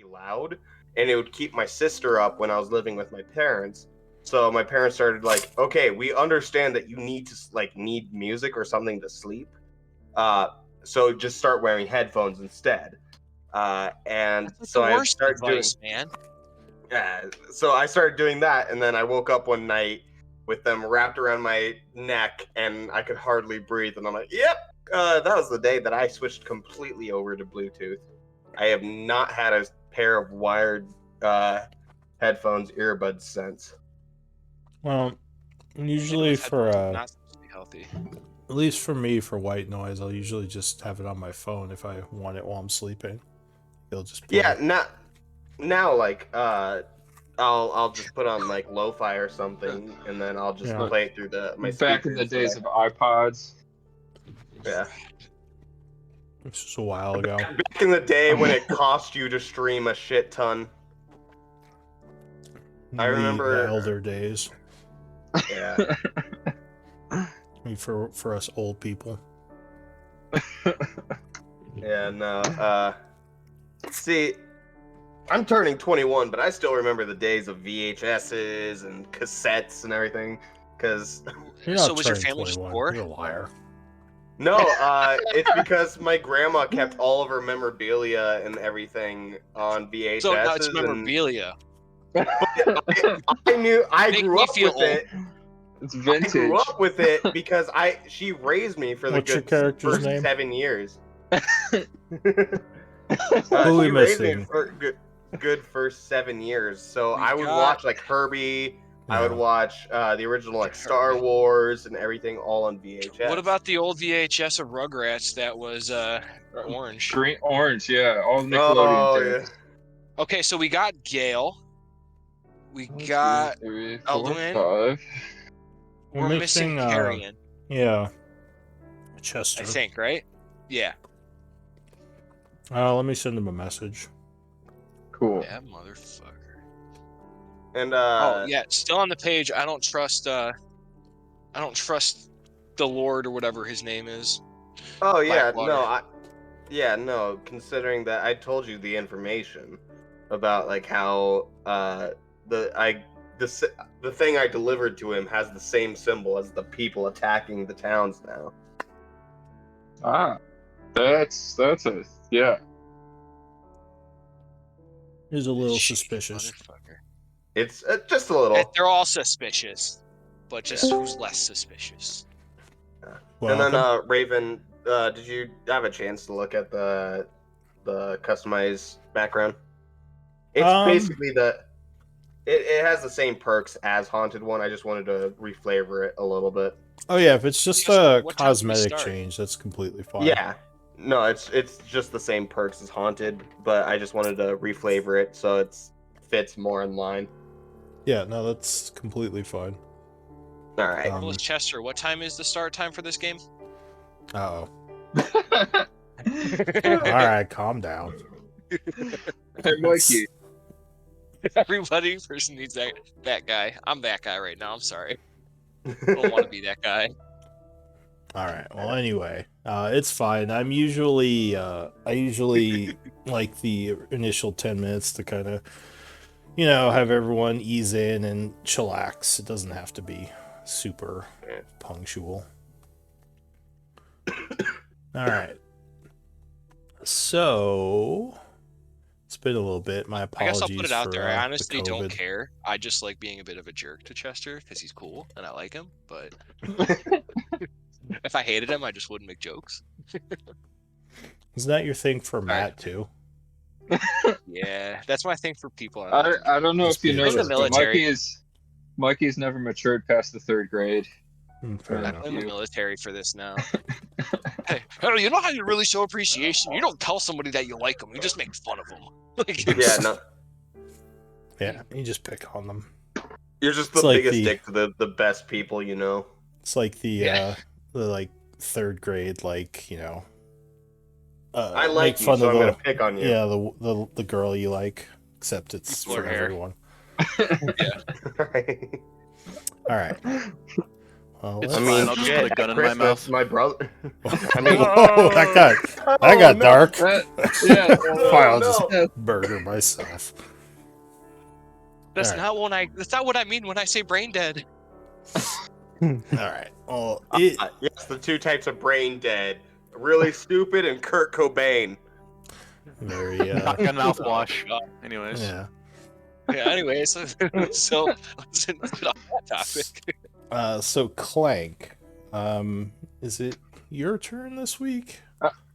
loud, and it would keep my sister up when I was living with my parents. So my parents started like, okay, we understand that you need to need music or something to sleep. So just start wearing headphones instead. And That's so the I worst started advice, doing, man. yeah. So I started doing that, and then I woke up one night with them wrapped around my neck, and I could hardly breathe. And I'm like, yep. That was the day that I switched completely over to Bluetooth. I have not had a pair of wired headphones, earbuds since. Well, usually for not supposed to be healthy. at least for me, for white noise, I'll usually just have it on my phone if I want it while I'm sleeping. It'll just play. Yeah, now like I'll just put on like lo-fi or something, and then I'll just play it through my back in the days of iPods. Yeah. This was a while ago. Back in the day when it cost you to stream a shit ton. I remember the elder days. Yeah. I mean, for us old people. Yeah, no. See, I'm turning 21, but I still remember the days of VHSs and cassettes and everything. Cause so was your family just poor? You're a liar. No, it's because my grandma kept all of her memorabilia and everything on VHSs. So now it's memorabilia. I grew up with it. It's vintage. I grew up with it because she raised me for the first name? 7 years. Who are we missing? For good first 7 years. So I would watch like Herbie. I would watch the original like Star Wars and everything all on VHS. What about the old VHS of Rugrats that was orange? Orange, yeah. All Nickelodeon things. Yeah. Okay, so we got Gale. We got Alduin. We're missing Carrion. Yeah. Chester. I think, right? Yeah. Let me send him a message. Cool. Yeah, motherfucker. And still on the page. I don't trust the Lord or whatever his name is. Oh yeah, no. Considering that I told you the information about like how the thing I delivered to him has the same symbol as the people attacking the towns now. That's yeah. He's a little suspicious. It's just a little. They're all suspicious, but just who's less suspicious? And then Raven, did you have a chance to look at the customized background? It's basically it has the same perks as Haunted One. I just wanted to reflavor it a little bit. Oh yeah, if it's just a cosmetic change, that's completely fine. Yeah. No, it's just the same perks as Haunted, but I just wanted to reflavor it so it fits more in line. Yeah, no, that's completely fine. All right. Chester, what time is the start time for this game? Uh-oh. All right, calm down. Hey, Mikey. Everybody person needs that guy. I'm that guy right now. I'm sorry. I don't want to be that guy. All right. Well, anyway, it's fine. I usually like the initial 10 minutes to kind of, have everyone ease in and chillax. It doesn't have to be super punctual. All right. So it's been a little bit. My apologies. I guess I'll put it out there. I honestly don't care. I just like being a bit of a jerk to Chester because he's cool and I like him. But if I hated him, I just wouldn't make jokes. Isn't that your thing for Matt too? Yeah, that's my thing for people. I don't know if you know this, but military. Mikey's never matured past the 3rd grade. I'm in the military for this now. Hey, you know how you really show appreciation? You don't tell somebody that you like them. You just make fun of them. Yeah, no. Yeah, you just pick on them. You're just the biggest dick to the best people you know. It's like the 3rd grade, I like you, so I'm gonna pick on you. Yeah, the girl you like, except it's for everyone. Yeah. All right. Well, It's I let's- mean, fine, I'll just shit, put a gun at in my Christmas, mouth. my brother. I mean, oh, that oh, got no. dark. Yeah. Fine, I'll just no. burger myself. That's All right. not what I mean when I say brain dead. All right. Well, Yes, the two types of brain dead. Really stupid and Kurt Cobain. very Shotgun Oh, mouthwash. God. Anyways. yeah. Yeah, anyway, so let's get off that topic. So Clank, is it your turn this week?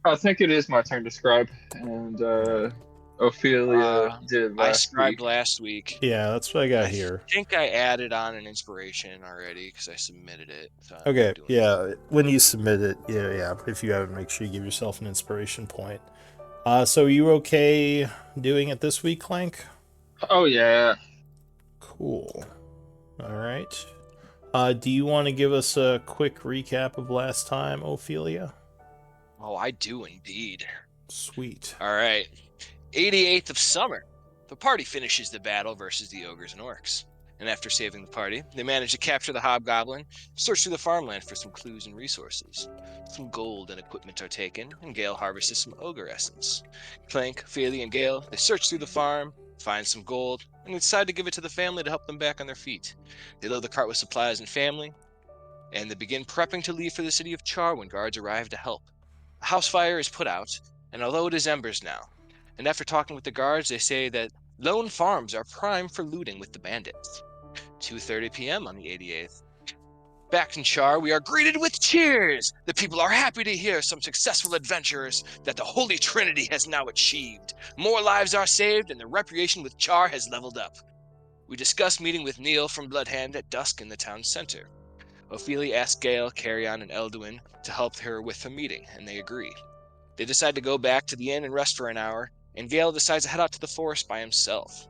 I think it is my turn to scribe, and Ophelia did I last scribed week. last week. Yeah, that's what I got here. I think I added on an inspiration already because I submitted it. So I'm Okay, doing yeah. When you submit it, yeah. If you haven't, make sure you give yourself an inspiration point. So you okay doing it this week, Clank? Oh yeah. Cool. All right. Do you want to give us a quick recap of last time, Ophelia? Oh, I do indeed. Sweet. All right. 88th of summer. The party finishes the battle versus the ogres and orcs. And after saving the party, they manage to capture the hobgoblin, search through the farmland for some clues and resources. Some gold and equipment are taken, and Gale harvests some ogre essence. Clank, Ophelia, and Gale, they search through the farm, find some gold, and decide to give it to the family to help them back on their feet. They load the cart with supplies and family, and they begin prepping to leave for the city of Chaur when guards arrive to help. A house fire is put out, and although it is embers now, and after talking with the guards, they say that lone farms are prime for looting with the bandits. 2:30 p.m. on the 88th. Back in Chaur, we are greeted with cheers! The people are happy to hear some successful adventurers that the Holy Trinity has now achieved. More lives are saved, and the reputation with Chaur has leveled up. We discuss meeting with Neil from Bloodhand at dusk in the town center. Ophelia asks Gale, Carrion, and Elduin to help her with the meeting, and they agree. They decide to go back to the inn and rest for an hour, and Gale decides to head out to the forest by himself.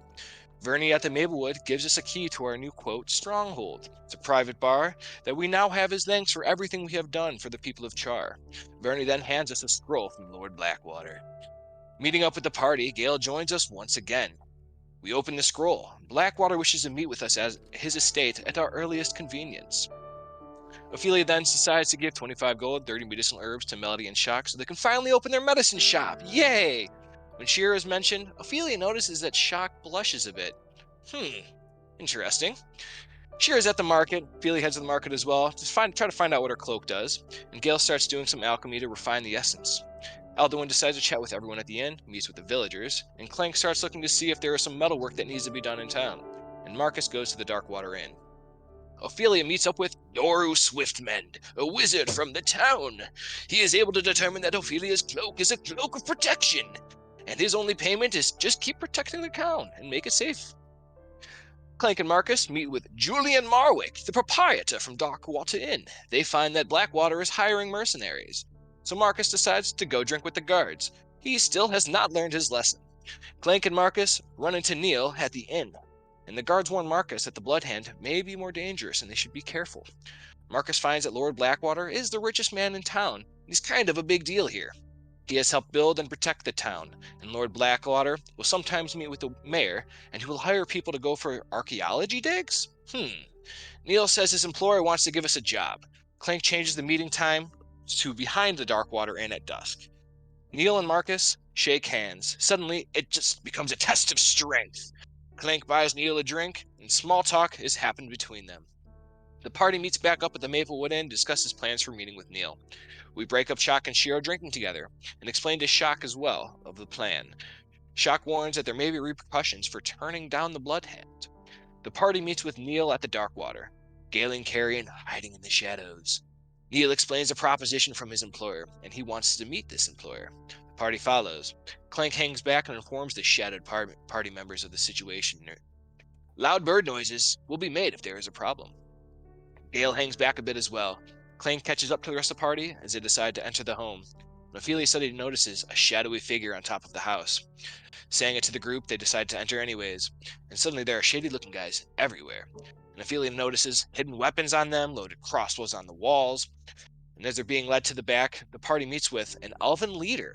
Vernie at the Maplewood gives us a key to our new, quote, stronghold. It's a private bar that we now have as thanks for everything we have done for the people of Chaur. Vernie then hands us a scroll from Lord Blackwater. Meeting up with the party, Gale joins us once again. We open the scroll. Blackwater wishes to meet with us at his estate at our earliest convenience. Ophelia then decides to give 25 gold, 30 medicinal herbs to Melody and Shock so they can finally open their medicine shop. Yay! When Shearer is mentioned, Ophelia notices that Shock blushes a bit. Interesting. Shearer's at the market. Ophelia heads to the market as well to try to find out what her cloak does, and Gale starts doing some alchemy to refine the essence. Alduin decides to chat with everyone at the inn, meets with the villagers, and Clank starts looking to see if there is some metal work that needs to be done in town, and Marcus goes to the Darkwater Inn. Ophelia meets up with Yoru Swiftmend, a wizard from the town. He is able to determine that Ophelia's cloak is a cloak of protection, and his only payment is just keep protecting the town and make it safe. Clank and Marcus meet with Julian Marwick, the proprietor from Darkwater Inn. They find that Blackwater is hiring mercenaries, so Marcus decides to go drink with the guards. He still has not learned his lesson. Clank and Marcus run into Neil at the inn, and the guards warn Marcus that the Bloodhand may be more dangerous and they should be careful. Marcus finds that Lord Blackwater is the richest man in town. He's kind of a big deal here. He has helped build and protect the town, and Lord Blackwater will sometimes meet with the mayor, and he will hire people to go for archaeology digs? Neil says his employer wants to give us a job. Clank changes the meeting time to behind the Darkwater Inn at dusk. Neil and Marcus shake hands. Suddenly, it just becomes a test of strength. Clank buys Neil a drink, and small talk has happened between them. The party meets back up at the Maplewood Inn and discusses plans for meeting with Neil. We break up Shock and Shiro drinking together, and explain to Shock as well of the plan. Shock warns that there may be repercussions for turning down the Bloodhand. The party meets with Neil at the Darkwater, Gale and Carrion hiding in the shadows. Neil explains a proposition from his employer, and he wants to meet this employer. The party follows. Clank hangs back and informs the shadowed party members of the situation. Loud bird noises will be made if there is a problem. Gale hangs back a bit as well. Clank catches up to the rest of the party as they decide to enter the home. When Ophelia suddenly notices a shadowy figure on top of the house. Saying it to the group, they decide to enter anyways, and suddenly there are shady-looking guys everywhere. And Ophelia notices hidden weapons on them, loaded crossbows on the walls, and as they're being led to the back, the party meets with an elven leader.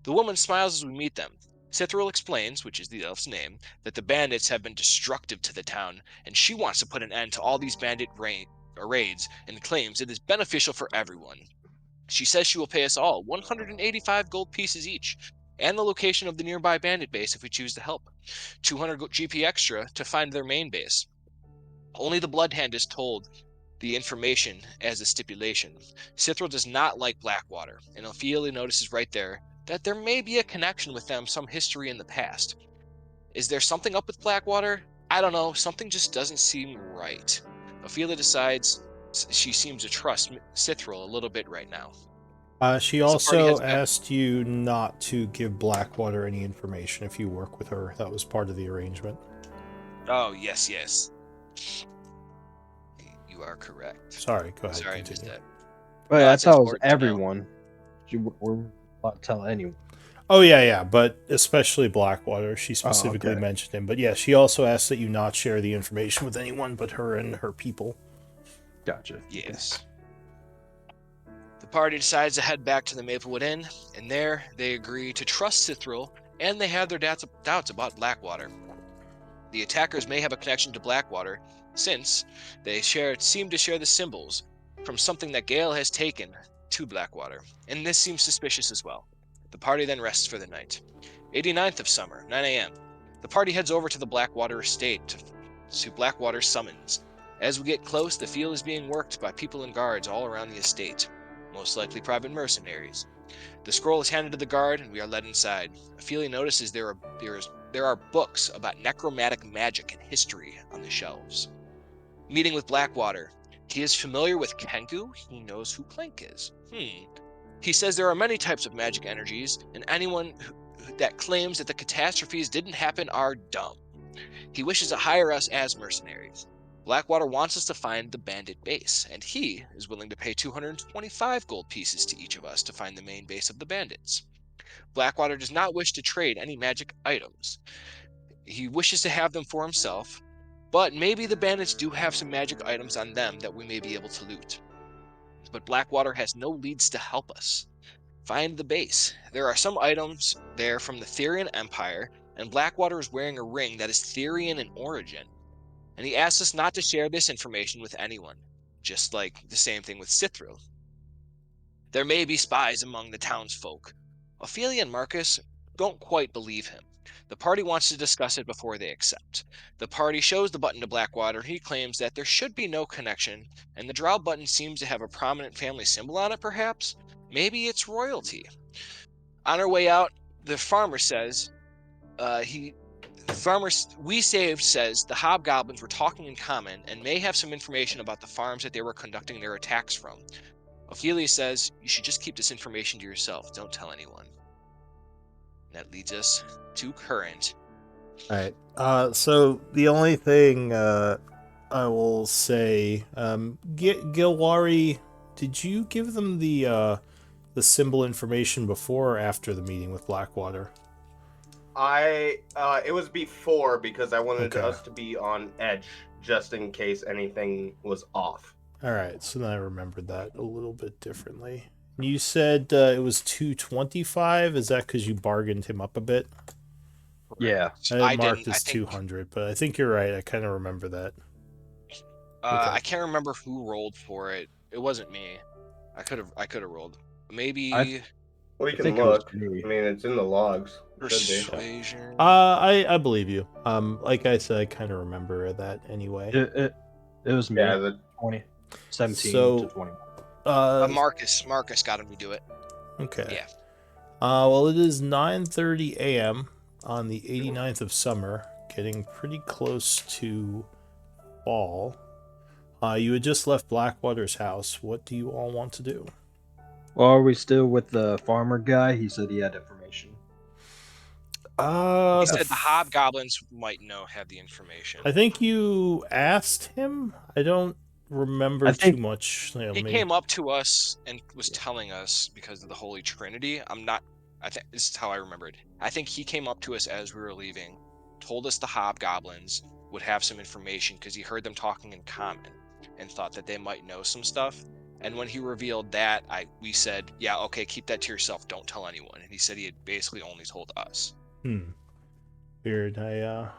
The woman smiles as we meet them. Cithril explains, which is the elf's name, that the bandits have been destructive to the town, and she wants to put an end to all these bandit raids and claims it is beneficial for everyone. She says she will pay us all 185 gold pieces each, and the location of the nearby bandit base if we choose to help. 200 GP extra to find their main base. Only the Blood Hand is told the information as a stipulation. Cithril does not like Blackwater, and Ophelia notices right there that there may be a connection with them, some history in the past. Is there something up with Blackwater? I don't know, something just doesn't seem right. Ophelia decides she seems to trust Cithril a little bit right now. She also asked you not to give Blackwater any information if you work with her. That was part of the arrangement. Oh, yes. You are correct. Sorry, go ahead. Sorry, I continue. missed that. Wait, I thought it was everyone. You were not tell anyone. Oh, yeah, but especially Blackwater. She specifically mentioned him. But yeah, she also asked that you not share the information with anyone but her and her people. Gotcha. Yes. The party decides to head back to the Maplewood Inn, and there they agree to trust Cithril, and they have their doubts about Blackwater. The attackers may have a connection to Blackwater, since they seem to share the symbols from something that Gale has taken to Blackwater, and this seems suspicious as well. The party then rests for the night. 89th of summer, 9 a.m. The party heads over to the Blackwater estate to Blackwater's summons. As we get close, the field is being worked by people and guards all around the estate, most likely private mercenaries. The scroll is handed to the guard, and we are led inside. Ophelia notices there are books about necromantic magic and history on the shelves. Meeting with Blackwater. He is familiar with Kenku. He knows who Clank is. He says there are many types of magic energies, and anyone that claims that the catastrophes didn't happen are dumb. He wishes to hire us as mercenaries. Blackwater wants us to find the bandit base, and he is willing to pay 225 gold pieces to each of us to find the main base of the bandits. Blackwater does not wish to trade any magic items. He wishes to have them for himself, but maybe the bandits do have some magic items on them that we may be able to loot. But Blackwater has no leads to help us. Find the base. There are some items there from the Therian Empire, and Blackwater is wearing a ring that is Therian in origin. And he asks us not to share this information with anyone, just like the same thing with Cithril. There may be spies among the townsfolk. Ophelia and Marcus don't quite believe him. The party wants to discuss it before they accept. The party shows the button to Blackwater. He claims that there should be no connection, and the drow button seems to have a prominent family symbol on it, perhaps? Maybe it's royalty. On our way out, the farmer says, We Saved says the hobgoblins were talking in common and may have some information about the farms that they were conducting their attacks from. Ophelia says, you should just keep this information to yourself. Don't tell anyone. That leads us to current. Alright, so the only thing I will say, Gilwari, did you give them the symbol information before or after the meeting with Blackwater? It was before because I wanted us to be on edge just in case anything was off. Alright, so then I remembered that a little bit differently. You said it was 225. Is that because you bargained him up a bit? Yeah. I marked as 200, but I think you're right. I kind of remember that. I can't remember who rolled for it. It wasn't me. I could have rolled. Maybe. Well, you can look. I mean, it's in the logs. Persuasion. I believe you. Like I said, I kind of remember that anyway. It was me. Yeah, the 17 to 20. Marcus got him to do it. Okay. Yeah. Well, it is 9:30 a.m. on the 89th of summer, getting pretty close to fall. You had just left Blackwater's house. What do you all want to do? Well, are we still with the farmer guy? He said he had information. He said the hobgoblins might have the information. I think you asked him. I don't remember too much. He came up to us and was telling us because of the Holy Trinity. I think this is how I remembered. I think he came up to us as we were leaving, told us the hobgoblins would have some information because he heard them talking in common and thought that they might know some stuff. And when he revealed that, we said, yeah, okay, keep that to yourself. Don't tell anyone. And he said he had basically only told us. Weird. I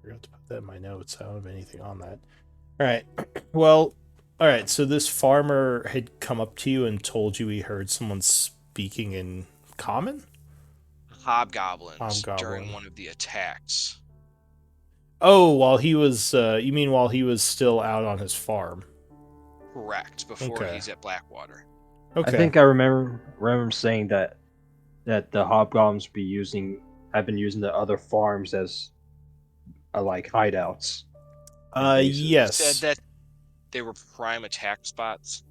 forgot to put that in my notes. I don't have anything on that. All right. Well, All right, so this farmer had come up to you and told you he heard someone speaking in common? Hobgoblins Hobgoblin. during one of the attacks. Oh, while he was, you mean while he was still out on his farm? Correct. Before Okay. he's at Blackwater. Okay. I think I remember saying that the hobgoblins have been using the other farms as like hideouts. and bases. He Yes. said that they were prime attack spots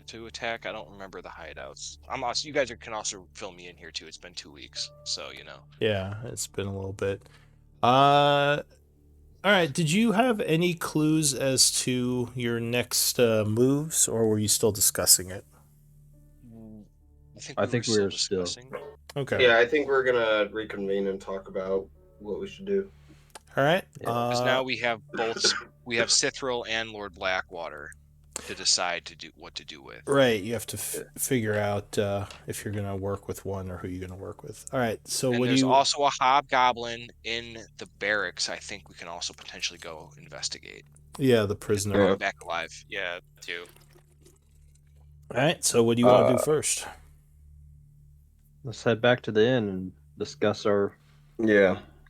to attack. I don't remember the hideouts. You guys can also fill me in here too. It's been 2 weeks, so you know. Yeah, it's been a little bit. All right, did you have any clues as to your next moves, or were you still discussing it? I think we were still discussing. Okay. Yeah, I think we're gonna reconvene and talk about what we should do. All right. Because now we have Cithril and Lord Blackwater to decide what to do with. Right, you have to figure out if you're going to work with one or who you're going to work with. All right, so And what do there's you... also a hobgoblin in the barracks. I think we can also potentially go investigate. Yeah, the prisoner. Bring him back alive. Yeah, too. All right, so what do you want to do first? Let's head back to the inn and discuss our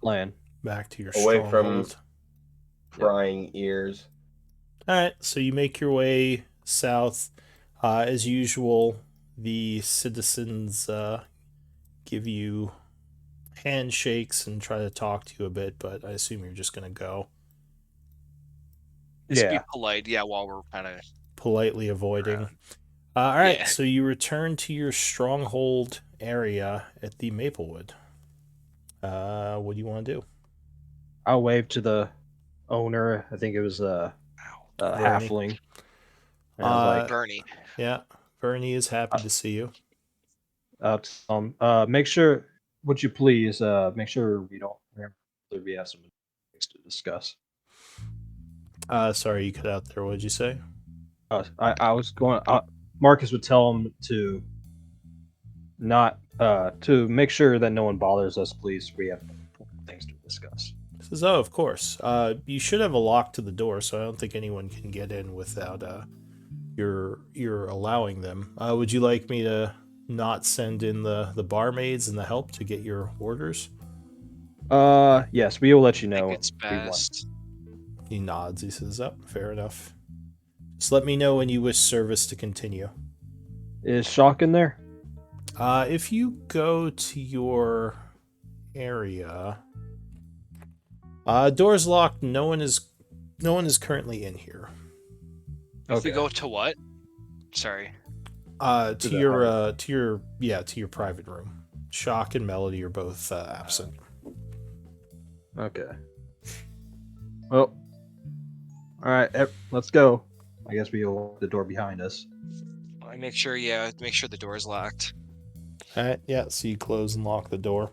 plan. Back to your Away stronghold. from prying ears. All right, so you make your way south. As usual, the citizens give you handshakes and try to talk to you a bit, but I assume you're just going to go. Just be polite, while we're kind of... Politely avoiding. All right, so you return to your stronghold area at the Maplewood. What do you want to do? I'll wave to the owner. I think it was halfling. And I was like, Bernie. Yeah, Bernie is happy to see you. Make sure, would you please, make sure we don't remember that we have some things to discuss. Sorry, you cut out there. What did you say? I was going. Marcus would tell him to not to make sure that no one bothers us. Please, we have things to discuss. He says, "Oh, of course. You should have a lock to the door, so I don't think anyone can get in without you're allowing them. Would you like me to not send in the barmaids and the help to get your orders?" Yes, we will let you know. I think it's best. He nods. He says, "Oh, fair enough. Just let me know when you wish service to continue." Is Shock in there? If you go to your area, door's locked. No one is currently in here. If we go to what? Sorry. To your private room. Shock and Melody are both absent. Okay. Well, all right. Let's go. I guess we'll lock the door behind us. I make sure the door is locked. All right. Yeah. So you close and lock the door.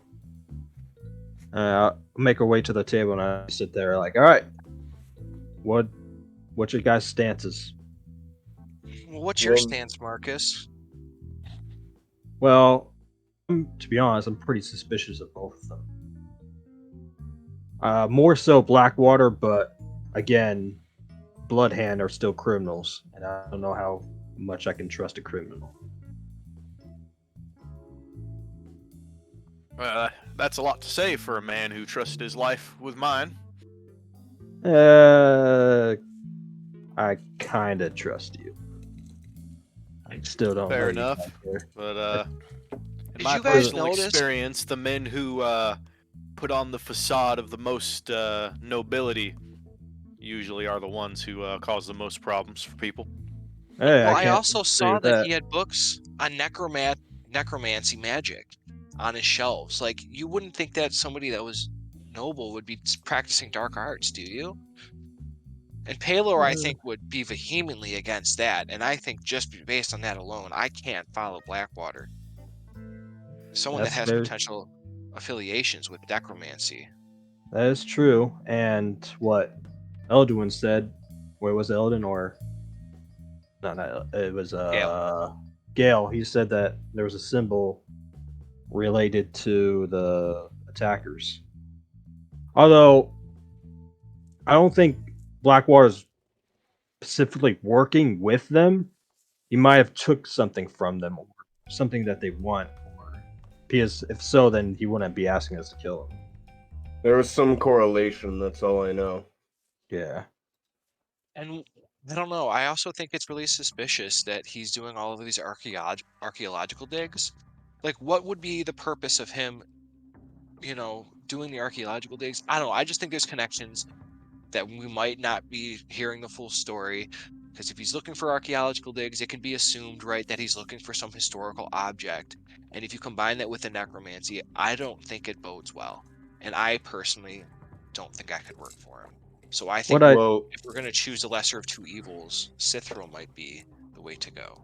Make our way to the table and I sit there like, all right. What's your guys' stances? Well, what's your stance, Marcus? Well, to be honest, I'm pretty suspicious of both of them. More so Blackwater, but again, Bloodhand are still criminals, and I don't know how much I can trust a criminal. That's a lot to say for a man who trusted his life with mine. I kind of trust you. I still don't. Fair know enough. But in Did my you guys personal notice- experience, the men who put on the facade of the most nobility usually are the ones who cause the most problems for people. Hey, Well, I can't also disagree saw with that he had books on necromancy magic on his shelves. Like, you wouldn't think that somebody that was noble would be practicing dark arts, do you? And Palor, I think, would be vehemently against that. And I think just based on that alone, I can't follow Blackwater. Someone that has potential affiliations with necromancy. That is true. And what Elduin said, where was Eldon or not? It was Gale. He said that there was a symbol related to the attackers. Although I don't think Blackwater's specifically working with them, he might have took something from them or something that they want. Or because if so, then he wouldn't be asking us to kill him. There was some correlation. That's all I know. Yeah. And I don't know. I also think it's really suspicious that he's doing all of these archaeological digs. Like, what would be the purpose of him, doing the archaeological digs? I don't know. I just think there's connections that we might not be hearing the full story. Because if he's looking for archaeological digs, it can be assumed, right, that he's looking for some historical object. And if you combine that with the necromancy, I don't think it bodes well. And I personally don't think I could work for him. So I think Well, if we're going to choose the lesser of two evils, Cithril might be the way to go.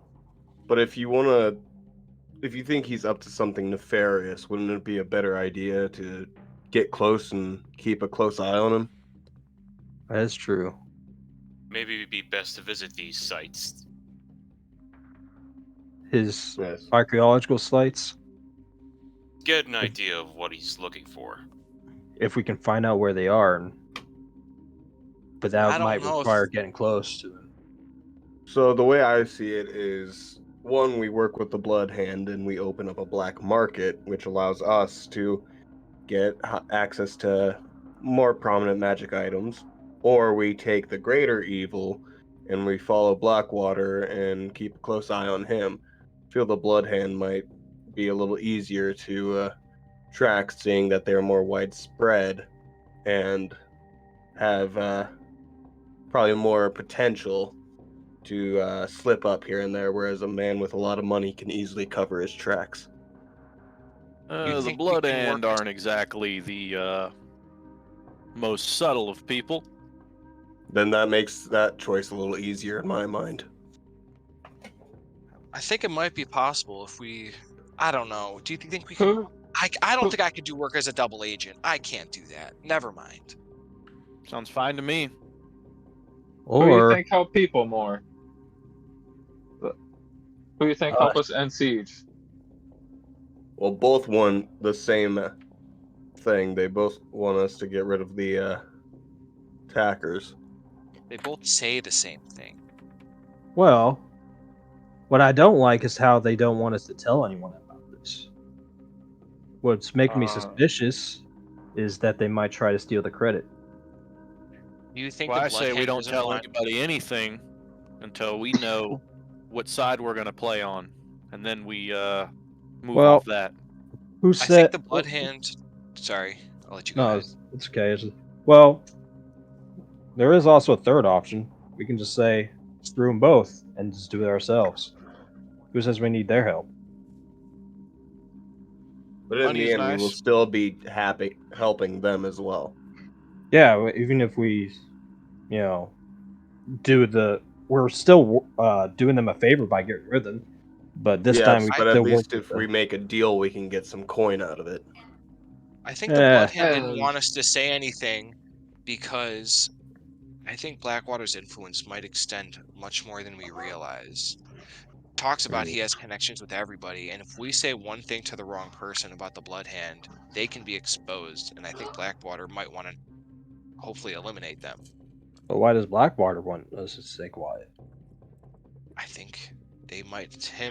but if you think he's up to something nefarious, wouldn't it be a better idea to get close and keep a close eye on him? That is true. Maybe it'd be best to visit these sites. His Yes. archaeological sites, Get an idea of what he's looking for. if we can find out where they are, but I that don't might know if- require getting close to them. So the way I see it is, one, we work with the Blood Hand and we open up a black market, which allows us to get access to more prominent magic items, or we take the greater evil and we follow Blackwater and keep a close eye on him. I feel the Blood Hand might be a little easier to track, seeing that they're more widespread and have probably more potential to slip up here and there, whereas a man with a lot of money can easily cover his tracks. The think we Blood can Hand work- aren't exactly the most subtle of people. Then that makes that choice a little easier in my mind. I think it might be possible if we. I don't know. Do you think we can? I don't think I could do work as a double agent. I can't do that. Never mind. Sounds fine to me. Who do you Or think help people more? Who do you think help us end siege? Well, both want the same thing. They both want us to get rid of the attackers. They both say the same thing. well, what I don't like is how they don't want us to tell anyone about this. What's making me suspicious is that they might try to steal the credit. Do you think Well, the I say we Bloodhand don't doesn't tell want- anybody anything until we know what side we're gonna play on, and then we move Well, off that. Who I said? think the Bloodhand. Sorry, I'll let you go. No, ahead. it's okay. Well, there is also a third option. We can just say screw them both and just do it ourselves. Who says we need their help? But in Money the is end, we will nice. still be happy helping them as well. Yeah, even if we, we're still doing them a favor by getting rid of them. But this time we but at still least work if with we them. make a deal, we can get some coin out of it. I think the Eh. Bloodhand didn't want us to say anything because I think Blackwater's influence might extend much more than we realize. Talks about he has connections with everybody, and if we say one thing to the wrong person about the Bloodhand, they can be exposed, and I think Blackwater might want to hopefully eliminate them. But why does Blackwater want us to stay quiet? I think him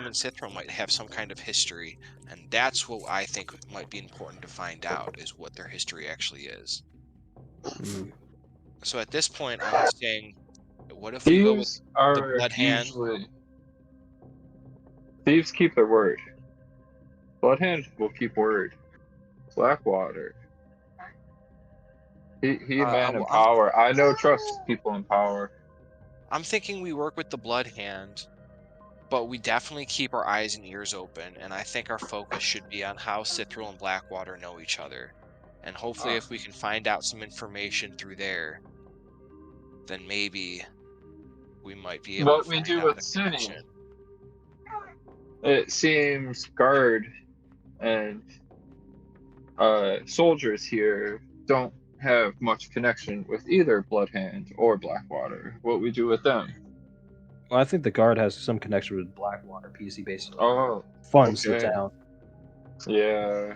and Cithril might have some kind of history, and that's what I think might be important to find out, is what their history actually is. Hmm. So at this point, I'm saying, what if we go with Thieves are Bloodhand? usually thieves keep their word. Bloodhand will keep word. Blackwater. He a man in well, power. I know trust people in power. I'm thinking we work with the Bloodhand, but we definitely keep our eyes and ears open, and I think our focus should be on how Cithril and Blackwater know each other. And hopefully if we can find out some information through there, then maybe we might be able What to we find do out with a City? connection. It seems guard and soldiers here don't have much connection with either Bloodhand or Blackwater. What we do with them? Well, I think the guard has some connection with Blackwater because he basically Oh, funds the okay. town. Yeah.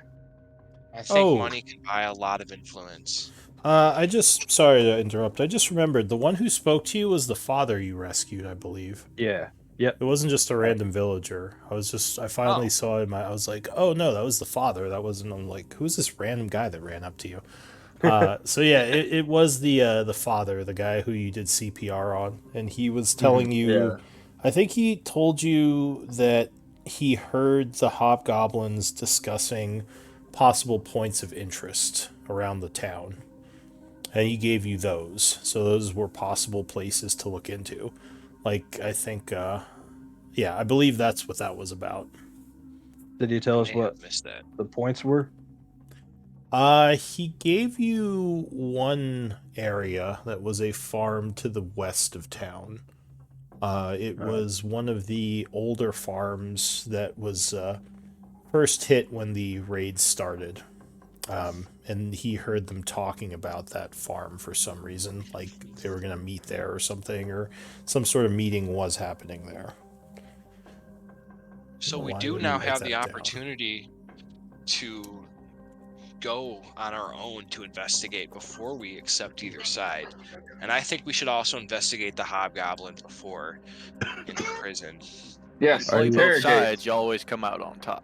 I think money can buy a lot of influence. Sorry to interrupt. I just remembered the one who spoke to you was the father you rescued, I believe. Yeah. Yep. It wasn't just a random villager. I finally saw him. I was like, oh no, that was the father. That wasn't. I'm like, who's this random guy that ran up to you? So yeah, it was the father, the guy who you did CPR on, and he was telling you. Yeah. I think he told you that he heard the hobgoblins discussing possible points of interest around the town, and he gave you those. So those were possible places to look into. Like I think, yeah, I believe that's what that was about. Did you tell I us may what have missed that. the points were? He gave you one area that was a farm to the west of town. It was one of the older farms that was first hit when the raids started. And he heard them talking about that farm for some reason, like they were going to meet there or something, or some sort of meeting was happening there. So we Why do would now you write have that the down? opportunity to go on our own to investigate before we accept either side. And I think we should also investigate the hobgoblin before in the prison. Yes, Play both interrogate. sides, you always come out on top.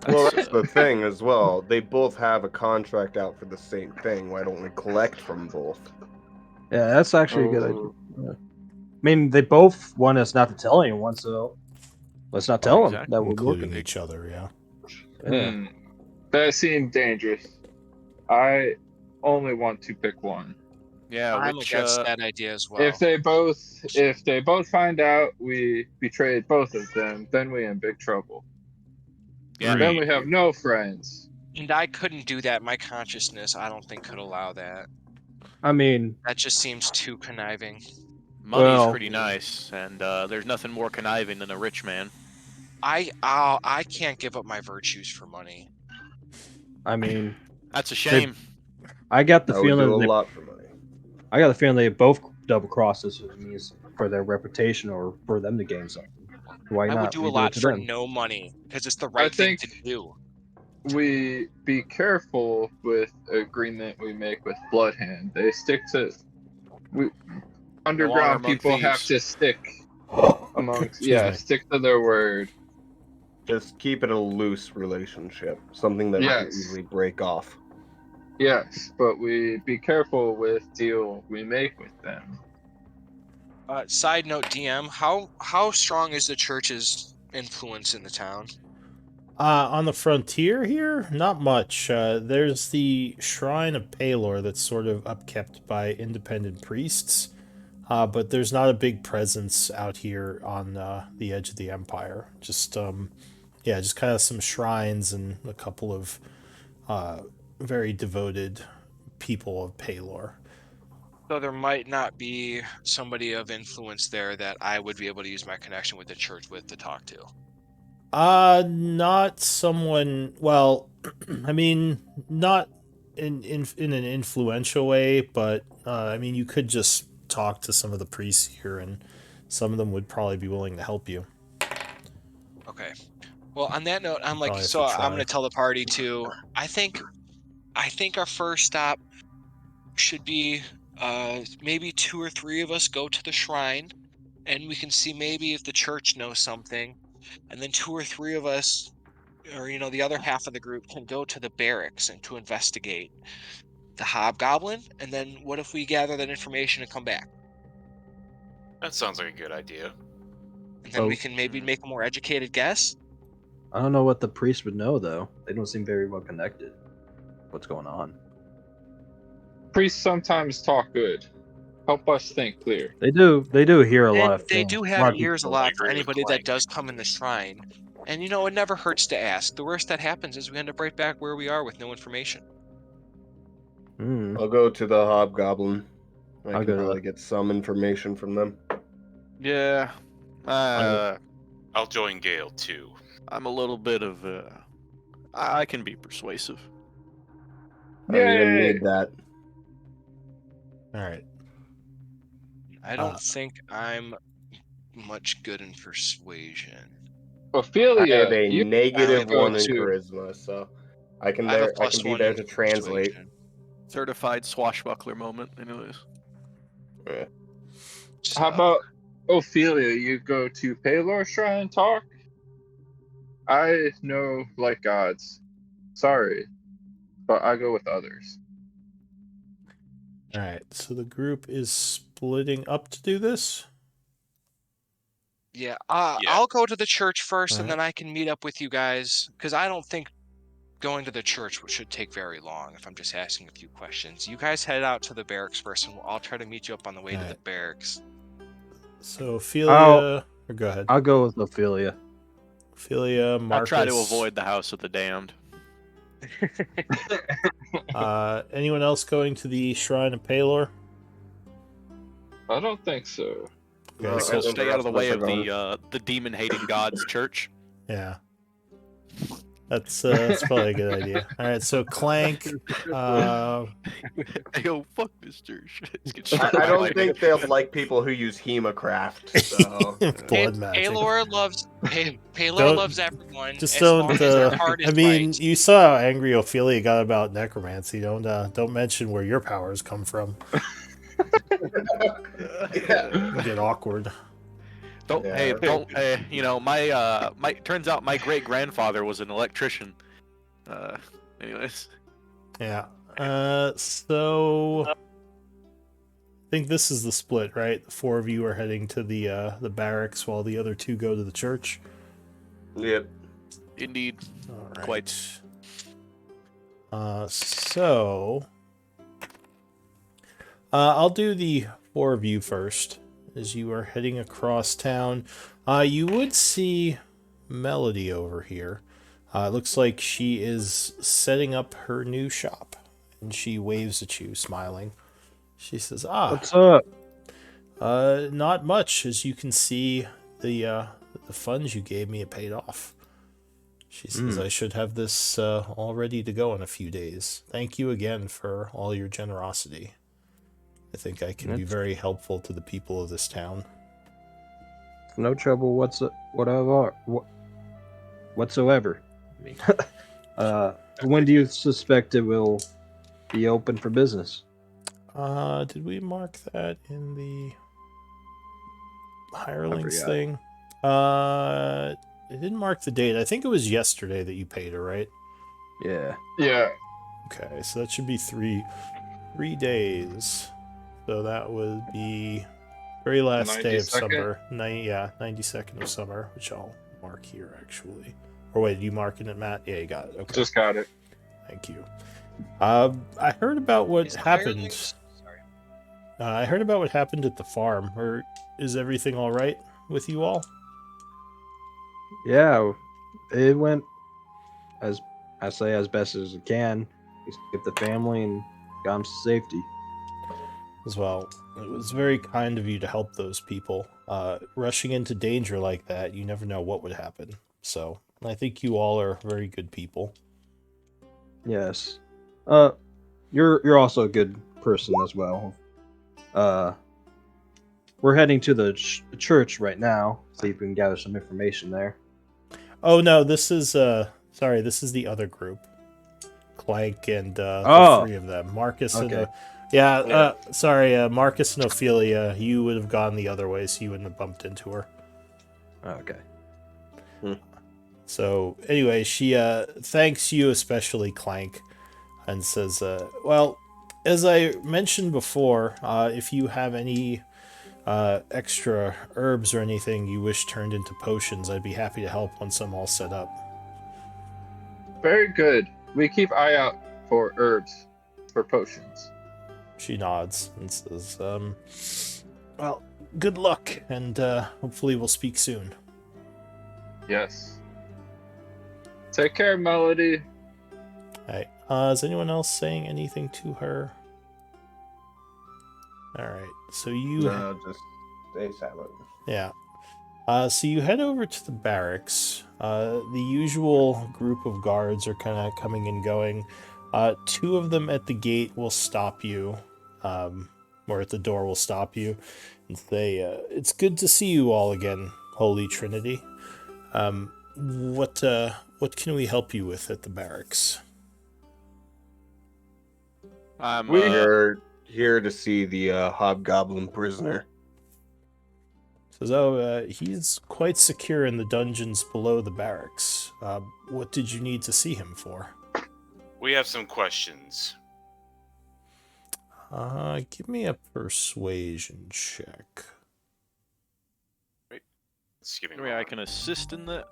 Well, that's the thing as well. They both have a contract out for the same thing. Why don't we collect from both? Yeah, that's actually a good idea. Oh, Yeah. I mean, they both want us not to tell anyone, so let's not tell them exactly. that we're Including working. each other, yeah. Yeah. That seemed dangerous. I only want to pick one. Yeah, I'm which against that idea as well. If they both find out we betrayed both of them, then we in big trouble. yeah, Then we have no friends. And I couldn't do that. My consciousness, I don't think, could allow that. I mean, That just seems too conniving. money's Well- pretty nice, and there's nothing more conniving than a rich man. I can't give up my virtues for money. I mean, That's a shame. I got the I would do a feeling lot for money. I got the feeling they both double cross us if it means for their reputation or for them to gain something. Why I not? would do We a lot it to for them. no money because it's the right thing to think- do. We be careful with agreement we make with Bloodhand. They stick to underground among people have thieves. to stick amongst Excuse me. stick to their word. Just keep it a loose relationship, something that we can Yes. easily break off. Yes, but we be careful with deal we make with them. Side note, DM, how strong is the church's influence in the town? On the frontier here, not much. There's the Shrine of Palor that's sort of upkept by independent priests, but there's not a big presence out here on the edge of the Empire. Just kind of some shrines and a couple of very devoted people of Palor. So there might not be somebody of influence there that I would be able to use my connection with the church with to talk to. Not someone. Well, I mean, not in an influential way, but I mean, you could just talk to some of the priests here, and some of them would probably be willing to help you. Okay. Well, on that note, I'm like, Probably have so to I'm try. going to tell the party to. I think our first stop should be maybe 2 or 3 of us go to the shrine, and we can see maybe if the church knows something, and then 2 or 3 of us, or the other half of the group, can go to the barracks and to investigate the hobgoblin. And then what if we gather that information and come back? That sounds like a good idea. And then we can maybe make a more educated guess. I don't know what the priest would know though. They don't seem very well connected. What's going on? Priests sometimes talk good. Help us think clear. They do hear a lot And of they things. do A have lot of ears a people- lot I for agree with anybody that Clank. does come in the shrine. And it never hurts to ask. The worst that happens is we end up right back where we are with no information. Hmm. I'll go to the Hobgoblin. I I'll can go to probably get some information from them. Yeah. I'll join Gale too. I'm a little bit of I can be persuasive. I don't even Yay! need that. All right. I don't think I'm much good in persuasion. I Ophelia, have a you negative go 1 in to- charisma, so I can I have a be +1 there in to translate. persuasion. Certified swashbuckler moment, anyways. How about Ophelia? You go to Palor Shrine talk? I know like gods. Sorry, but I go with others. All right, so the group is splitting up to do this. Yeah, Yeah. I'll go to the church first, and Alright. then I can meet up with you guys. Because I don't think going to the church should take very long. If I'm just asking a few questions, you guys head out to the barracks first, and I'll try to meet you up on the way to the Alright. barracks. So Ophelia, or go ahead. I'll go with Ophelia. Ophelia, I Marcus. try to avoid the house of the damned. Anyone else going to the Shrine of Palor? I don't think so. Okay, No, so I think Stay out of the rest way us of are going. the demon-hating god's church. yeah, that's probably a good idea. All right, so Clank. Hey, yo, fuck this church. Let's get struck I by don't lightning. think they'll like people who use Hemacraft. So Blood magic. Palor loves Don't- loves everyone. Just as don't. long as their heart is I mean, right. you saw how angry Ophelia got about necromancy. Don't mention where your powers come from. It'll get awkward. Don't Yeah. hey don't you know my turns out my great grandfather was an electrician. Anyways, Yeah. So I think this is the split, right? The four of you are heading to the barracks while the other two go to the church. Yep. indeed. All right. Quite. So I'll do the four of you first as you are heading across town. You would see Melody over here. It looks like she is setting up her new shop, and she waves at you, smiling. She says, What's up? not much. As you can see, the funds you gave me, it paid off. She says, I should have this all ready to go in a few days. Thank you again for all your generosity. I think I can be very helpful to the people of this town. No trouble whatsoever. I mean, when do you suspect it will be open for business? Did we mark that in the hirelings forgot. thing? It didn't mark the date. I think it was yesterday that you paid her, right? Yeah. Yeah. Okay, so that should be three days. So that would be very last day of 92nd? summer. 92nd of summer, which I'll mark here actually. Or wait, you marking it, Matt? Yeah, you got it. Okay. Just got it. Thank you. I heard about what Is happened. hirelings- Sorry. I heard about what happened at the farm. Or is everything all right with you all? Yeah, it went as best as it can. Just get the family and got them to safety. As well, it was very kind of you to help those people. Rushing into danger like that, you never know what would happen. So I think you all are very good people. Yes. You're also a good person as well. We're heading to the church right now. See if we can gather some information there. Oh no, this is sorry, this is the other group. Clank and the three of them. Marcus Okay. and sorry, Marcus and Ophelia, you would have gone the other way, so you wouldn't have bumped into her. Okay. So anyway, she thanks you, especially Clank, and says, well, as I mentioned before, if you have any extra herbs or anything you wish turned into potions, I'd be happy to help once I'm all set up. Very good. We keep eye out for herbs, for potions. She nods and says, well, good luck, and hopefully we'll speak soon. Yes. Take care, Melody. Alright, is anyone else saying anything to her? Alright, so you... No, just stay silent. Yeah. So you head over to the barracks. The usual group of guards are kind of coming and going. Two of them at the gate will stop you, or at the door will stop you, and say, it's good to see you all again, Holy Trinity. What can we help you with at the barracks? I'm We're here to see the hobgoblin prisoner. Says, oh, he's quite secure in the dungeons below the barracks. What did you need to see him for? We have some questions. Give me a persuasion check. Excuse me. maybe I can assist in that.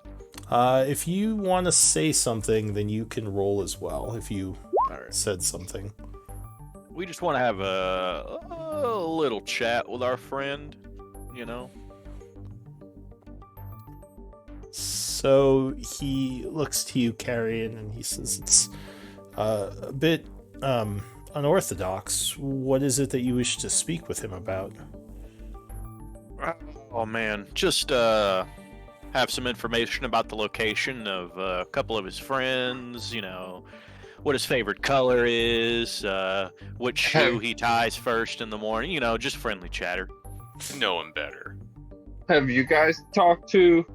If you want to say something, then you can roll as well, if you Alright. said something. We just want to have a little chat with our friend, you know? So he looks to you, Carrion, and he says it's a bit unorthodox. What is it that you wish to speak with him about? Oh man, just have some information about the location of a couple of his friends, you know, what his favorite color is, which shoe he ties first in the morning, you know, just friendly chatter. Know him better. Have you guys talked to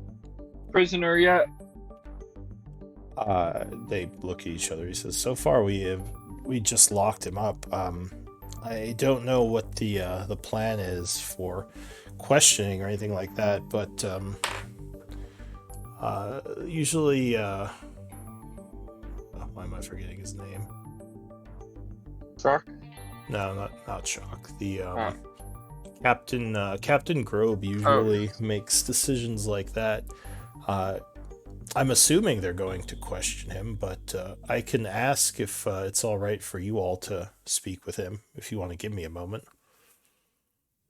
prisoner yet? They look at each other. He says, "So far we just locked him up. I don't know what the plan is for questioning or anything like that, but usually why am I forgetting his name? Chuck? No, not Shock. The Captain Grobe usually makes decisions like that. I'm assuming they're going to question him, but I can ask if it's all right for you all to speak with him, if you want to give me a moment."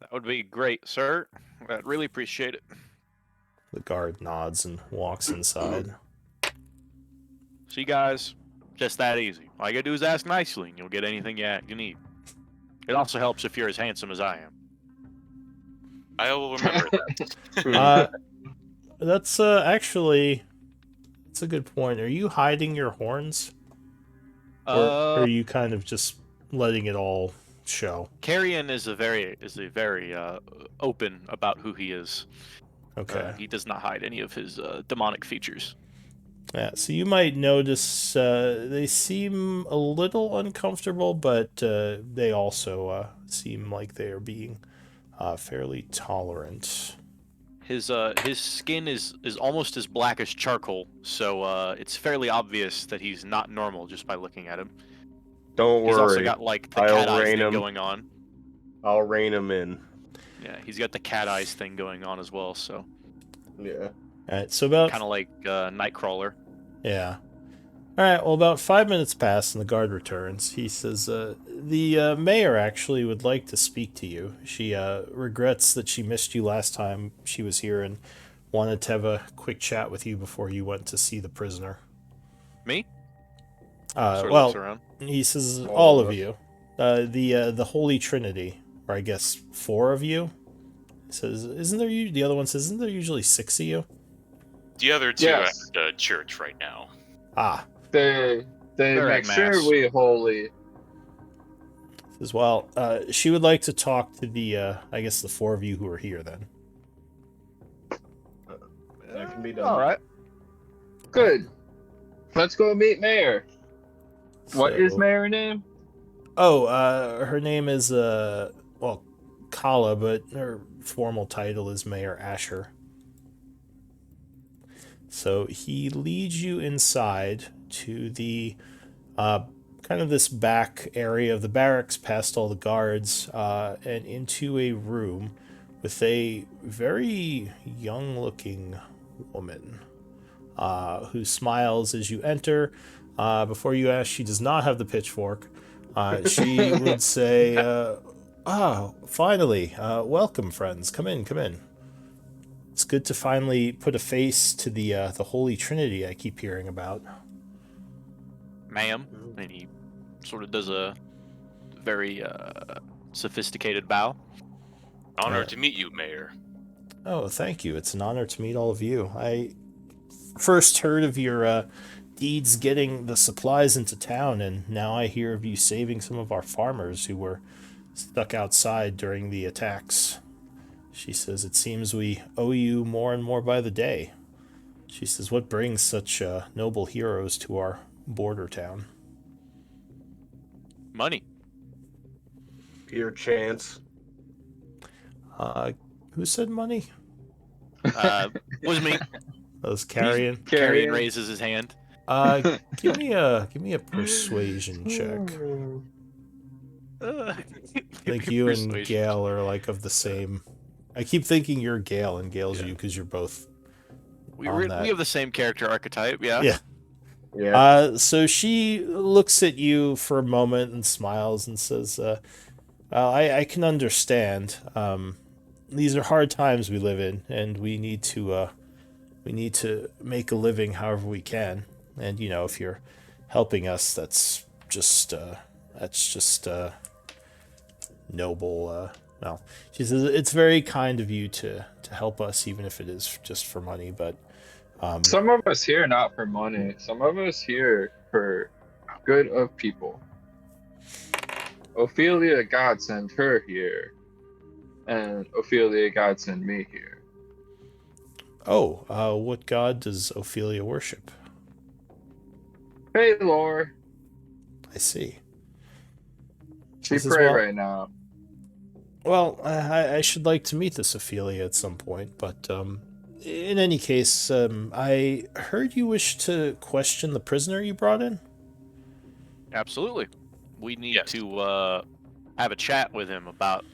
That would be great, sir. I'd really appreciate it. The guard nods and walks inside. See, guys, just that easy. All you gotta do is ask nicely, and you'll get anything you need. It also helps if you're as handsome as I am. I will remember that. That's actually, that's a good point. Are you hiding your horns, or are you kind of just letting it all show? Carrion is a very open about who he is. Okay. He does not hide any of his demonic features. Yeah, so you might notice they seem a little uncomfortable, but they also seem like they are being fairly tolerant. His skin is almost as black as charcoal, so it's fairly obvious that he's not normal just by looking at him. Don't worry. He's also got like the I'll cat eyes rein thing him. going on. I'll rein him in. Yeah, he's got the cat eyes thing going on as well, so Yeah. Alright, so about... kind of like Nightcrawler. Yeah. Alright, well, about 5 minutes pass and the guard returns. He says, the mayor actually would like to speak to you. She regrets that she missed you last time she was here and wanted to have a quick chat with you before you went to see the prisoner. Me? Well, looks around. he says all of you. The Holy Trinity, or I guess 4 of you. He says, isn't there the other one says, isn't there usually 6 of you? The other two Yes. at the church right now. Ah. They They're make at sure mass. we holy. Says, well, she would like to talk to the, I guess the 4 of you who are here then. That can be done. All right. Good. Let's go meet Mayor. What is So- Mayor name? Oh, her name is, well, Kala, but her formal title is Mayor Asher. So he leads you inside to the, kind of this back area of the barracks, past all the guards, and into a room with a very young-looking woman, who smiles as you enter. Before you ask, she does not have the pitchfork. She would say, finally, welcome, friends. Come in, come in. It's good to finally put a face to the Holy Trinity I keep hearing about. Ma'am. And he sort of does a very sophisticated bow. Honor to meet you, Mayor. Oh, thank you. It's an honor to meet all of you. I first heard of your deeds getting the supplies into town, and now I hear of you saving some of our farmers who were stuck outside during the attacks. She says, it seems we owe you more and more by the day. She says, what brings such noble heroes to our border town? Money. Your chance. Who said money? Was me. That was Carrion. Carrion raises his hand. Give me a persuasion check. I think you and Gale are like of the same. I keep thinking you're Gale and Gale's you because you're both. We have the same character archetype, yeah. Yeah. Yeah. So she looks at you for a moment and smiles and says, I can understand. These are hard times we live in, and we need to make a living however we can. And if you're helping us, that's just noble. Well, she says it's very kind of you to help us, even if it is just for money. But some of us here not for money. Some of us here for good of people. Ophelia God sent her here, and Ophelia God sent me here. Oh, what god does Ophelia worship? Paylor. I see. She pray right now. Well, I should like to meet this Ophelia at some point, but in any case, I heard you wish to question the prisoner you brought in? Absolutely. We need to have a chat with him about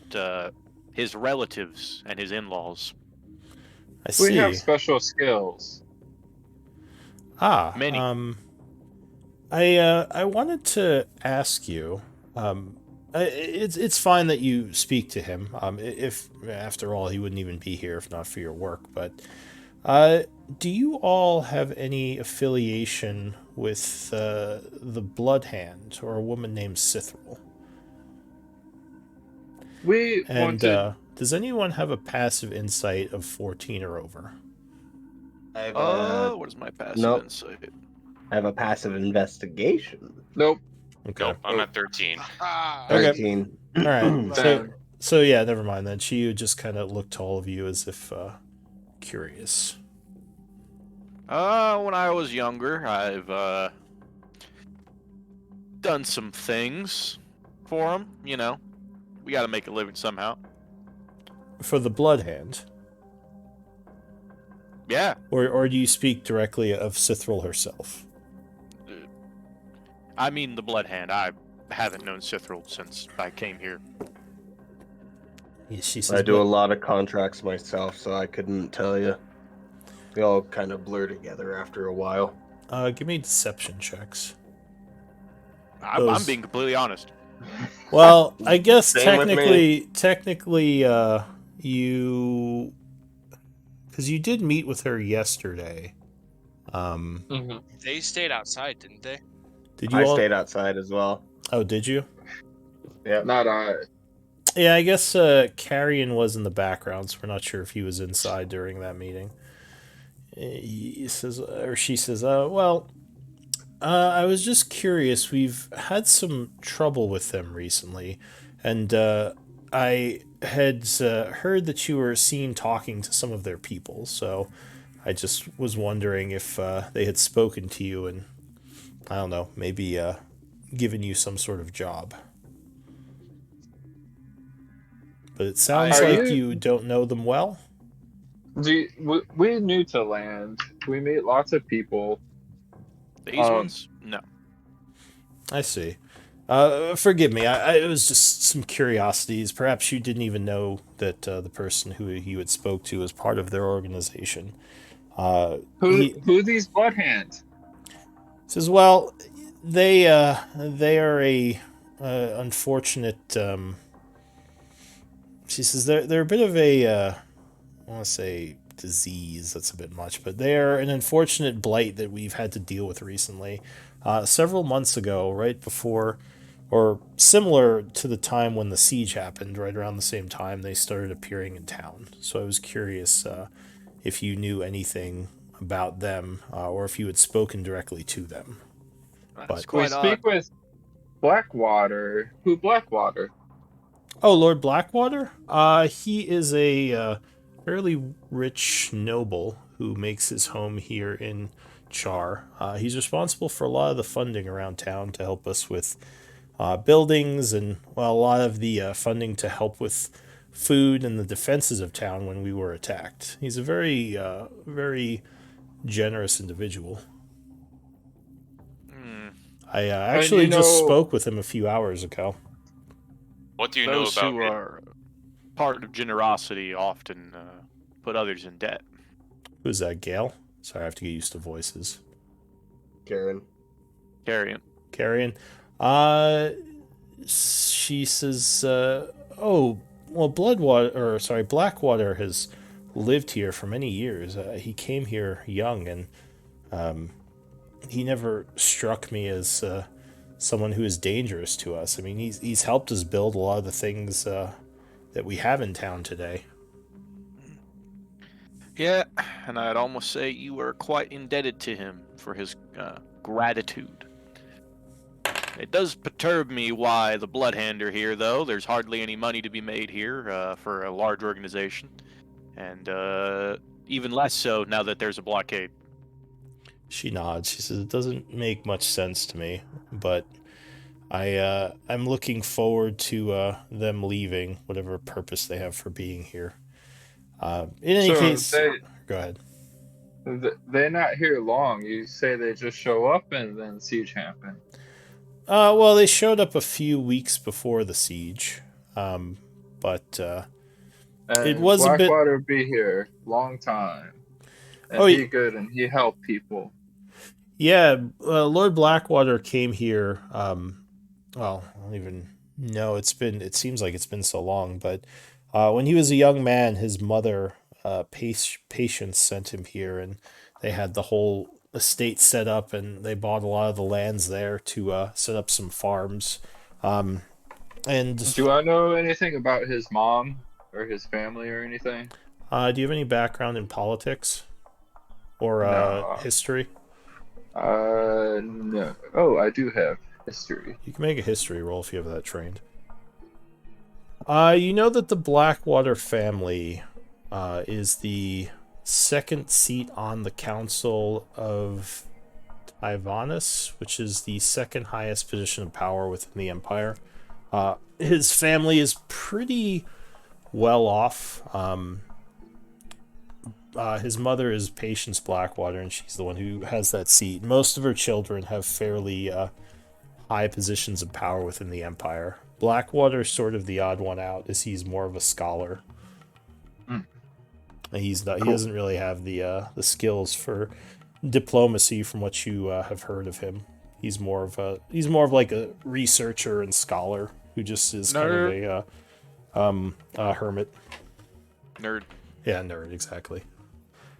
his relatives and his in-laws. I see. We have special skills. Many. I wanted to ask you. It's fine that you speak to him. If after all, he wouldn't even be here if not for your work. But do you all have any affiliation with the Blood Hand or a woman named Sithril? Does anyone have a passive insight of 14 or over? I have what is my passive insight? I have a passive investigation. Nope. Okay. Nope, I'm at 13. 13. All right. So yeah, never mind then. She just kind of looked to all of you as if curious. When I was younger, I've done some things for him. We got to make a living somehow. For the Blood Hand? Yeah. Or do you speak directly of Sithril herself? I mean the Blood Hand. I haven't known Sithril since I came here. Yeah, she says, I do a lot of contracts myself, so I couldn't tell you. They all kind of blur together after a while. Give me deception checks. I'm being completely honest. Well, I guess Same technically, you, because you did meet with her yesterday. They stayed outside, didn't they? Did you? I stayed outside as well. Oh, did you? Yeah. Not I. Yeah, I guess Carrion was in the background, so we're not sure if he was inside during that meeting. He says, or she says, well, I was just curious. We've had some trouble with them recently, and I had heard that you were seen talking to some of their people, so I just was wondering if they had spoken to you and, I don't know, maybe given you some sort of job. But it sounds like you don't know them well. We're new to land. We meet lots of people. These ones? No. I see. Forgive me. It was just some curiosities. Perhaps you didn't even know that the person who you had spoke to was part of their organization. Who these Blood Hands? Says, well, they are a unfortunate. She says they're a bit of a I want to say disease. That's a bit much, but they are an unfortunate blight that we've had to deal with recently. Several months ago, right before, or similar to the time when the siege happened, right around the same time, they started appearing in town. So I was curious if you knew anything about them, or if you had spoken directly to them. That's But quite We odd. speak with Blackwater. Who Blackwater? oh, Lord Blackwater? He is a fairly rich noble who makes his home here in Chaur. He's responsible for a lot of the funding around town to help us with buildings and, well, a lot of the funding to help with food and the defenses of town when we were attacked. He's a very generous individual. I actually just spoke with him a few hours ago. What do you know Those about who it? are part of generosity often put others in debt. Who's that, Gale? Sorry, I have to get used to voices. Karen. Carrion. Carrion. She says, oh, well, Blackwater has lived here for many years. He came here young, and he never struck me as someone who is dangerous to us. I mean, he's helped us build a lot of the things that we have in town today. Yeah, and I'd almost say you are quite indebted to him for his gratitude. It does perturb me why the Bloodhand are here, though. There's hardly any money to be made here for a large organization, and even less so now that there's a blockade. She nods. She says, it doesn't make much sense to me, but I'm looking forward to them leaving, whatever purpose they have for being here. In any case, go ahead. They're not here long. You say they just show up and then siege happen. Well, they showed up a few weeks before the siege, but it was a bit. Blackwater be here long time, and he good, and he helped people. Yeah, Lord Blackwater came here. Well, I don't even know. It seems like it's been so long, but when he was a young man, his mother, Patience, sent him here, and they had the whole estate set up, and they bought a lot of the lands there to set up some farms. And do I know anything about his mom or his family or anything? Do you have any background in politics or No. history? No. Oh, I do have history. You can make a history roll if you have that trained. You know that the Blackwater family is the second seat on the Council of Ivanus, which is the second highest position of power within the Empire. His family is pretty well off. His mother is Patience Blackwater, and she's the one who has that seat. Most of her children have fairly high positions of power within the Empire. Blackwater's sort of the odd one out, as he's more of a scholar. He's not. He doesn't really have the skills for diplomacy, from what you have heard of him. He's more of like a researcher and scholar who just is kind of a hermit. Nerd. Yeah, nerd, exactly.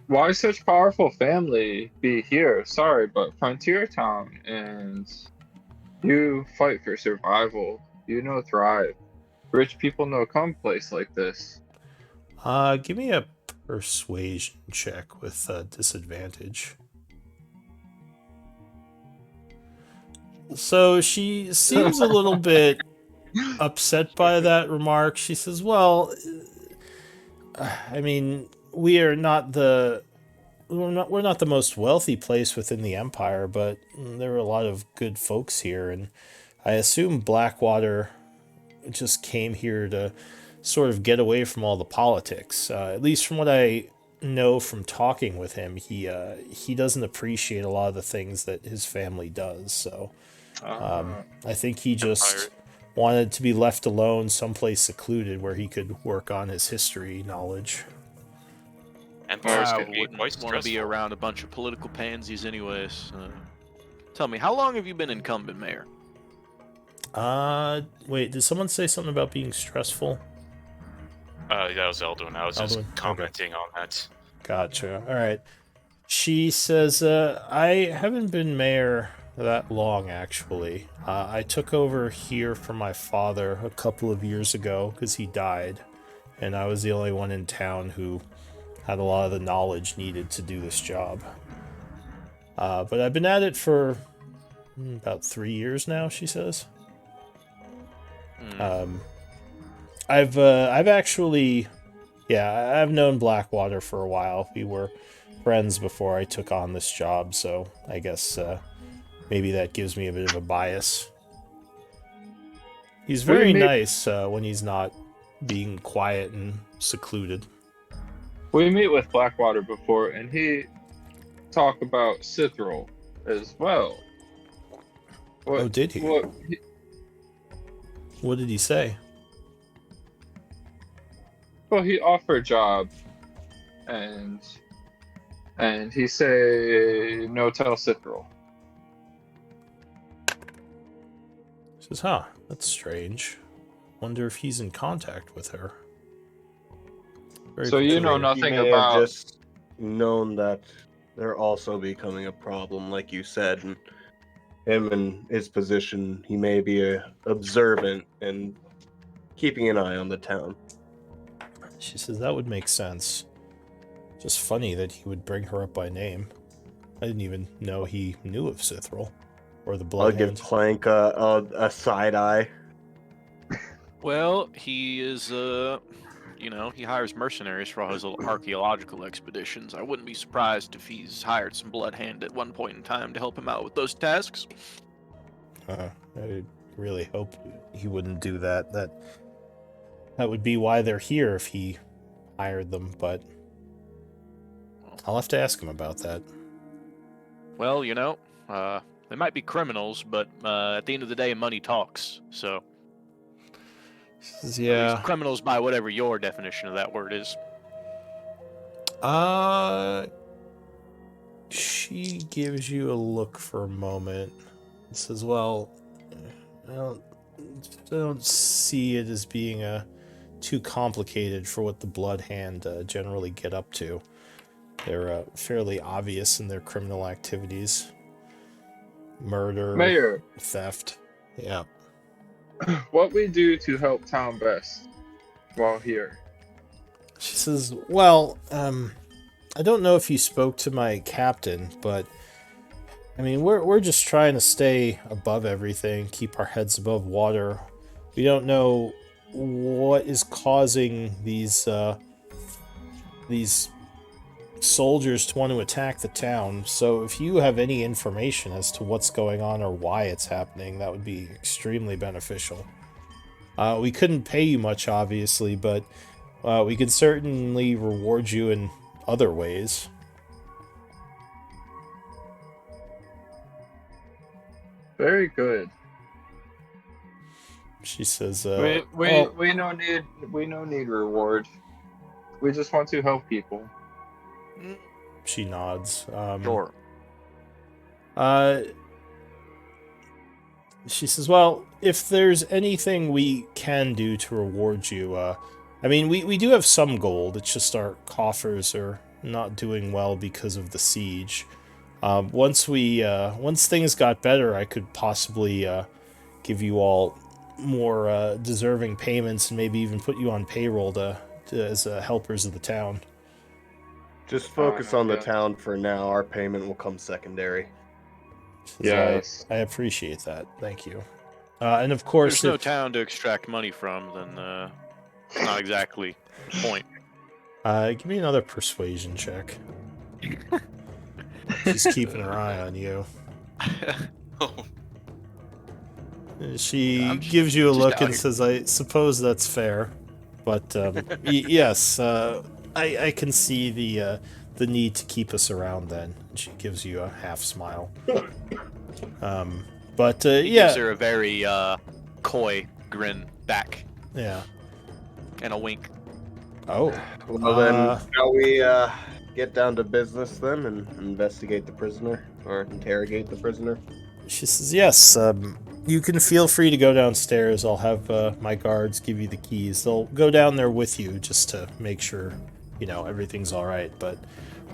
Why such powerful family be here? Sorry, but Frontier Town, and you fight for survival. You know thrive. Rich people no come place like this. Give me a persuasion check with disadvantage. So she seems a little bit upset by that remark. She says, well, I mean, we're not the most wealthy place within the Empire, but there are a lot of good folks here, and I assume Blackwater just came here to sort of get away from all the politics. At least from what I know from talking with him, he doesn't appreciate a lot of the things that his family does. So I think he just wanted to be left alone, someplace secluded where he could work on his history knowledge. Empires I can be wouldn't quite want to be stressful. around a bunch of political pansies anyways. Tell me, how long have you been incumbent mayor? Wait, did someone say something about being stressful? That was Eldwin. I was just Eldwin? commenting on that. Gotcha. All right. She says, I haven't been mayor that long, actually. I took over here from my father a couple of years ago because he died, and I was the only one in town who had a lot of the knowledge needed to do this job. But I've been at it for about 3 years now, she says. I've actually, yeah, I've known Blackwater for a while. We were friends before I took on this job, so I guess maybe that gives me a bit of a bias. He's very meet- nice when he's not being quiet and secluded. We meet with Blackwater before, and he talked about Cithril as well. Oh, did he? What did he say? Well, he offered a job, and he say no tell Cithril. Says, huh, that's strange. Wonder if he's in contact with her. Very So you know peculiar. nothing He may about. have just known that they're also becoming a problem, like you said, and him in his position, he may be observant and keeping an eye on the town. She says that would make sense. Just funny that he would bring her up by name. I didn't even know he knew of Cithril or the I'll give Bloodhound. Clank a side eye. Well, he is, he hires mercenaries for all his little archaeological expeditions. I wouldn't be surprised if he's hired some Bloodhand at one point in time to help him out with those tasks. I really hope he wouldn't do that. That would be why they're here if he hired them, but I'll have to ask him about that. Well, they might be criminals, but at the end of the day, money talks. So, Says, at least criminals by whatever your definition of that word is. She gives you a look for a moment and says, well, I don't see it as being too complicated for what the Bloodhand generally get up to. They're fairly obvious in their criminal activities. Murder, Mayor, theft. Yeah. what we do to help town best while here? She says, well, I don't know if you spoke to my captain, but I mean, we're just trying to stay above everything, keep our heads above water. We don't know what is causing these soldiers to want to attack the town. So if you have any information as to what's going on or why it's happening, that would be extremely beneficial. We couldn't pay you much, obviously, but we could certainly reward you in other ways. Very good. She says, we no need reward. We just want to help people. She nods. Sure. She says, well, if there's anything we can do to reward you, I mean, we do have some gold. It's just our coffers are not doing well because of the siege. Once things got better, I could possibly give you all more deserving payments and maybe even put you on payroll as helpers of the town. Just focus on the town for now. Our payment will come secondary. Yes. I appreciate that. Thank you. And of course, there's no town to extract money from, then it's not exactly the point. Give me another persuasion check. She's keeping her eye on you. She gives you a look and says, I suppose that's fair. But, yes, I can see the need to keep us around then. And she gives you a half smile. But, yeah. Gives her a very coy grin back. Yeah. And a wink. Oh. Well, then, shall we get down to business then and investigate the prisoner? Or interrogate the prisoner? She says, yes, you can feel free to go downstairs. I'll have my guards give you the keys. They'll go down there with you just to make sure, everything's all right. But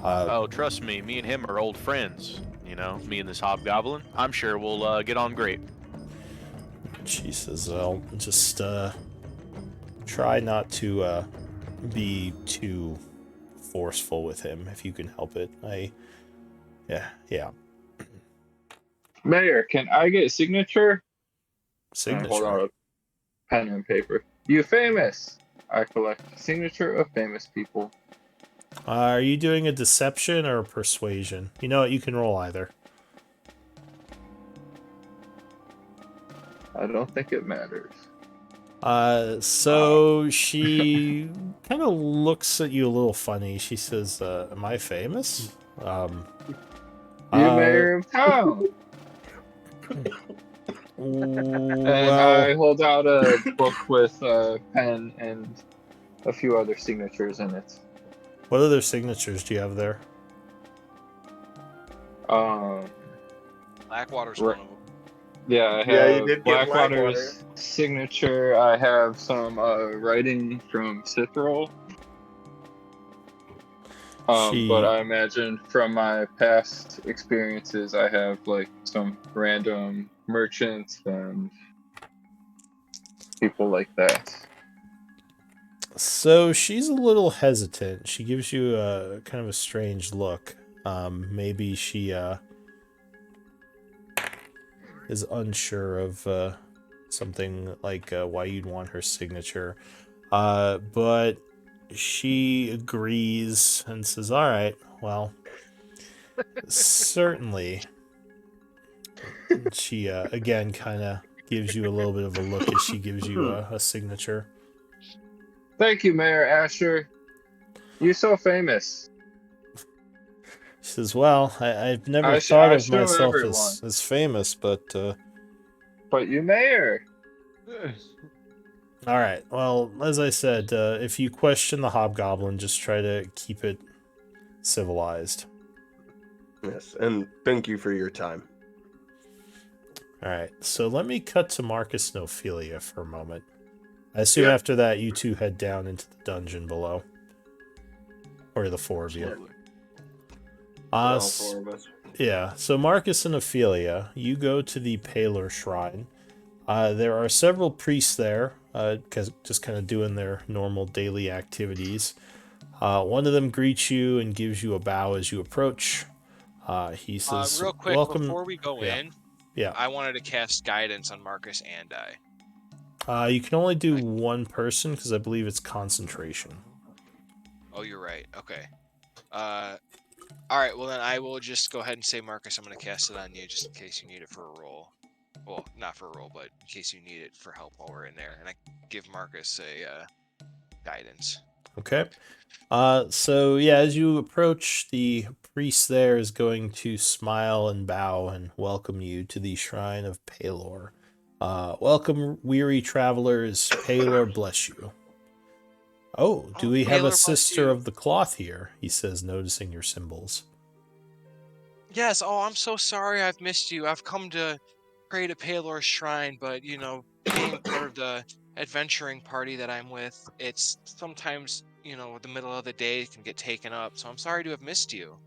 oh, trust me and him are old friends. Me and this hobgoblin. I'm sure we'll get on great. She says, I'll just try not to be too forceful with him if you can help it. Yeah. Mayor, can I get signature? Signature. Hold on, pen and paper. You famous. I collect signature of famous people. Are you doing a deception or a persuasion? You know what? You can roll either. I don't think it matters. So she kind of looks at you a little funny. She says, "Am I famous?" You mayor of town. And Well, I hold out a book with a pen and a few other signatures in it. what other signatures do you have there? Blackwater's Right. one of them. Yeah, I Yeah, you have did get Blackwater. Blackwater's signature. I have some writing from Cithril. But I imagine from my past experiences, I have like some random merchants and people like that. So she's a little hesitant. She gives you a kind of a strange look. Maybe she is unsure of something like why you'd want her signature. But she agrees and says, "All right, well, certainly." She again kind of gives you a little bit of a look as she gives you a signature. Thank you, Mayor Asher. You're so famous. She says, "Well, I've never I thought of show myself everyone. as famous, but But you mayor. all right. Well, as I said, if you question the hobgoblin, just try to keep it civilized." Yes, and thank you for your time. All right. So let me cut to Marcus and Ophelia for a moment. I assume Yep. after that, you two head down into the dungeon below, or the four of you. All four of us. Yeah, so Marcus and Ophelia, you go to the Paler Shrine. There are several priests there, just kind of doing their normal daily activities. One of them greets you and gives you a bow as you approach. He says, Real quick, "Welcome." before we go Yeah. in, Yeah. I wanted to cast guidance on Marcus and I. You can only do one person because I believe it's concentration. Oh, you're right. Okay. All right. Well, then I will just go ahead and say, Marcus, I'm going to cast it on you just in case you need it for a roll. Well, not for a roll, but in case you need it for help while we're in there. And I give Marcus a guidance. Okay. So yeah, as you approach, the priest there is going to smile and bow and welcome you to the shrine of Palor. Welcome, weary travelers. Palor bless you. Oh, do we have Palor a bless sister you. of the cloth here? He says, noticing your symbols. Yes. Oh, I'm so sorry I've missed you. I've come to pray to Palor's shrine, but, you know, being part of the adventuring party that I'm with, it's sometimes, you know, the middle of the day can get taken up. So I'm sorry to have missed you.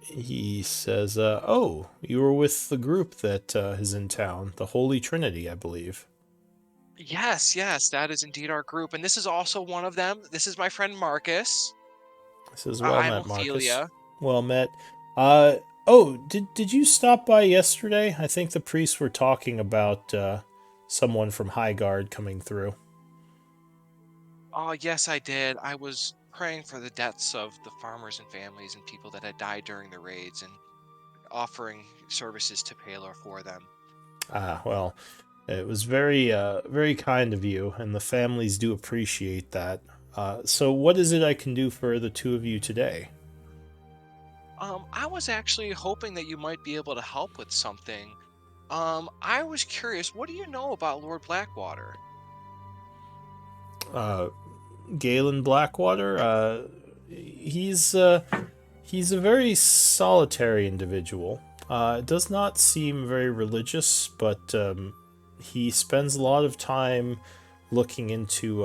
He says, oh, you were with the group that is in town, the Holy Trinity, I believe. Yes, that is indeed our group. And this is also one of them. This is my friend Marcus. He says, well I'm met, Marcus. Ophelia. Well met. Oh, did you stop by yesterday? I think the priests were talking about someone from Highguard coming through. Oh, yes, I did. I was praying for the deaths of the farmers and families and people that had died during the raids and offering services to Palor for them. Ah, well, it was very kind of you, and the families do appreciate that. So what is it I can do for the two of you today? I was actually hoping that you might be able to help with something. I was curious, what do you know about Lord Blackwater? Galen Blackwater, he's a very solitary individual. Does not seem very religious, but he spends a lot of time looking into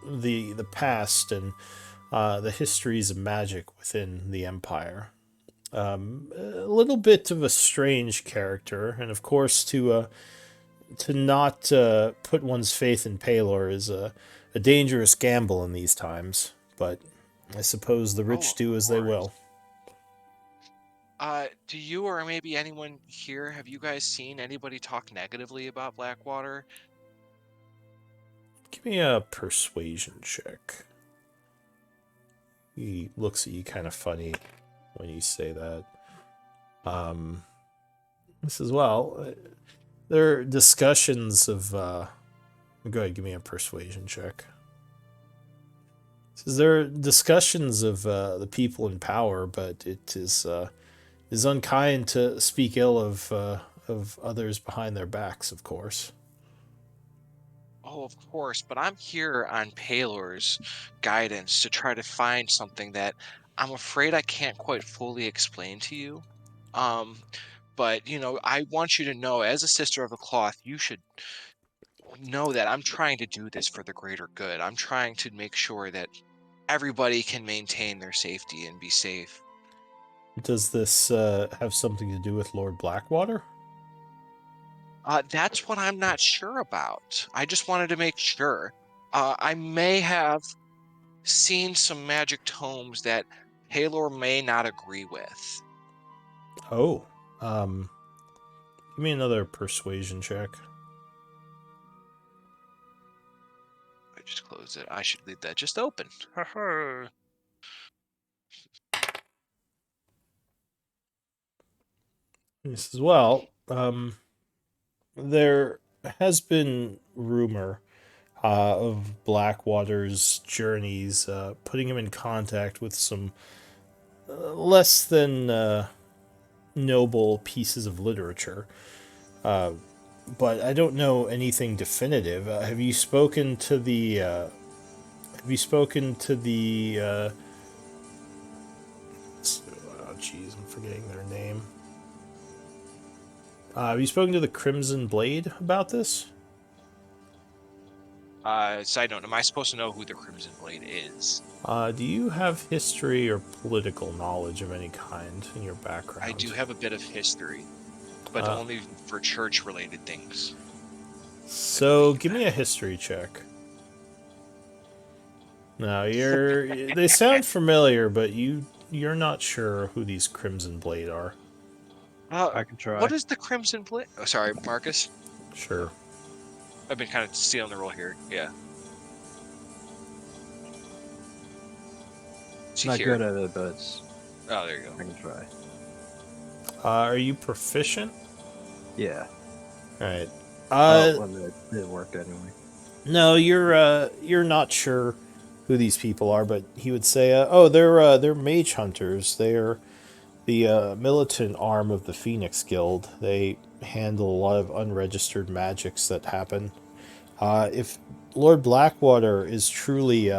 the past and the histories of magic within the Empire. A little bit of a strange character, and of course, to not put one's faith in Palor is a dangerous gamble in these times. But I suppose the rich do as they will. Do you or maybe anyone here, have you guys seen anybody talk negatively about Blackwater? Give me a persuasion check. He looks at you kind of funny when you say that. This as well. There are discussions of Go ahead, give me a persuasion check. So there are discussions of the people in power, but it is unkind to speak ill of others behind their backs, of course. Oh, of course, but I'm here on Palor's guidance to try to find something that I'm afraid I can't quite fully explain to you. Um, but I want you to know, as a sister of the cloth, you should know that I'm trying to do this for the greater good. I'm trying to make sure that everybody can maintain their safety and be safe. Does this have something to do with Lord Blackwater? That's what I'm not sure about. I just wanted to make sure. I may have seen some magic tomes that Halor may not agree with. Oh, give me another persuasion check. I just closed it. I should leave that just open. He says, well, there has been rumor of Blackwater's journeys, putting him in contact with some less than noble pieces of literature. But I don't know anything definitive. Have you spoken to the? Have you spoken to the? Oh, jeez, I'm forgetting their name. Have you spoken to the Crimson Blade about this? Side note, am I supposed to know who the Crimson Blade is? Do you have history or political knowledge of any kind in your background? I do have a bit of history, but only for church-related things. So, give me a history check. No, they sound familiar, but you're not sure who these Crimson Blade are. I can try. What is the Crimson Blade? Oh, sorry, Marcus. Sure. I've been kind of stealing the role here. Yeah. Not good at it, but oh, there you go. I can try. Are you proficient? Yeah. All right. It worked anyway. No, you're not sure who these people are, but he would say, "Oh, they're mage hunters. They're the militant arm of the Phoenix Guild. They handle a lot of unregistered magics that happen. If Lord Blackwater is truly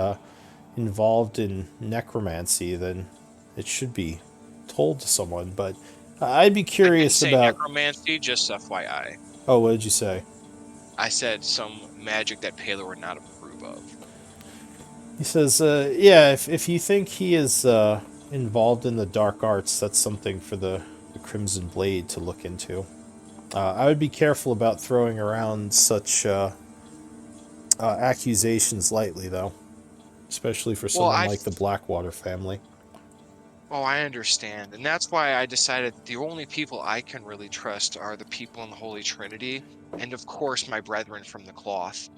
involved in necromancy, then it should be told to someone. But I'd be curious I didn't say about necromancy, just FYI. Oh, what did you say? I said some magic that Palor would not approve of. He says, yeah, if you think he is involved in the dark arts, that's something for the Crimson Blade to look into. I would be careful about throwing around such accusations lightly, though. Especially for someone like the Blackwater family. Oh, I understand. And that's why I decided the only people I can really trust are the people in the Holy Trinity, and of course my brethren from the cloth.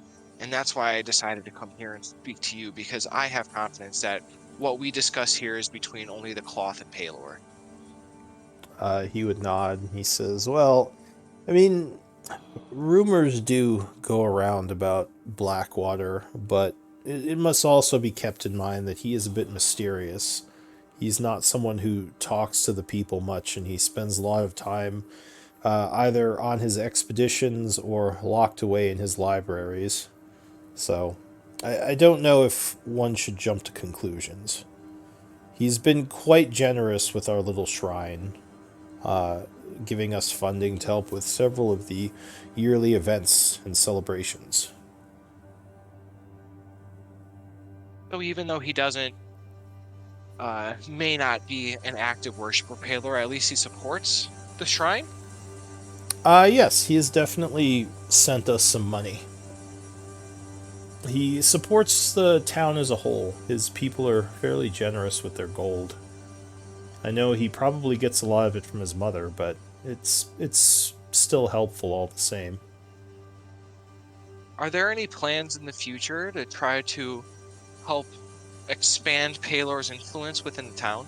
And that's why I decided to come here and speak to you, because I have confidence that what we discuss here is between only the cloth and Palor. He would nod. He says, well, I mean, rumors do go around about Blackwater, but it must also be kept in mind that he is a bit mysterious. He's not someone who talks to the people much, and he spends a lot of time either on his expeditions or locked away in his libraries. So, I don't know if one should jump to conclusions. He's been quite generous with our little shrine, giving us funding to help with several of the yearly events and celebrations. So even though he doesn't, may not be an active worshiper of Palor, at least he supports the shrine? Yes, he has definitely sent us some money. He supports the town as a whole. His people are fairly generous with their gold. I know he probably gets a lot of it from his mother, but it's still helpful all the same. Are there any plans in the future to try to help expand Palor's influence within the town?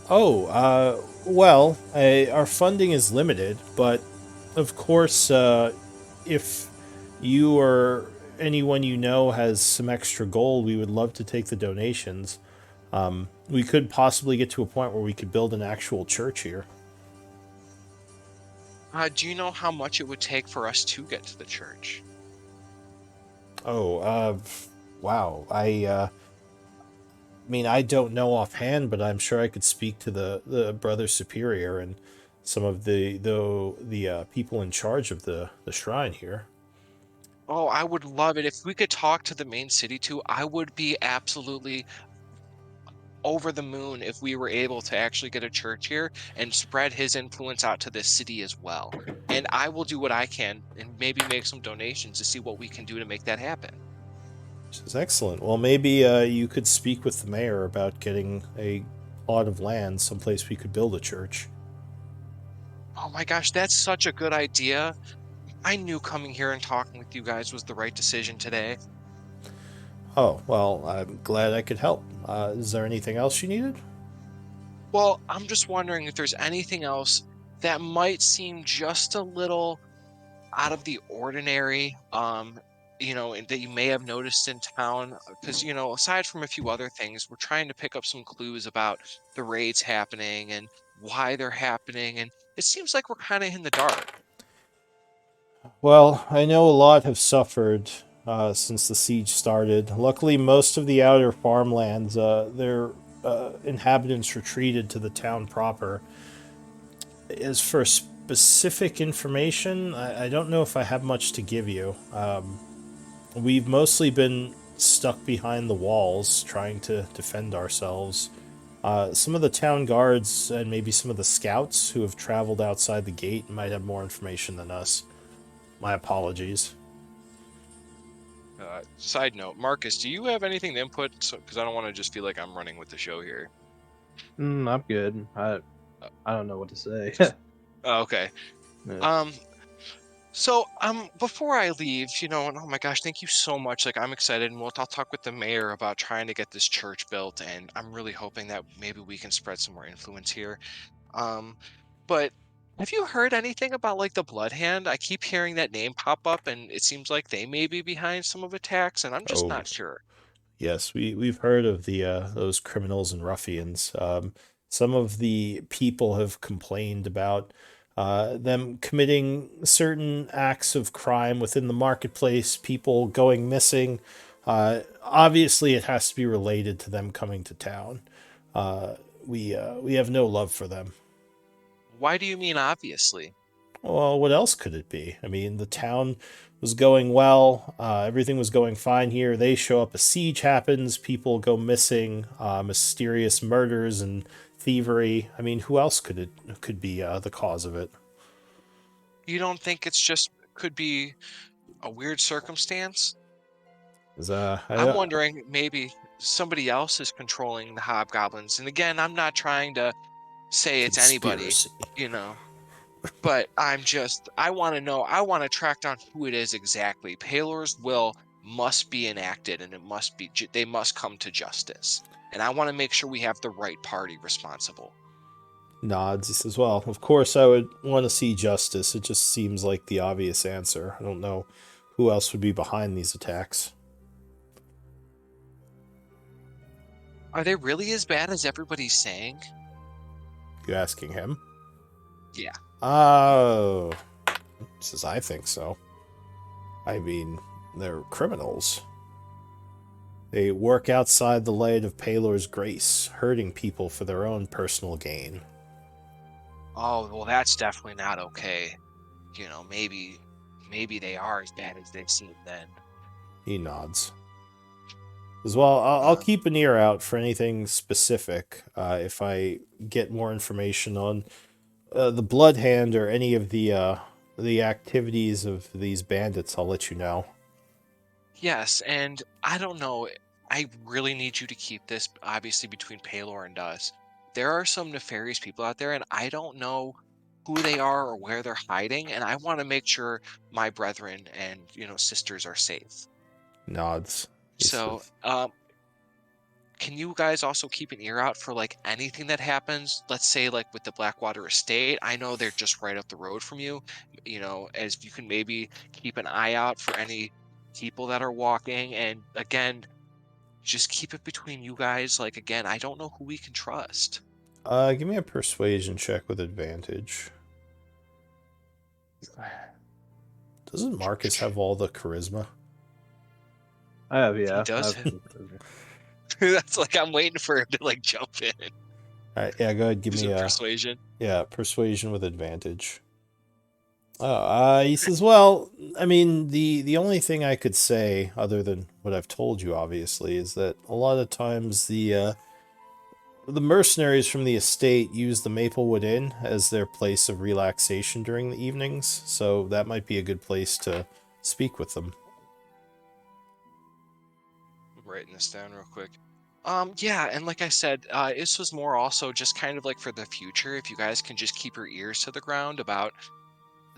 Oh, well, our funding is limited, but of course, if you or anyone you know has some extra gold, we would love to take the donations. We could possibly get to a point where we could build an actual church here. Do you know how much it would take for us to get to the church? Oh, wow. I mean, I don't know offhand, but I'm sure I could speak to the brother superior and some of the people in charge of the shrine here. Oh, I would love it if we could talk to the main city too. I would be absolutely over the moon if we were able to actually get a church here and spread his influence out to this city as well. And I will do what I can and maybe make some donations to see what we can do to make that happen. Which is excellent. Well, maybe you could speak with the mayor about getting a plot of land someplace we could build a church. Oh my gosh, that's such a good idea. I knew coming here and talking with you guys was the right decision today. Oh, well, I'm glad I could help. Is there anything else you needed? Well, I'm just wondering if there's anything else that might seem just a little out of the ordinary, and that you may have noticed in town. Because, aside from a few other things, we're trying to pick up some clues about the raids happening and why they're happening. And it seems like we're kind of in the dark. Well, I know a lot have suffered since the siege started. Luckily, most of the outer farmlands, their inhabitants retreated to the town proper. As for specific information, I don't know if I have much to give you. We've mostly been stuck behind the walls trying to defend ourselves. Some of the town guards and maybe some of the scouts who have traveled outside the gate might have more information than us. My apologies. Side note, Marcus, do you have anything to input? Because I don't want to just feel like I'm running with the show here. I'm good. I don't know what to say. Oh, okay. Yeah. Before I leave, and oh my gosh, thank you so much. Like, I'm excited, and I'll talk with the mayor about trying to get this church built, and I'm really hoping that maybe we can spread some more influence here. Um, but have you heard anything about like the Blood Hand? I keep hearing that name pop up, and it seems like they may be behind some of attacks, and I'm just Oh, not sure. yes, we've heard of the those criminals and ruffians. Some of the people have complained about them committing certain acts of crime within the marketplace, people going missing. Obviously, it has to be related to them coming to town. Uh, we have no love for them. Why do you mean obviously? Well, what else could it be? I mean, the town was going well. Everything was going fine here. They show up, a siege happens, people go missing, mysterious murders and thievery. I mean, who else could be the cause of it? You don't think it's just could be a weird circumstance? 'Cause, I'm wondering maybe somebody else is controlling the hobgoblins. And again, I'm not trying to say it's anybody, conspiracy. you know, but I want to know, I want to track down who it is exactly. Palor's will must be enacted and they must come to justice. And I want to make sure we have the right party responsible. Nods. He says, "Well, of course, I would want to see justice. It just seems like the obvious answer. I don't know who else would be behind these attacks." Are they really as bad as everybody's saying? You asking him? Yeah. Oh, says I think so. I mean, they're criminals. They work outside the light of Palor's grace, hurting people for their own personal gain. Oh, well, that's definitely not okay. Maybe they are as bad as they seem then. He nods. As well, I'll keep an ear out for anything specific. If I get more information on the Blood Hand or any of the activities of these bandits, I'll let you know. Yes, and I don't know. I really need you to keep this obviously between Palor and us. There are some nefarious people out there, and I don't know who they are or where they're hiding, and I want to make sure my brethren and sisters are safe. Nods. He So, says, can you guys also keep an ear out for like anything that happens? Let's say like with the Blackwater Estate. I know they're just right up the road from you. You know, as you can maybe keep an eye out for any people that are walking. And again, just keep it between you guys. Like again, I don't know who we can trust. Give me a persuasion check with advantage. Doesn't Marcus have all the charisma? I have, yeah. He does. I have- That's like I'm waiting for him to like jump in. All right, yeah, go ahead. Give Is me it a persuasion? persuasion with advantage. Oh, he says, well, I mean, the only thing I could say, other than what I've told you, obviously, is that a lot of times the mercenaries from the estate use the Maplewood Inn as their place of relaxation during the evenings, so that might be a good place to speak with them. I'm writing this down real quick. Yeah, and like I said, this was more also just kind of like for the future. If you guys can just keep your ears to the ground about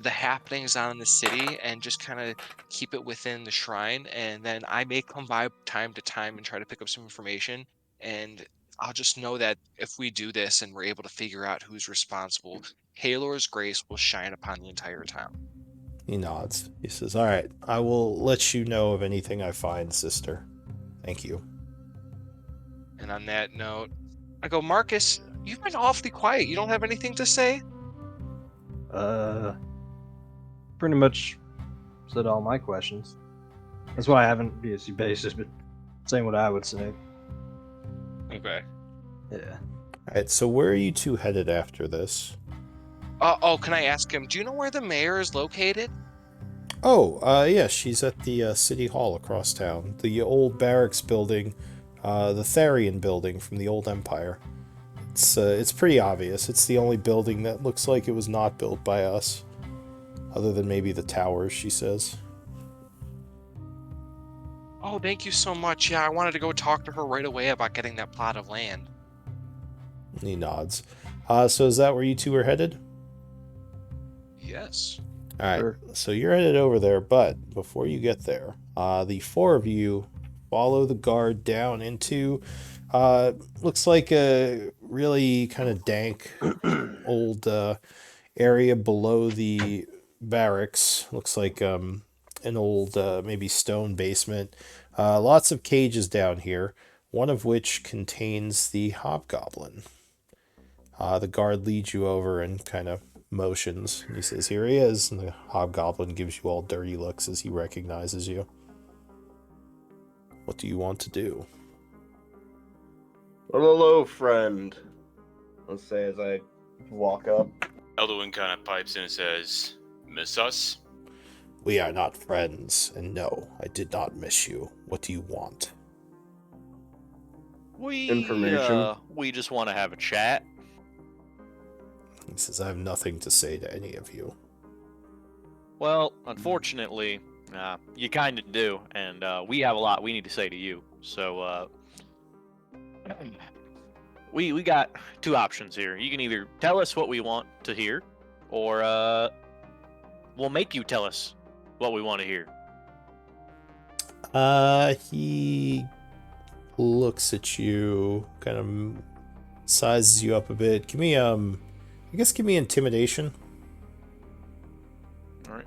the happenings on in the city and just kind of keep it within the shrine, and then I may come by time to time and try to pick up some information, and I'll just know that if we do this and we're able to figure out who's responsible, Halor's grace will shine upon the entire town. He nods. He says, all right, I will let you know of anything I find, sister. Thank you. And on that note, I go, Marcus, you've been awfully quiet. You don't have anything to say? Pretty much said all my questions. That's why I haven't basically been saying what I would say. Okay. Yeah. All right, so where are you two headed after this? Can I ask him, do you know where the mayor is located? Oh, yeah, she's at the city hall across town. The old barracks building, the Therian building from the old empire. It's pretty obvious. It's the only building that looks like it was not built by us. Other than maybe the towers, she says. Oh, thank you so much. Yeah, I wanted to go talk to her right away about getting that plot of land. He nods. So is that where you two are headed? Yes. All right, Sure. so you're headed over there, but before you get there, the four of you follow the guard down into looks like a really kind of dank old area below the barracks. Looks like an old maybe stone basement. Lots of cages down here, one of which contains the hobgoblin. The guard leads you over and kind of motions. He says, here he is. And the hobgoblin gives you all dirty looks as he recognizes you. What do you want to do? Well, hello, friend. Let's say as I walk up. Elduin kind of pipes in and says, "Miss us?" We are not friends, and no, I did not miss you. What do you want? Information. We just want to have a chat. He says, I have nothing to say to any of you. Well, unfortunately, you kind of do, and we have a lot we need to say to you. So, we got two options here. You can either tell us what we want to hear, or we'll make you tell us what we want to hear. He looks at you, kind of sizes you up a bit. Give me give me intimidation. All right.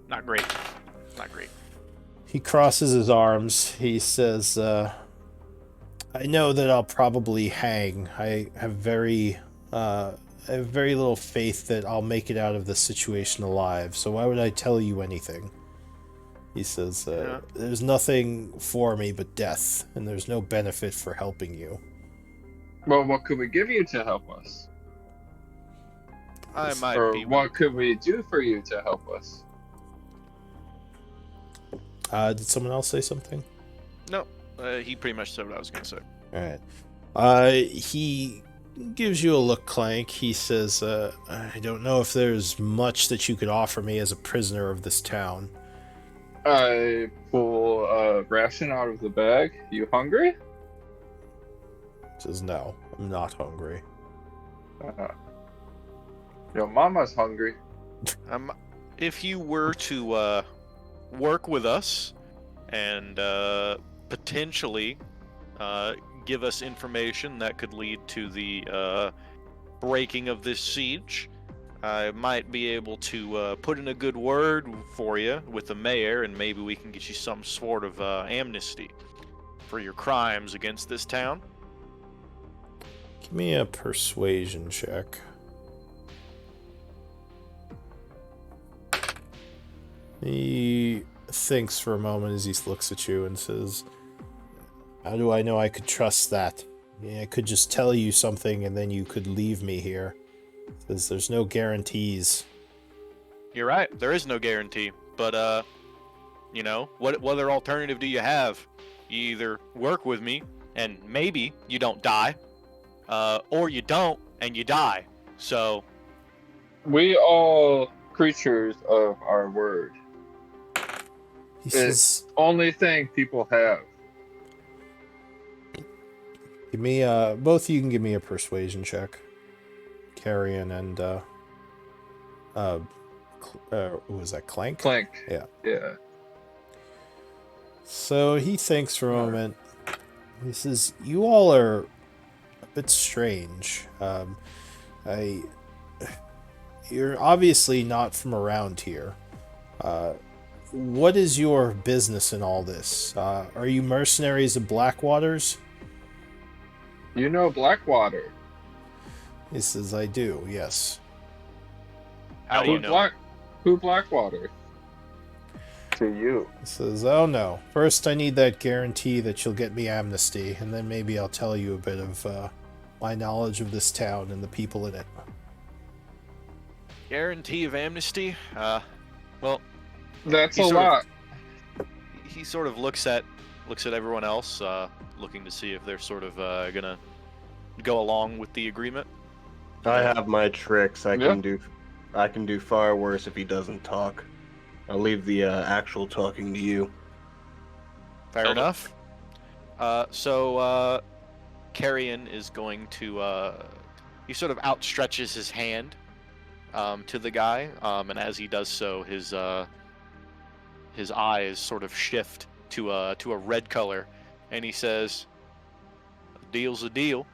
Not great. Not great. He crosses his arms. He says, I know that I'll probably hang. I have very little faith that I'll make it out of this situation alive, so why would I tell you anything? He says, there's nothing for me but death, and there's no benefit for helping you. Well, what could we give you to help us? I might Or be. what could we do for you to help us? Did someone else say something? No, he pretty much said what I was going to say. Alright. He gives you a look, Clank. He says, I don't know if there's much that you could offer me as a prisoner of this town. I pull a ration out of the bag. You hungry? He says, no, I'm not hungry. Your mama's hungry. If you were to work with us and potentially give us information that could lead to the breaking of this siege. I might be able to put in a good word for you with the mayor, and maybe we can get you some sort of amnesty for your crimes against this town. Give me a persuasion check. He thinks for a moment as he looks at you and says, "How do I know I could trust that? Yeah, I could just tell you something and then you could leave me here. Says there's no guarantees." You're right. There is no guarantee. But, you know, what other alternative do you have? You either work with me and maybe you don't die, or you don't and you die. So, We all creatures of our word. He It's says, only thing people have. "Give me both of you can give me a persuasion check. Carrion and what was that, Clank? Clank. Yeah. Yeah. So he thinks for a moment. He says, "You all are a bit strange. You're obviously not from around here. What is your business in all this? Are you mercenaries of Blackwaters?" You know Blackwater. He says, "I do, yes." how do you know? Who Blackwater? To you. He says, "Oh no. First, I need that guarantee that you'll get me amnesty, and then maybe I'll tell you a bit of my knowledge of this town and the people in it." Guarantee of amnesty? Well, That's He a sort of- lot. he sort of looks at everyone else, looking to see if they're sort of gonna go along with the agreement. I have my tricks. I Yeah. can do far worse if he doesn't talk. I'll leave the actual talking to you. Fair Elder. enough. So Carrion is going to he sort of outstretches his hand to the guy, and as he does so, his eyes sort of shift to a red color, and he says, "A deal's a deal."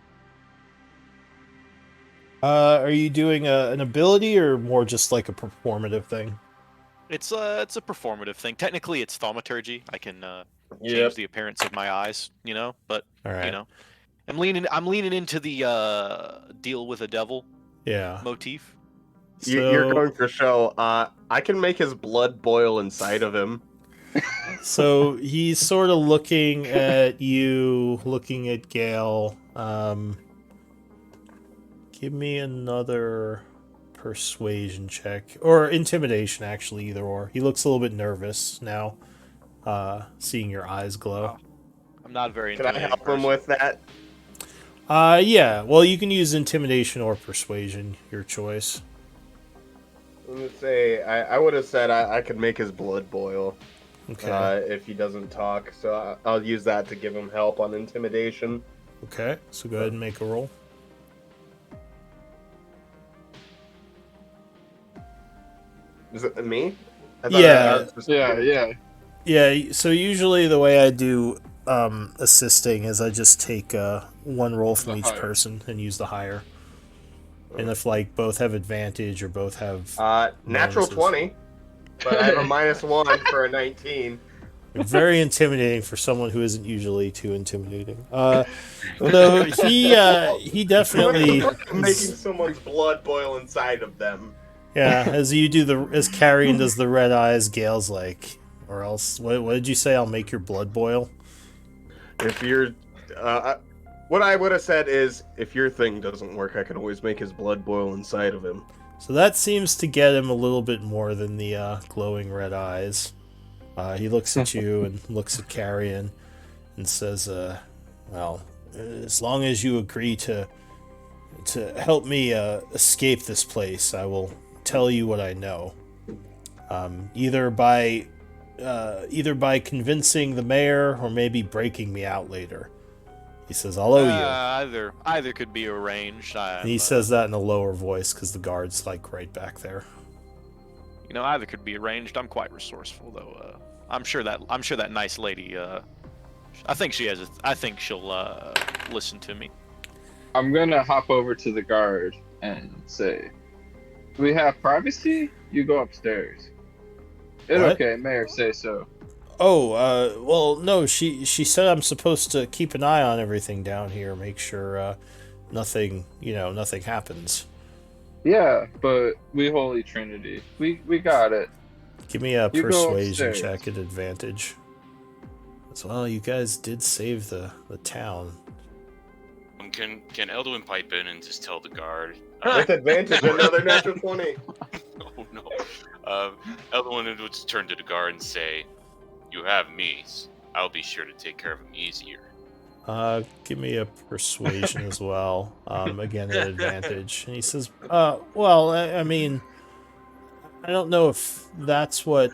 Are you doing an ability or more just like a performative thing? It's a performative thing. Technically, it's thaumaturgy. I can change Yep. the appearance of my eyes, but All right. you know, I'm leaning into the deal with a devil Yeah. motif. You're going for show. I can make his blood boil inside of him. So he's sort of looking at you, looking at Gale. Give me another persuasion check. Or intimidation, actually, either or. He looks a little bit nervous now, seeing your eyes glow. I'm not a very Can I intimidating help him person. with that? Yeah. Well, you can use intimidation or persuasion, your choice. Let me say, I would have said I could make his blood boil if he doesn't talk. So I'll use that to give him help on intimidation. Okay, so go ahead and make a roll. Is it me? Yeah. I was just Yeah, kidding. yeah. Yeah, so usually the way I do assisting is I just take one roll from The each higher. person and use the higher. And if like both have advantage or both have Natural bonuses. 20, but I have a -1 for a 19. Very intimidating for someone who isn't usually too intimidating. So he definitely Making someone's blood boil inside of them. yeah, as Carrion does the red eyes, Gale's like, or else what did you say? I'll make your blood boil. If you're, what I would have said is, if your thing doesn't work, I can always make his blood boil inside of him. So that seems to get him a little bit more than the glowing red eyes. He looks at you and looks at Carrion and says, well, as long as you agree to help me escape this place, I will tell you what I know. Either by convincing the mayor or maybe breaking me out later. He says, I'll owe you. Either could be arranged. And he says that in a lower voice because the guard's like right back there. Either could be arranged. I'm quite resourceful, though. I'm sure that nice lady I think she has. I think she'll listen to me. I'm gonna hop over to the guard and say, "Do we have privacy? You go upstairs." What? Okay, Mayor, say so. Oh, well, no, she said I'm supposed to keep an eye on everything down here, make sure, nothing happens. Yeah, but we Holy Trinity. We got it. Give me a You go persuasion upstairs. check at advantage. As well, you guys did save the town. Can Elduin pipe in and just tell the guard? With advantage, another natural 20. Oh no. Elduin would just turn to the guard and say, "You have me. I'll be sure to take care of him easier." Give me a persuasion as well. Again at advantage. And he says, well, I mean, I don't know if that's what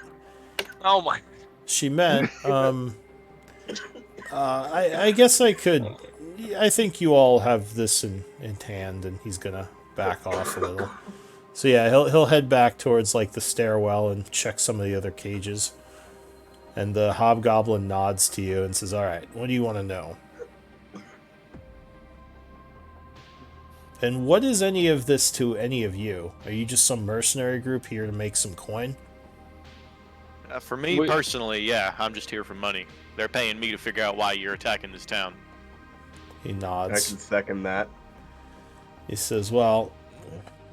Oh my. she meant. I guess I could. I think you all have this in hand, and he's gonna back off a little. So yeah, he'll head back towards like the stairwell and check some of the other cages. And the hobgoblin nods to you and says, "All right, what do you want to know?" And what is any of this to any of you? Are you just some mercenary group here to make some coin? For me personally, yeah, I'm just here for money. They're paying me to figure out why you're attacking this town. He I nods. can second that. He says, "Well,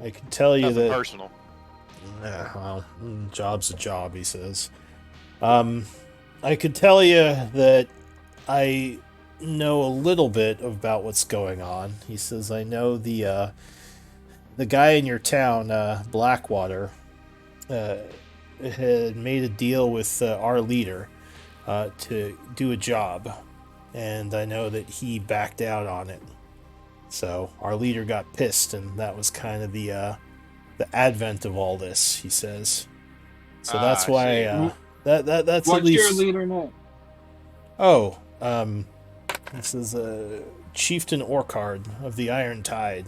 I can tell you Nothing that." personal. Well, job's a job, he says. I could tell you that I know a little bit about what's going on. He says, "I know the guy in your town, Blackwater, had made a deal with our leader to do a job, and I know that he backed out on it. So our leader got pissed, and that was kind of the advent of all this," he says. So that's why that's What's at least. your leader name? Oh, this is Chieftain Orcard of the Iron Tide.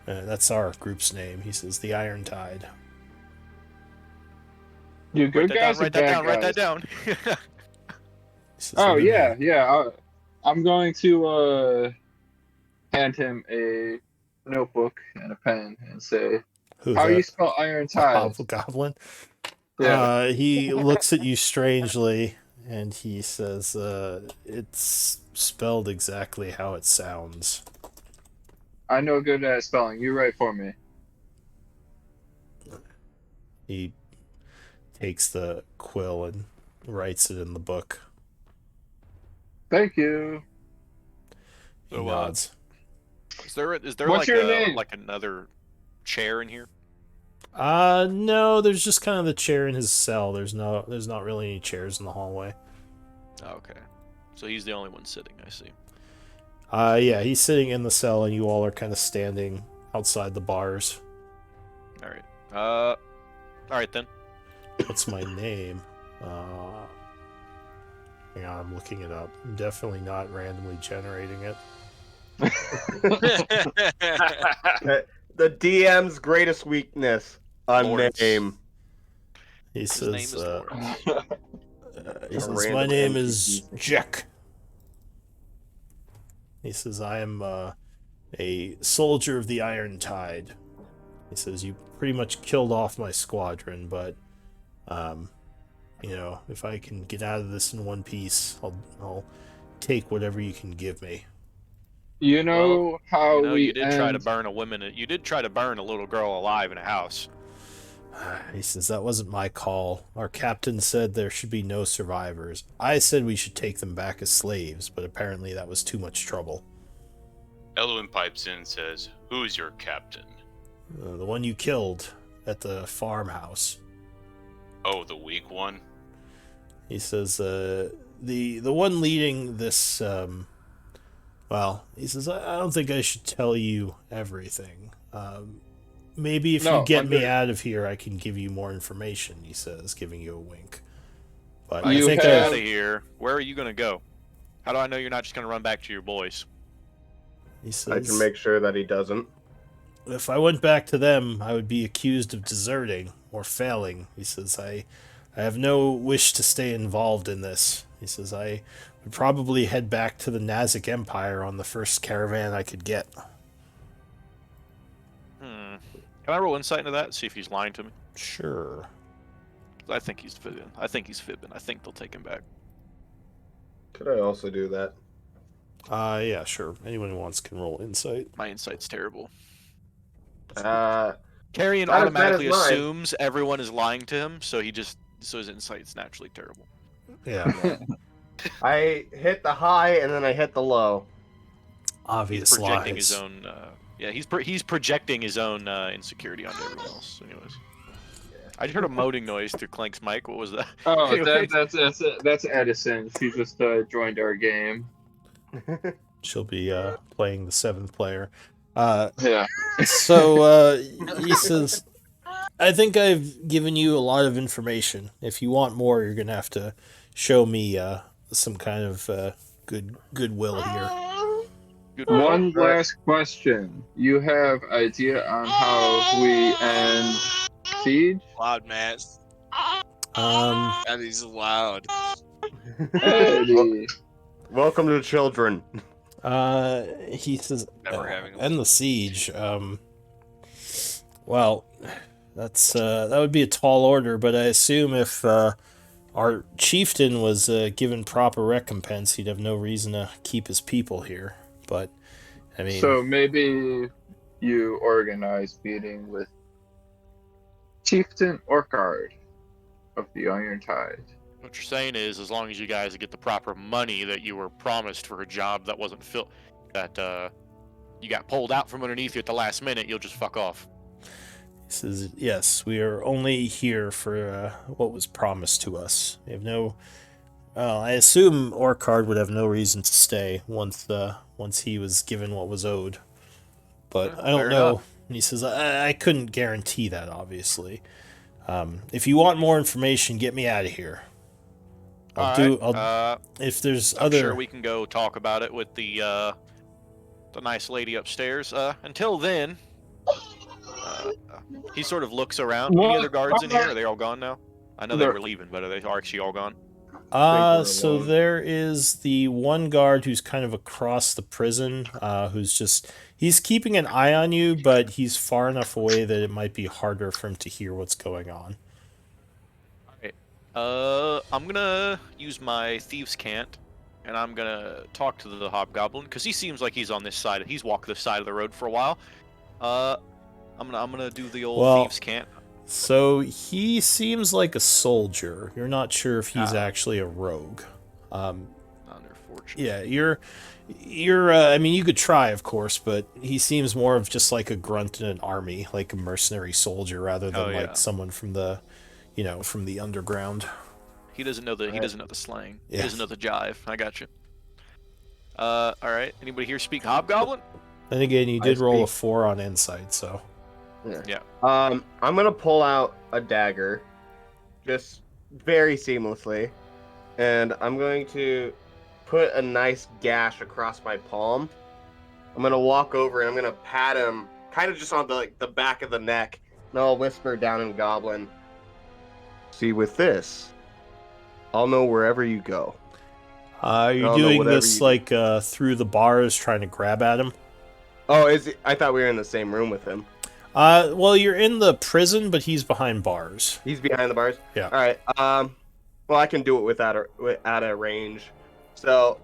That's our group's name. He says the Iron Tide. You good guys or bad guys? Write that down. He says, Oh "What do you yeah, mean?" yeah. I'm going to hand him a notebook and a pen and say, Who, "How the you spell Iron Tide?" Hobgoblin? Yeah. He looks at you strangely, and he says, "It's spelled exactly how it sounds." I know good at spelling. You write for me. He takes the quill and writes it in the book. Thank you. He So, nods. Is there What's your name? like another chair in here? No, there's just kind of the chair in his cell. There's not really any chairs in the hallway. Oh, okay. So he's the only one sitting, I see. Yeah, he's sitting in the cell, and you all are kind of standing outside the bars. All right. All right then. What's my name? Hang on, I'm looking it up. I'm definitely not randomly generating it. The DM's greatest weakness: a Lawrence. name. He His says, name is Lawrence. he says, Random "My name NPC. is Jack." He says, "I am a soldier of the Iron Tide." He says, "You pretty much killed off my squadron, but if I can get out of this in one piece, I'll take whatever you can give me." You know how we you did try to end- burn a woman. You did try to burn a little girl alive in a house. He says, "That wasn't my call. Our captain said there should be no survivors. I said we should take them back as slaves, but apparently that was too much trouble." Elduin pipes in and says, "Who's your captain?" The one you killed at the farmhouse. Oh, the weak one? He says, the one leading this, he says, "I don't think I should tell you everything. Maybe if No, you get me under- out of here, I can give you more information," he says, giving you a wink. But You I think have- Out of here. Where are you gonna go? How do I know you're not just gonna run back to your boys? he I says, can make sure that he doesn't. "If I went back to them, I would be accused of deserting or failing." He says, I have no wish to stay involved in this. He says, I would probably head back to the Nazic Empire on the first caravan I could get. Can I roll insight into that? See if he's lying to me. Sure. I think he's fibbing. I think they'll take him back. Could I also do that? Yeah, sure. Anyone who wants can roll insight. My insight's terrible. not as Carrion bad automatically as mine. assumes everyone is lying to him, so his insight's naturally terrible. Yeah. I hit the high and then I hit the low. Obvious He's projecting lies. his own. He's projecting his own insecurity onto everyone else. Anyways, I just heard a moaning noise through Clank's mic. What was that? Oh, Anyways. that's Edison. She just joined our game. She'll be playing the 7th player. Yeah. So he says, I think I've given you a lot of information. If you want more, you're going to have to show me some kind of goodwill here. One last question. You have idea on how we end siege? Loud, man. That is loud. Eddie. Welcome to children. He says, Never having end the siege. Well, that would be a tall order, but I assume if our chieftain was given proper recompense, he'd have no reason to keep his people here. But, I mean... So maybe you organize meeting with Chieftain Orchard of the Iron Tide. What you're saying is, as long as you guys get the proper money that you were promised for a job that wasn't filled, that you got pulled out from underneath you at the last minute, you'll just fuck off. He says, yes, we are only here for what was promised to us. We have no... I assume Orchard would have no reason to stay once he was given what was owed. But I don't Fair know. enough. And he says, I couldn't guarantee that, obviously. If you want more information, get me out of here. If there's I'm other... sure we can go talk about it with the nice lady upstairs. Until then, he sort of looks around. Any other guards in here? Are they all gone now? I know they were leaving, but are they actually all gone? So there is the one guard who's kind of across the prison, he's keeping an eye on you, but he's far enough away that it might be harder for him to hear what's going on. I'm gonna use my thieves' cant, and I'm gonna talk to the hobgoblin because he seems like he's on this side. He's walked this side of the road for a while. I'm gonna do the old thieves' cant. So he seems like a soldier. You're not sure if he's actually a rogue. Unfortunately. Yeah, you're. I mean, you could try, of course, but he seems more of just like a grunt in an army, like a mercenary soldier, rather than like someone from the, from the underground. He doesn't know the slang. Yeah. He doesn't know the jive. I got you. All right. Anybody here speak hobgoblin? And again, you did roll a 4 on insight, so. Yeah. I'm gonna pull out a dagger, just very seamlessly, and I'm going to put a nice gash across my palm. I'm gonna walk over and I'm gonna pat him, kind of just on the back of the neck, and I'll whisper down in Goblin. See, with this, I'll know wherever you go. Are you doing this through the bars, trying to grab at him? Oh, is it? I thought we were in the same room with him. Well, you're in the prison, but he's behind bars. He's behind the bars? Yeah. All right. Well, I can do it without a range. So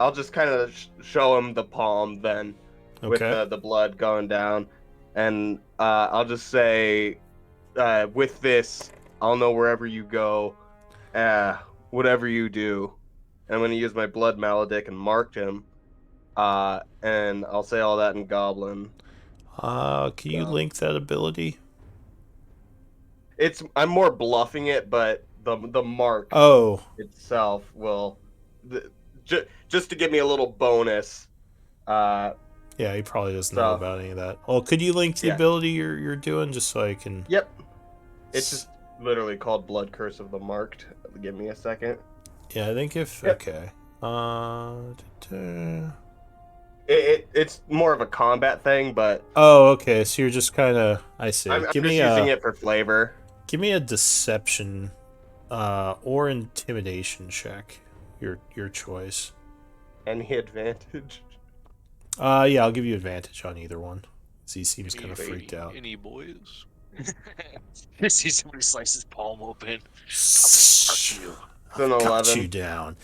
I'll just kind of show him the palm then, with the blood going down. And I'll just say, with this, I'll know wherever you go, whatever you do. And I'm going to use my blood maledict and mark him. And I'll say all that in Goblin. Can you link that ability? I'm more bluffing it, but the mark itself will just to give me a little bonus. Yeah, he probably doesn't know about any of that. Well, could you link the ability you're doing just so I can? Yep. It's just literally called Blood Curse of the Marked. Give me a second. Yeah, I think if okay. It's more of a combat thing, but oh, okay. So you're just kind of I see. I'm just using it for flavor. Give me a deception or intimidation check. your choice. Any advantage? Yeah, I'll give you advantage on either one. He seems kind of Any- freaked out. Any boys? You see somebody slice his palm open. It's an 11. you down.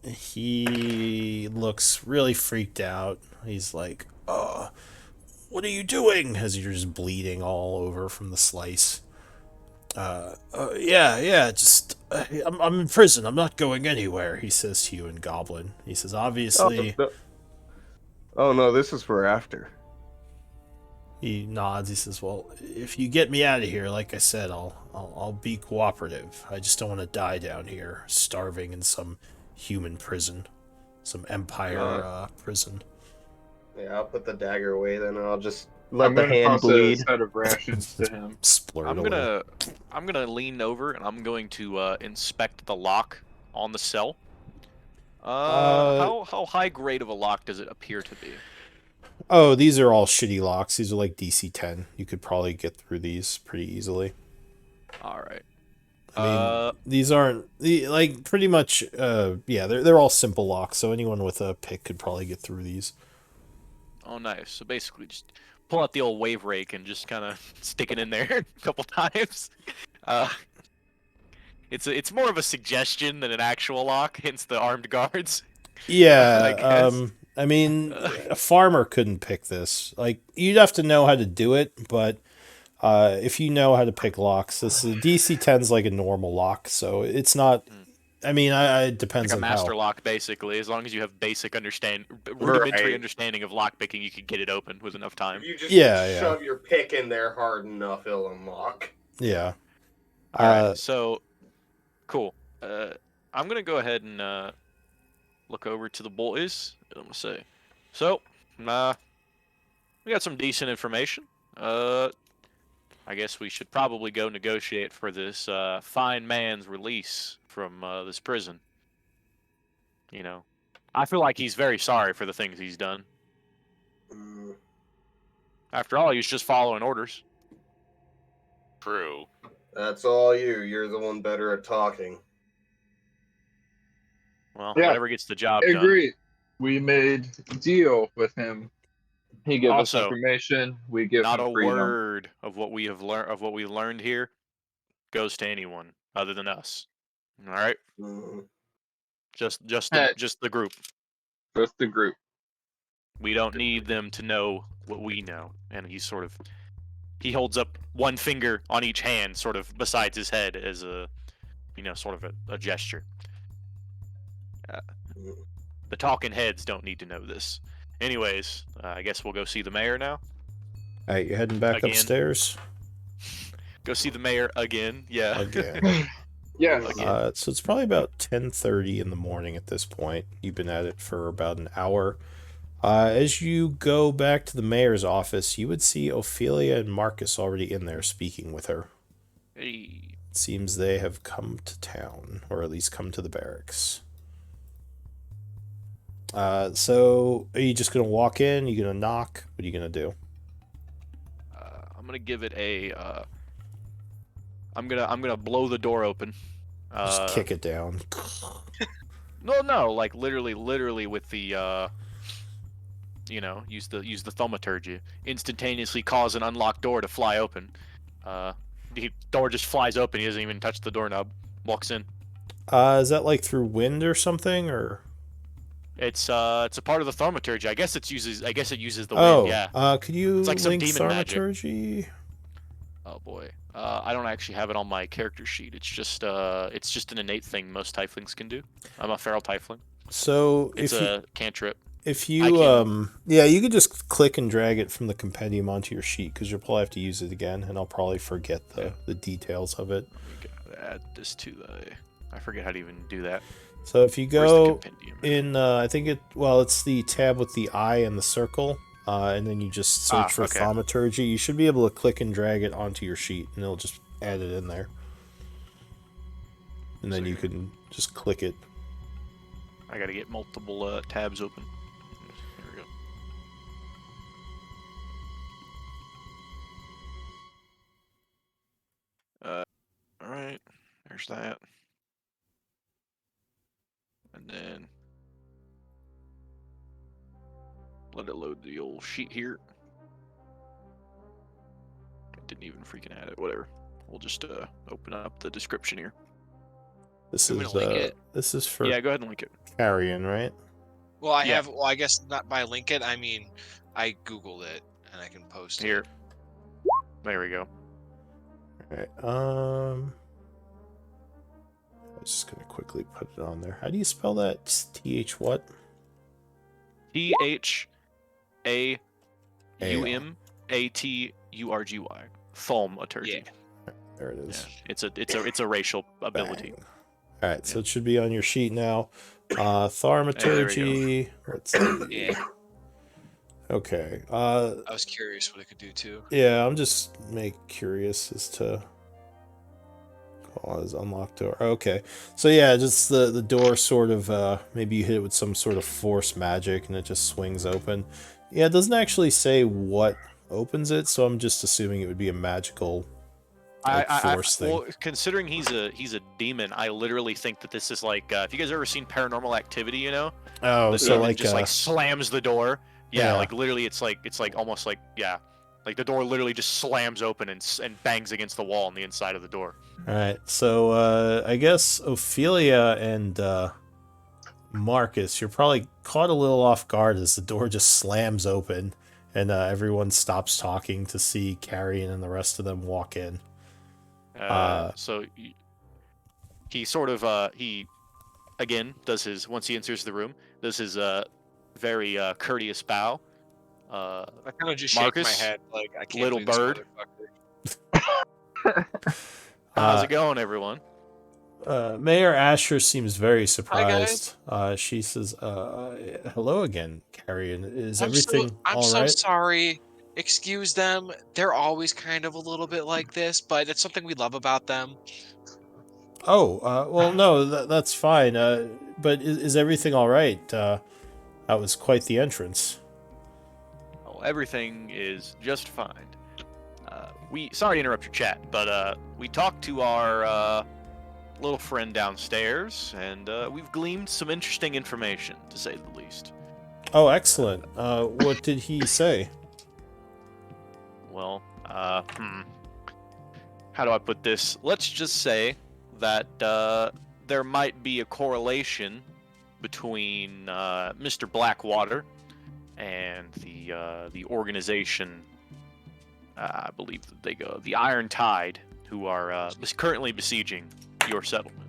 He looks really freaked out. He's like, what are you doing? As you're just bleeding all over from the slice. Yeah, just, I'm in prison. I'm not going anywhere, he says to you in Goblin. He says, obviously... Oh no, this is for after. He nods. He says, well, if you get me out of here, like I said, I'll be cooperative. I just don't want to die down here, starving in some human prison. Some Empire prison. Yeah, I'll put the dagger away then, and I'll just let I'm the gonna hand toss bleed. a set of rations to him. Splurt I'm a little. gonna lean over and I'm going to inspect the lock on the cell. How high grade of a lock does it appear to be? Oh, these are all shitty locks. These are like DC 10. You could probably get through these pretty easily. All right. I mean, these aren't like pretty much. Yeah, they're all simple locks, so anyone with a pick could probably get through these. Oh, nice. So basically, just pull out the old wave rake and just kind of stick it in there a couple times. It's more of a suggestion than an actual lock, hence the armed guards. Yeah, I mean, a farmer couldn't pick this. Like, you'd have to know how to do it, but if you know how to pick locks, this DC 10's like a normal lock, so it's not. I mean, it depends like a on master how. lock, basically. As long as you have rudimentary Right. understanding of lock picking, you can get it open with enough time. If you just Yeah. shove your pick in there hard enough, it'll unlock. Yeah. Alright, so cool. I'm gonna go ahead and look over to the boys. I'm gonna say, so, we got some decent information. I guess we should probably go negotiate for this fine man's release from this prison. You know, I feel like he's very sorry for the things he's done. After all, he's just following orders. True. That's all you. You're the one better at talking. Well, Yeah, whatever gets the job I done. agree. We made a deal with him. He gave us Also, information. We give Not him a freedom. word of what we have learned of what we learned here goes to anyone other than us. All right, just Hey. the group. Just the group. We don't need them to know what we know. And he holds up one finger on each hand, sort of besides his head, as a, sort of a gesture. The talking heads don't need to know this. Anyways, I guess we'll go see the mayor now. All right, you're heading back Again. upstairs. Go see the mayor again. Yeah. Again. Yeah. So it's probably about 10:30 in the morning at this point. You've been at it for about an hour. As you go back to the mayor's office, you would see Ophelia and Marcus already in there speaking with her. Hey. It seems they have come to town, or at least come to the barracks. So are you just gonna walk in? You gonna knock? What are you gonna do? I'm gonna give it a. I'm gonna blow the door open. Just kick it down. No, like literally with the use the thaumaturgy, instantaneously cause an unlocked door to fly open. The door just flies open. He doesn't even touch the doorknob. Walks in. Is that like through wind or something, or? It's a part of the thaumaturgy. I guess it uses the wind. Yeah. Could you It's like some link demon magic. thaumaturgy? Oh boy. I don't actually have it on my character sheet. It's just an innate thing most tieflings can do. I'm a feral tiefling. So It's a cantrip. If you you could just click and drag it from the compendium onto your sheet, because you'll probably have to use it again, and I'll probably forget the details of it. Add this to I forget how to even do that. So if you go in, I think it's the tab with the eye and the circle, and then you just search for thaumaturgy. You should be able to click and drag it onto your sheet, and it'll just add it in there. And then you can just click it. I gotta get multiple tabs open. Here we go. All right, there's that. And then let it load the old sheet here. I didn't even freaking add it. Whatever. We'll just open up the description here. This I'm is gonna link it. this is for Yeah, go ahead and link it. Carrion, right? Well, I Yeah. have. Well, I guess not by link it. I mean, I googled it and I can post Here. it. There we go. Alright, I'm just gonna quickly put it on there. How do you spell that? TH what? THAUMATURGY. Thaumaturgy. Yeah. There it is. Yeah. It's a racial ability. Alright, so it should be on your sheet now. Thaumaturgy. Let's see. Yeah. Okay. I was curious what it could do too. Yeah, I'm just curious as to cause unlocked door. Okay. So yeah, just the door sort of maybe you hit it with some sort of force magic and it just swings open. Yeah, it doesn't actually say what opens it, so I'm just assuming it would be a magical force thing. Well, considering he's a demon, I literally think that this is like if you guys ever seen Paranormal Activity, you know? Oh, The so demon like just like slams the door. Yeah, Yeah. like literally it's like almost like like the door literally just slams open and bangs against the wall on the inside of the door. All right. So I guess Ophelia and Marcus, you're probably caught a little off guard as the door just slams open and everyone stops talking to see Carrion and the rest of them walk in. So he sort of he again does his once he enters the room does his very courteous bow. I kind of just Marcus, shake my head like I can't little believe this bird. motherfucker. How's it going, everyone? Mayor Asher seems very surprised. guys. She says, "Hello again, Carrion. Is I'm everything I'm all so right?" sorry. Excuse them. They're always kind of a little bit like this, but it's something we love about them. Oh, well, no, that's fine. But is everything all right? That was quite the entrance. Oh, everything is just fine. Sorry to interrupt your chat, but we talked to our little friend downstairs, and we've gleaned some interesting information, to say the least. Oh, excellent. What did he say? Well, how do I put this? Let's just say that there might be a correlation between Mr. Blackwater and the organization. I believe that they go the Iron Tide, who are currently besieging your settlement.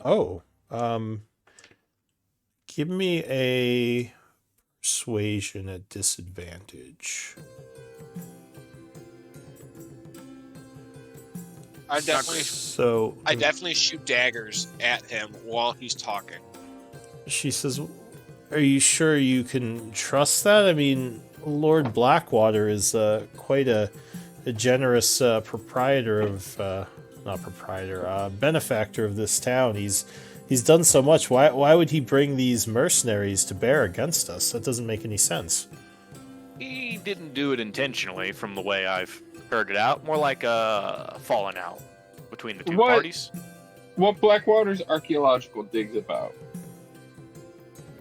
Oh, give me a persuasion at disadvantage. I definitely shoot daggers at him while he's talking. She says, "Are you sure you can trust that? I mean, Lord Blackwater is quite a generous proprietor of benefactor of this town. He's done so much. Why would he bring these mercenaries to bear against us? That doesn't make any sense." He didn't do it intentionally, from the way I've heard it out. More like a falling out between the two parties. What Blackwater's archaeological digs about?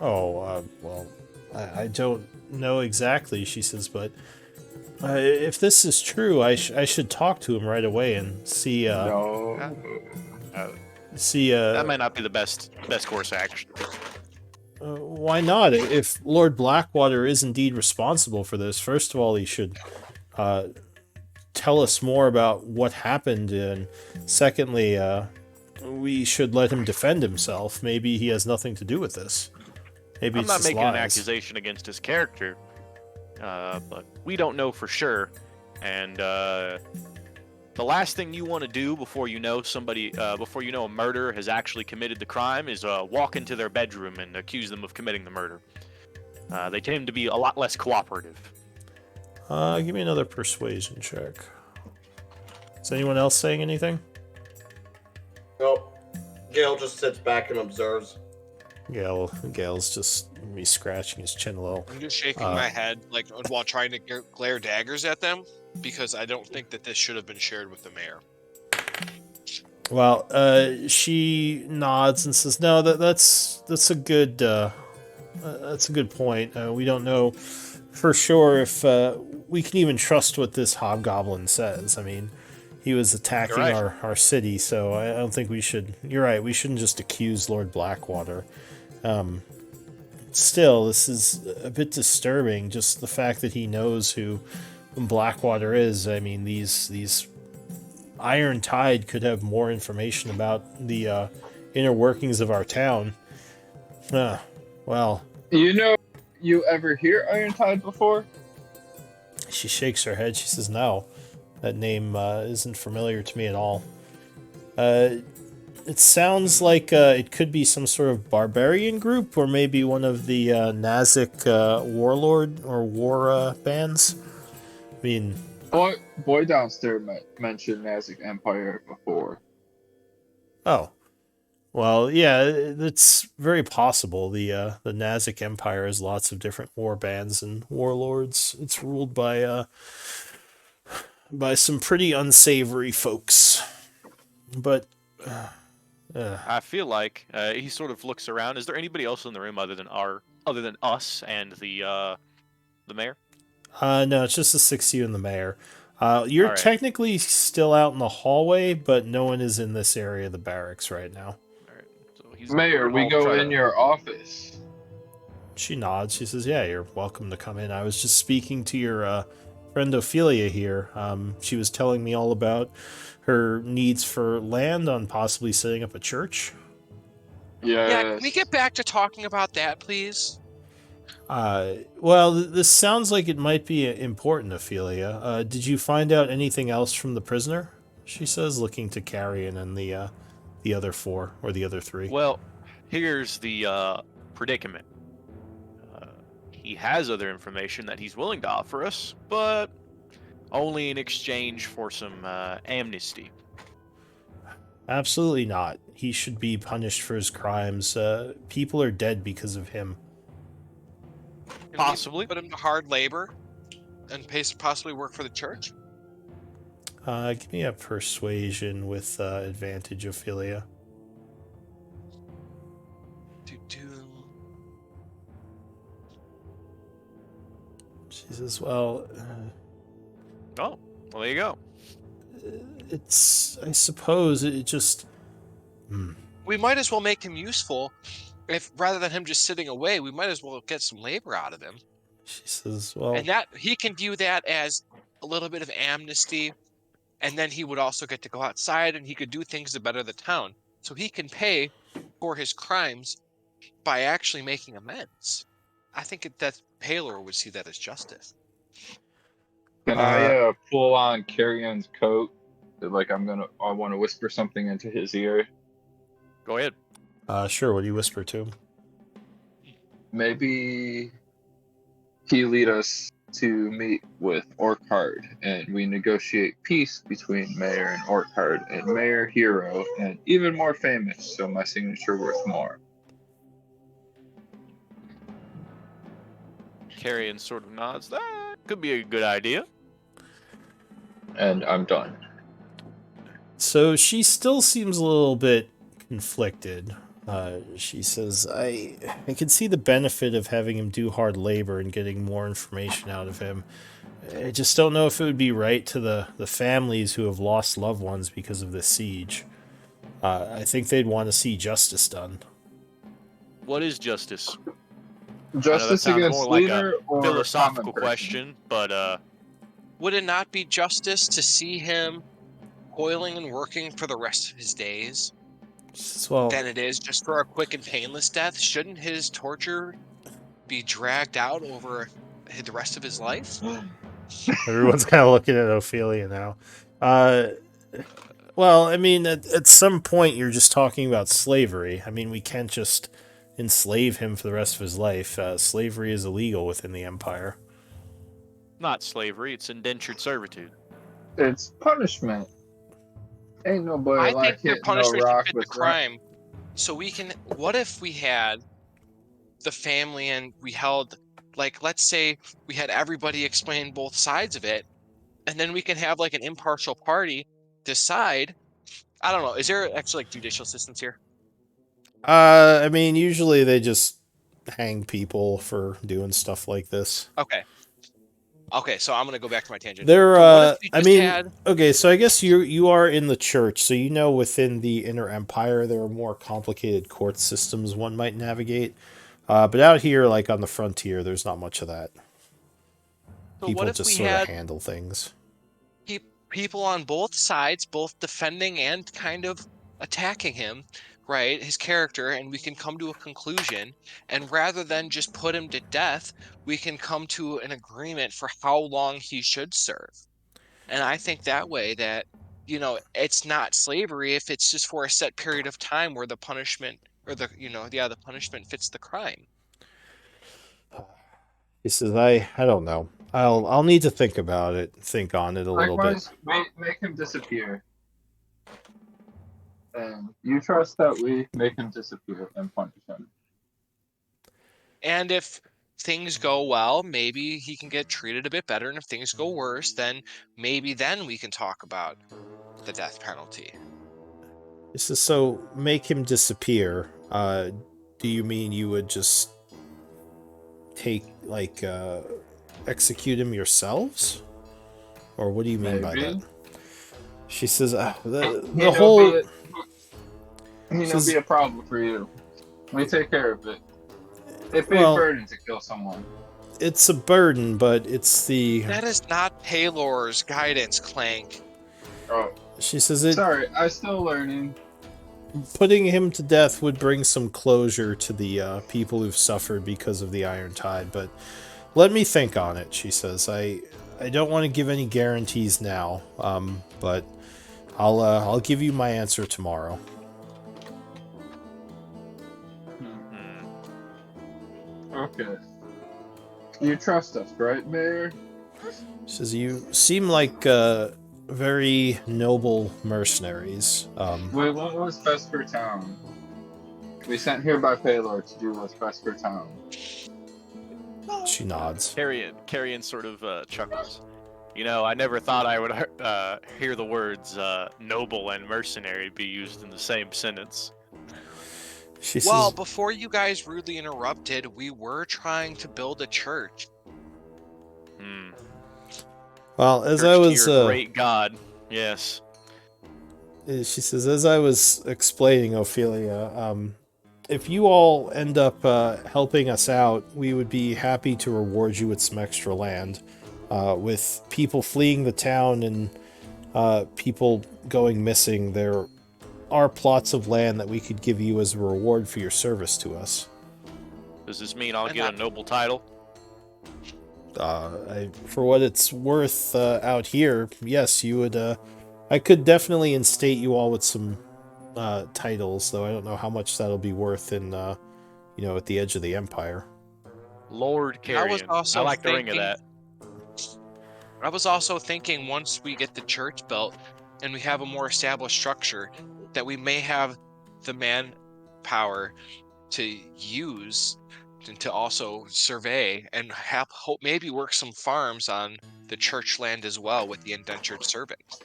Oh, well, I don't know exactly, she says, but if this is true, I should talk to him right away and see. That might not be the best course of action. Why not? If Lord Blackwater is indeed responsible for this, first of all, he should tell us more about what happened, and secondly, we should let him defend himself. Maybe he has nothing to do with this. Maybe I'm not making an lies. accusation against his character, but we don't know for sure. And the last thing you want to do before you know a murderer has actually committed the crime is walk into their bedroom and accuse them of committing the murder. They tend to be a lot less cooperative. Give me another persuasion check. Is anyone else saying anything? Nope. Gale just sits back and observes. Gale's just scratching his chin a little. I'm just shaking my head like while trying to glare daggers at them because I don't think that this should have been shared with the mayor. Well, she nods and says, "No, that's a good point. We don't know for sure if we can even trust what this hobgoblin says. I mean, he was attacking right. our city, so I don't think we should. You're right. We shouldn't just accuse Lord Blackwater. Still, this is a bit disturbing. Just the fact that he knows who Blackwater is. I mean, these Iron Tide could have more information about the inner workings of our town. Well, You ever hear Iron Tide before? she shakes her head. She says, "No, that name isn't familiar to me at all." It sounds like it could be some sort of barbarian group, or maybe one of the Nazic warlord or war bands. I mean, Boy downstairs mentioned Nazic Empire before. oh, well, yeah, it's very possible. The Nazic Empire has lots of different war bands and warlords. It's ruled by some pretty unsavory folks. But I feel like he sort of looks around. Is there anybody else in the room other than us and the mayor? no, it's just the six of you and the mayor. You're Alright. technically still out in the hallway, but no one is in this area of the barracks right now. Alright. So Mayor, we go in your office. She nods. She says, "Yeah, you're welcome to come in. I was just speaking to your friend Ophelia here. She was telling me all about her needs for land on possibly setting up a church." Yes. Yeah, can we get back to talking about that, please? Well, this sounds like it might be important, Ophelia. Did you find out anything else from the prisoner? She says, looking to Carrion and the other four, or the other three. Well, here's the predicament. He has other information that he's willing to offer us, but only in exchange for some amnesty. Absolutely not. He should be punished for his crimes. People are dead because of him. Can we Possibly. put him to hard labor and possibly work for the church? Give me a persuasion with advantage, Ophelia. She says, "Well, Oh, well, there you go. I suppose, it just." We might as well make him useful. If rather than him just sitting away, we might as well get some labor out of him. She says, "Well," And that he can view that as a little bit of amnesty, and then he would also get to go outside and he could do things to better the town. So he can pay for his crimes by actually making amends. I think that Paler would see that as justice. Can I pull on Carrion's coat? Like I want to whisper something into his ear. Go ahead. Sure. What do you whisper to him? Maybe he lead us to meet with Orchard, and we negotiate peace between Mayor and Orchard, and Mayor Hero, and even more famous, so my signature worth more. Carrion sort of nods. That could be a good idea. And I'm done. So she still seems a little bit conflicted. She says, I can see the benefit of having him do hard labor and getting more information out of him. I just don't know if it would be right to the families who have lost loved ones because of this siege. I think they'd want to see justice done." What is justice? Justice I know that against sounds more leader like a or philosophical common person? question, but Would it not be justice to see him toiling and working for the rest of his days She says, "Well, than it is just for a quick and painless death? Shouldn't his torture be dragged out over the rest of his life?" everyone's kind of looking at Ophelia now. Well, I mean, at some point you're just talking about slavery. I mean, we can't just enslave him for the rest of his life. Slavery is illegal within the Empire. not slavery. It's indentured servitude. It's punishment. Ain't nobody I like think their hitting no punishment rock should fit the with crime. So we can. What if we had the family and we held, like, let's say we had everybody explain both sides of it, and then we can have like an impartial party decide I don't know. Is there actually like judicial systems here? I mean, usually they just hang people for doing stuff like this. Okay. Okay, so I'm gonna go back to my tangent. There, So what if we I just mean, had? okay, so I guess you are in the church, so you know within the Inner Empire there are more complicated court systems one might navigate. But out here, like on the frontier, there's not much of that. So People what if just we sort of had handle things. people on both sides, both defending and kind of attacking him, right? His character, and we can come to a conclusion. And rather than just put him to death, we can come to an agreement for how long he should serve. And I think that way that, it's not slavery if it's just for a set period of time where the punishment or the punishment fits the crime. He says, I don't know. I'll need to think about it, think on it a little bit. Likewise, make him disappear. And you trust that we make him disappear and punish him. And if things go well, maybe he can get treated a bit better. And if things go worse, then maybe then we can talk about the death penalty. He says, so make him disappear. Do you mean you would just execute him yourselves? Or what do you mean by that? She says, the whole... He'll be a problem for you. We take care of it. It's a big burden to kill someone. It's a burden, but it's the... That is not Paylor's guidance, Clank. Oh. She says it... Sorry, I'm still learning. Putting him to death would bring some closure to the people who've suffered because of the Iron Tide, but let me think on it, she says. I don't want to give any guarantees now, but I'll give you my answer tomorrow. Okay. You trust us, right, Mayor? She says, you seem like very noble mercenaries. We want what's best for town. We sent here by Paylor to do what's best for town. She nods. Carrion sort of chuckles. I never thought I would hear the words noble and mercenary be used in the same sentence. Well, before you guys rudely interrupted, we were trying to build a church. Well, as church I was... to your great God, yes. She says, as I was explaining, Ophelia, if you all end up helping us out, we would be happy to reward you with some extra land. With people fleeing the town and people going missing, there are plots of land that we could give you as a reward for your service to us. Does this mean I'll get a noble title? For what it's worth out here, yes, you would. I could definitely instate you all with some titles, though I don't know how much that'll be worth in, at the edge of the Empire. Lord Carrion. I like the ring of that. I was also thinking once we get the church built and we have a more established structure, that we may have the manpower to use and to also survey and hope maybe work some farms on the church land as well with the indentured servants.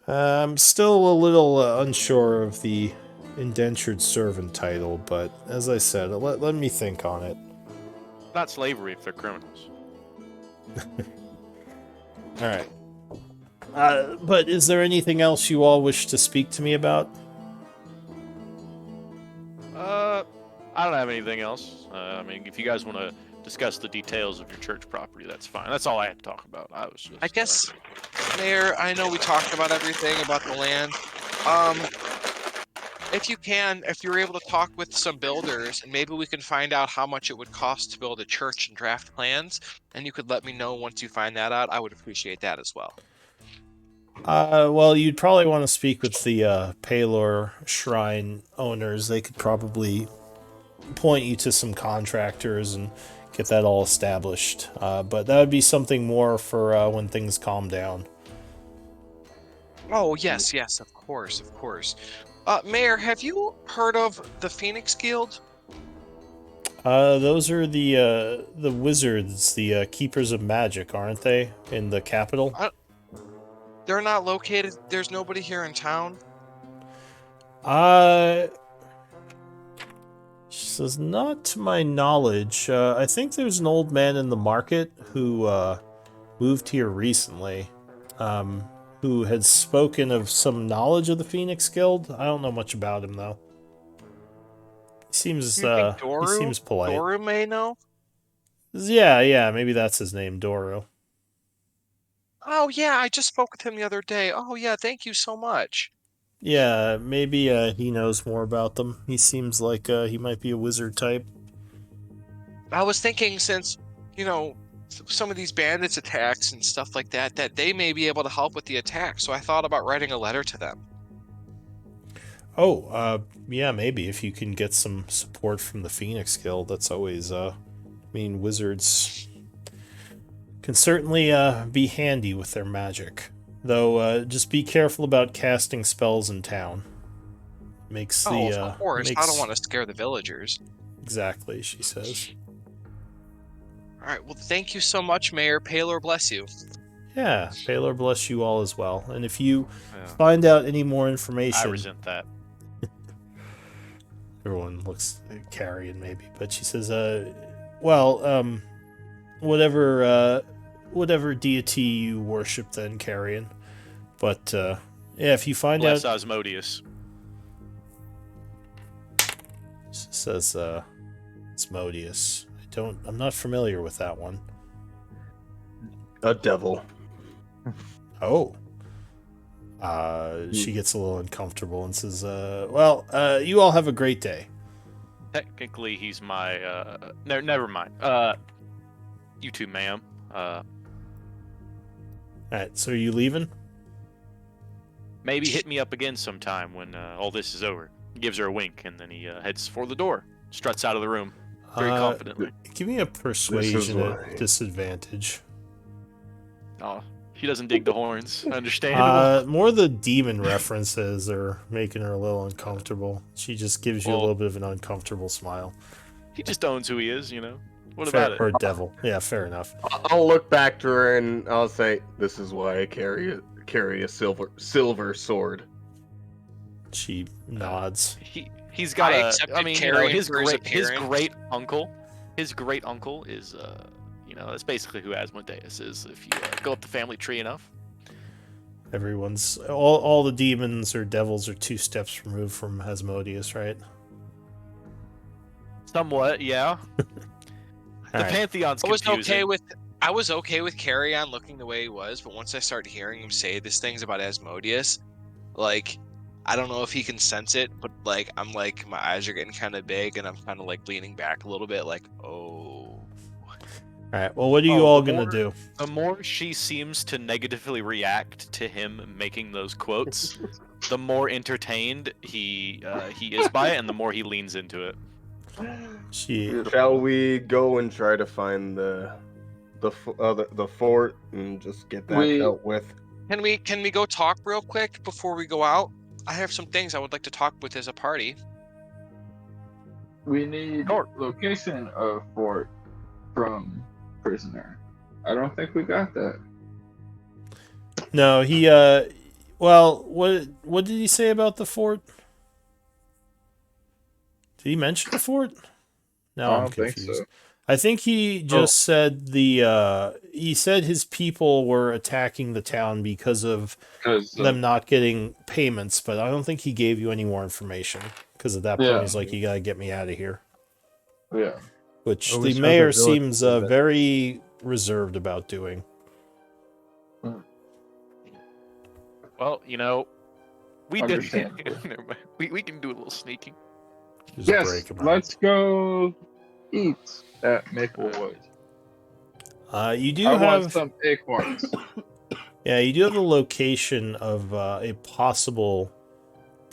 I'm still a little unsure of the indentured servant title, but as I said, let me think on it. Not slavery if they're criminals. All right. But is there anything else you all wish to speak to me about? I don't have anything else. If you guys want to discuss the details of your church property, that's fine. That's all I had to talk about. I guess, Mayor, I know we talked about everything about the land. If you're able to talk with some builders, and maybe we can find out how much it would cost to build a church and draft plans, and you could let me know once you find that out, I would appreciate that as well. Well, you'd probably want to speak with the Paylor Shrine owners. They could probably point you to some contractors and get that all established. But that would be something more for when things calm down. Oh, yes, of course. Mayor, have you heard of the Phoenix Guild? Those are the wizards, the keepers of magic, aren't they? In the capital? They're not located. There's nobody here in town. She says, not to my knowledge. I think there's an old man in the market who moved here recently, who had spoken of some knowledge of the Phoenix Guild. I don't know much about him though. He seems polite. Doru may know. Yeah, maybe that's his name, Doru. Oh yeah, I just spoke with him the other day. Oh yeah, thank you so much. Yeah, maybe he knows more about them. He seems like he might be a wizard type. I was thinking since, some of these bandits attacks and stuff like that, that they may be able to help with the attack. So I thought about writing a letter to them. Oh, yeah, maybe if you can get some support from the Phoenix Guild, that's always, wizards can certainly be handy with their magic. Though, just be careful about casting spells in town. Makes of course. I don't want to scare the villagers. Exactly, she says. All right, well, thank you so much, Mayor. Paylor bless you. Yeah, Paylor bless you all as well. And if you find out any more information... I resent that. Everyone looks at Carrion, maybe. But she says, whatever deity you worship, then, Carrion. But, yeah, if you find Bless out... Osmodeus. She says, Asmodeus. I'm not familiar with that one. A devil. Oh. She gets a little uncomfortable and says, you all have a great day. Technically, he's my, no, never mind. You too, ma'am. Alright, so are you leaving? Maybe hit me up again sometime when all this is over. He gives her a wink, and then he heads for the door. Struts out of the room very confidently. Give me a persuasion at disadvantage. Oh, she doesn't dig the horns. Understandable. More the demon references are making her a little uncomfortable. She just gives you a little bit of an uncomfortable smile. He just owns who he is, What fair, about it? Or devil. Yeah, fair enough. I'll look back to her and I'll say, "This is why I carry a silver sword." She nods. He's got his great uncle. His great uncle is that's basically who Asmodeus is. If you go up the family tree enough. Everyone's all the demons or devils are 2 steps removed from Asmodeus, right? Somewhat, yeah. The Pantheon's confusing. I was okay with Carrion looking the way he was, but once I started hearing him say these things about Asmodeus, I don't know if he can sense it, but I'm my eyes are getting kind of big and I'm kind of leaning back a little bit oh. Alright, well, what are you all gonna do? The more she seems to negatively react to him making those quotes, the more entertained he is by it, and the more he leans into it. Shall we go and try to find the fort and just get that dealt with? Can we go talk real quick before we go out? I have some things I would like to talk with as a party. We need location of fort from prisoner. I don't think we got that. No, he what did he say about the fort? Did he mention the fort? No, I'm confused. Think so. I think he just said he said his people were attacking the town because of them not getting payments, but I don't think he gave you any more information because at that point he's like, you gotta get me out of here. Yeah. Which the mayor seems very reserved about doing. Well, we did. we can do a little sneaking. Yes, let's go eat at Maplewood. You do I have want some acorns. Yeah, you do have the location of a possible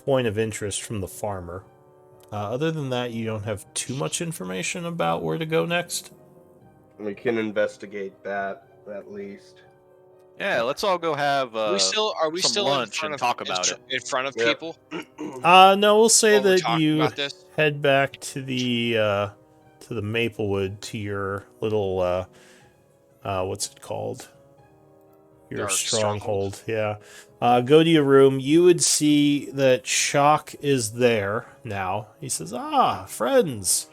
point of interest from the farmer. Other than that, you don't have too much information about where to go next. We can investigate that at least. Yeah, let's all go have are we still lunch and talk about it in front of people. No, we'll say that you head back to the Maplewood, to your little what's it called? your Dark stronghold. Yeah. Go to your room. You would see that Shock is there now. He says, "Ah, friends.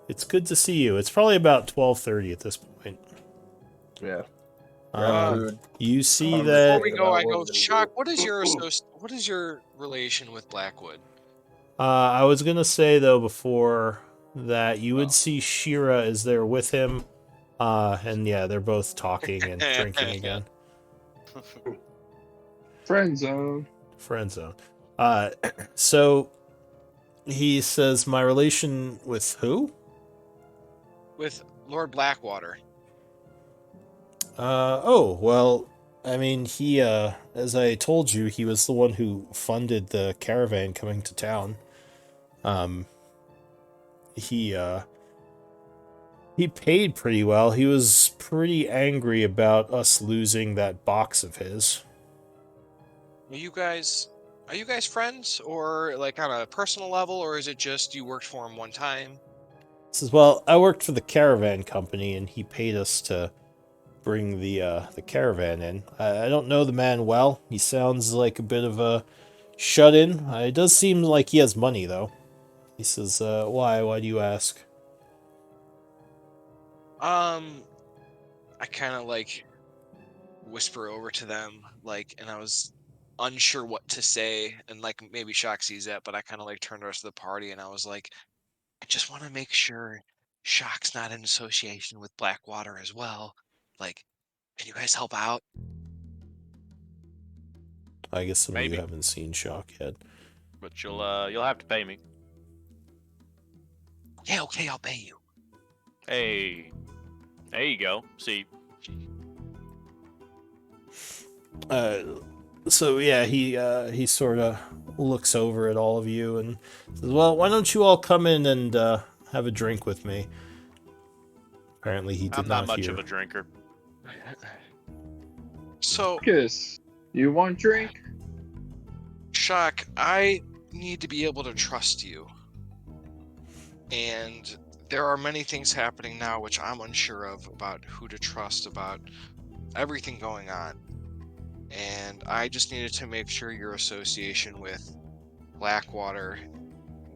It's good to see you." It's probably about 12:30 at this point. Yeah. Food. You see I'm that Before we go, I What go, we're gonna Shock. do. What is your relation with Blackwood? I was gonna say though before that you would Oh. see Shira is there with him, and yeah, they're both talking and drinking again. Friend zone. Friend zone. So he says, "My relation with who?" With Lord Blackwater. Oh well, I mean he, as I told you, he was the one who funded the caravan coming to town. He paid pretty well. He was pretty angry about us losing that box of his. Are you guys friends, or like on a personal level, or is it just you worked for him one time? He says, "Well, I worked for the caravan company, and he paid us to bring the caravan in. I don't know the man well. He sounds like a bit of a shut-in. It does seem like he has money, though." He says, "Why? Why do you ask?" I kind of like whisper over to them, like, and I was unsure what to say, and like maybe Shock sees that, but I kind of like turned the rest of the party, and I was like, I just want to make sure Shock's not in association with Blackwater as well. Like, can you guys help out? I guess some of Maybe. you haven't seen Shock yet. But you'll have to pay me. Yeah, okay, I'll pay you. Hey, there you go. See, So yeah, he sort of looks over at all of you and says, "Well, why don't you all come in and have a drink with me?" Apparently, he did I'm not much hear. of a drinker. So, Marcus, you want drink? Shock, I need to be able to trust you. And there are many things happening now which I'm unsure of about who to trust, about everything going on. And I just needed to make sure your association with Blackwater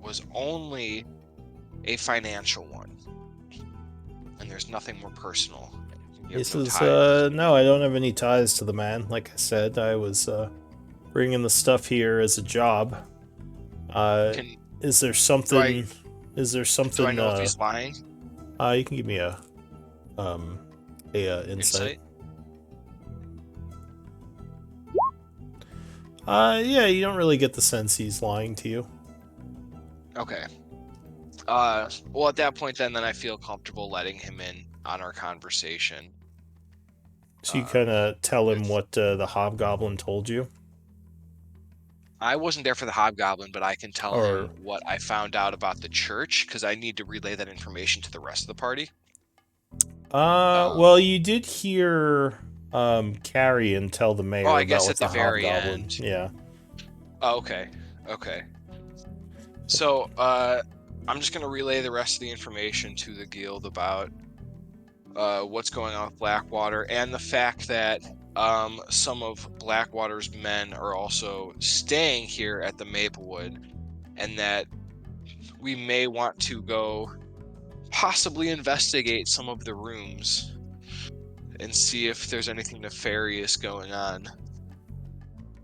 was only a financial one. And there's nothing more personal. You He have no says, ties. "No, I don't have any ties to the man. Like I said, I was bringing the stuff here as a job. Is there something? Is there something? Do I know if he's lying? You can give me a insight. Yeah, you don't really get the sense he's lying to you. Okay. Well, at that point, then I feel comfortable letting him in on our conversation. So you kind of tell him what the hobgoblin told you. I wasn't there for the hobgoblin, but I can tell him what I found out about the church, because I need to relay that information to the rest of the party. Well, you did hear Carrion tell the mayor I about guess what at the very hobgoblin. end. Yeah. Oh, okay. So, I'm just gonna relay the rest of the information to the guild about what's going on with Blackwater, and the fact that some of Blackwater's men are also staying here at the Maplewood, and that we may want to go possibly investigate some of the rooms and see if there's anything nefarious going on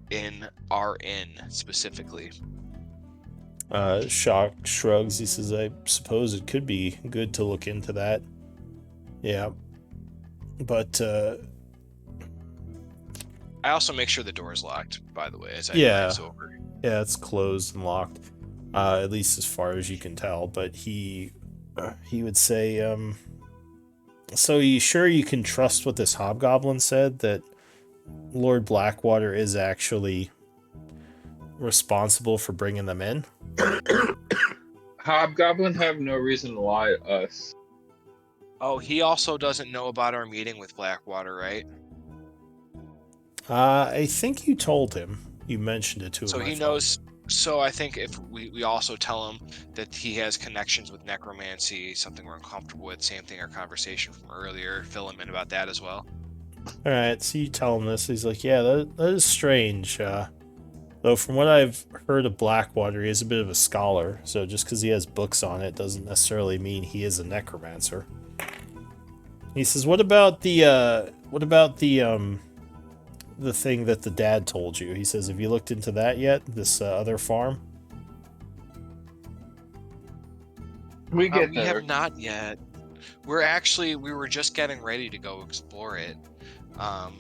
in our inn specifically. Shock shrugs. He says, "I suppose it could be good to look into that." Yeah. But I also make sure the door is locked, by the way, as I glance over. Yeah, it's closed and locked. At least as far as you can tell. But he would say, "So you sure you can trust what this hobgoblin said, that Lord Blackwater is actually responsible for bringing them in?" Hobgoblin have no reason to lie to us. Oh, he also doesn't know about our meeting with Blackwater, right? I think you told him. You mentioned it to him. So he knows. So I think if we also tell him that he has connections with necromancy, something we're uncomfortable with, same thing our conversation from earlier, fill him in about that as well. All right, so you tell him this. He's like, yeah, that is strange. Though from what I've heard of Blackwater, he is a bit of a scholar. So just because he has books on it doesn't necessarily mean he is a necromancer. He says, what about the thing that the dad told you? He says, have you looked into that yet? This other farm? We get We there. have not yet. We were just getting ready to go explore it.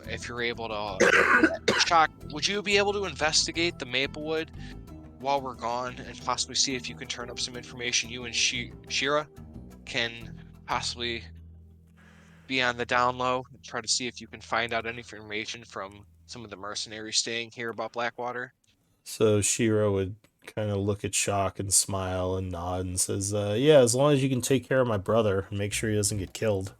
If you're able to, Shock, would you be able to investigate the Maplewood while we're gone and possibly see if you can turn up some information? You and Shira can possibly be on the down low and try to see if you can find out any information from some of the mercenaries staying here about Blackwater. So Shiro would kind of look at Shock and smile and nod and says, yeah, as long as you can take care of my brother and make sure he doesn't get killed.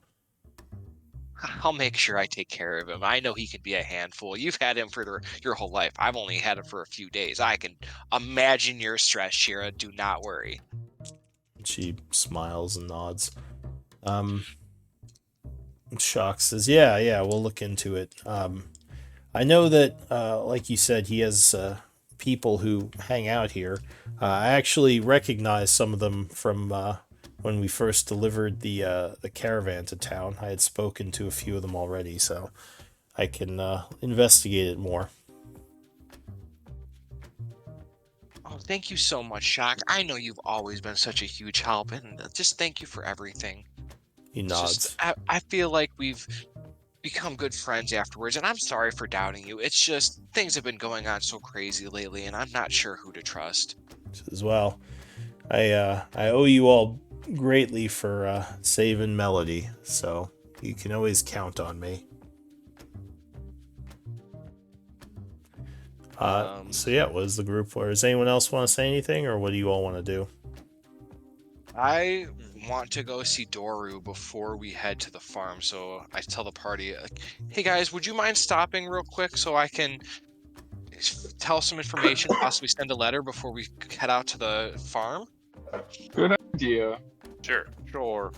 I'll make sure I take care of him. I know he can be a handful. You've had him for your whole life. I've only had him for a few days. I can imagine your stress, Shira. Do not worry. She smiles and nods. Shock says, yeah, we'll look into it. I know that, like you said, he has people who hang out here. I actually recognize some of them from when we first delivered the caravan to town. I had spoken to a few of them already, so I can investigate it more. Oh, thank you so much, Shock. I know you've always been such a huge help, and just thank you for everything. He It's nods. just, I feel like we've become good friends afterwards, and I'm sorry for doubting you. It's just things have been going on so crazy lately, and I'm not sure who to trust. Says, well, I owe you all greatly for saving Melody, so you can always count on me. So yeah, what is the group for? Does anyone else want to say anything, or what do you all want to do? I want to go see Doru before we head to the farm, so I tell the party, like, hey guys, would you mind stopping real quick so I can tell some information, possibly send a letter before we head out to the farm? Good idea. Sure. Sure.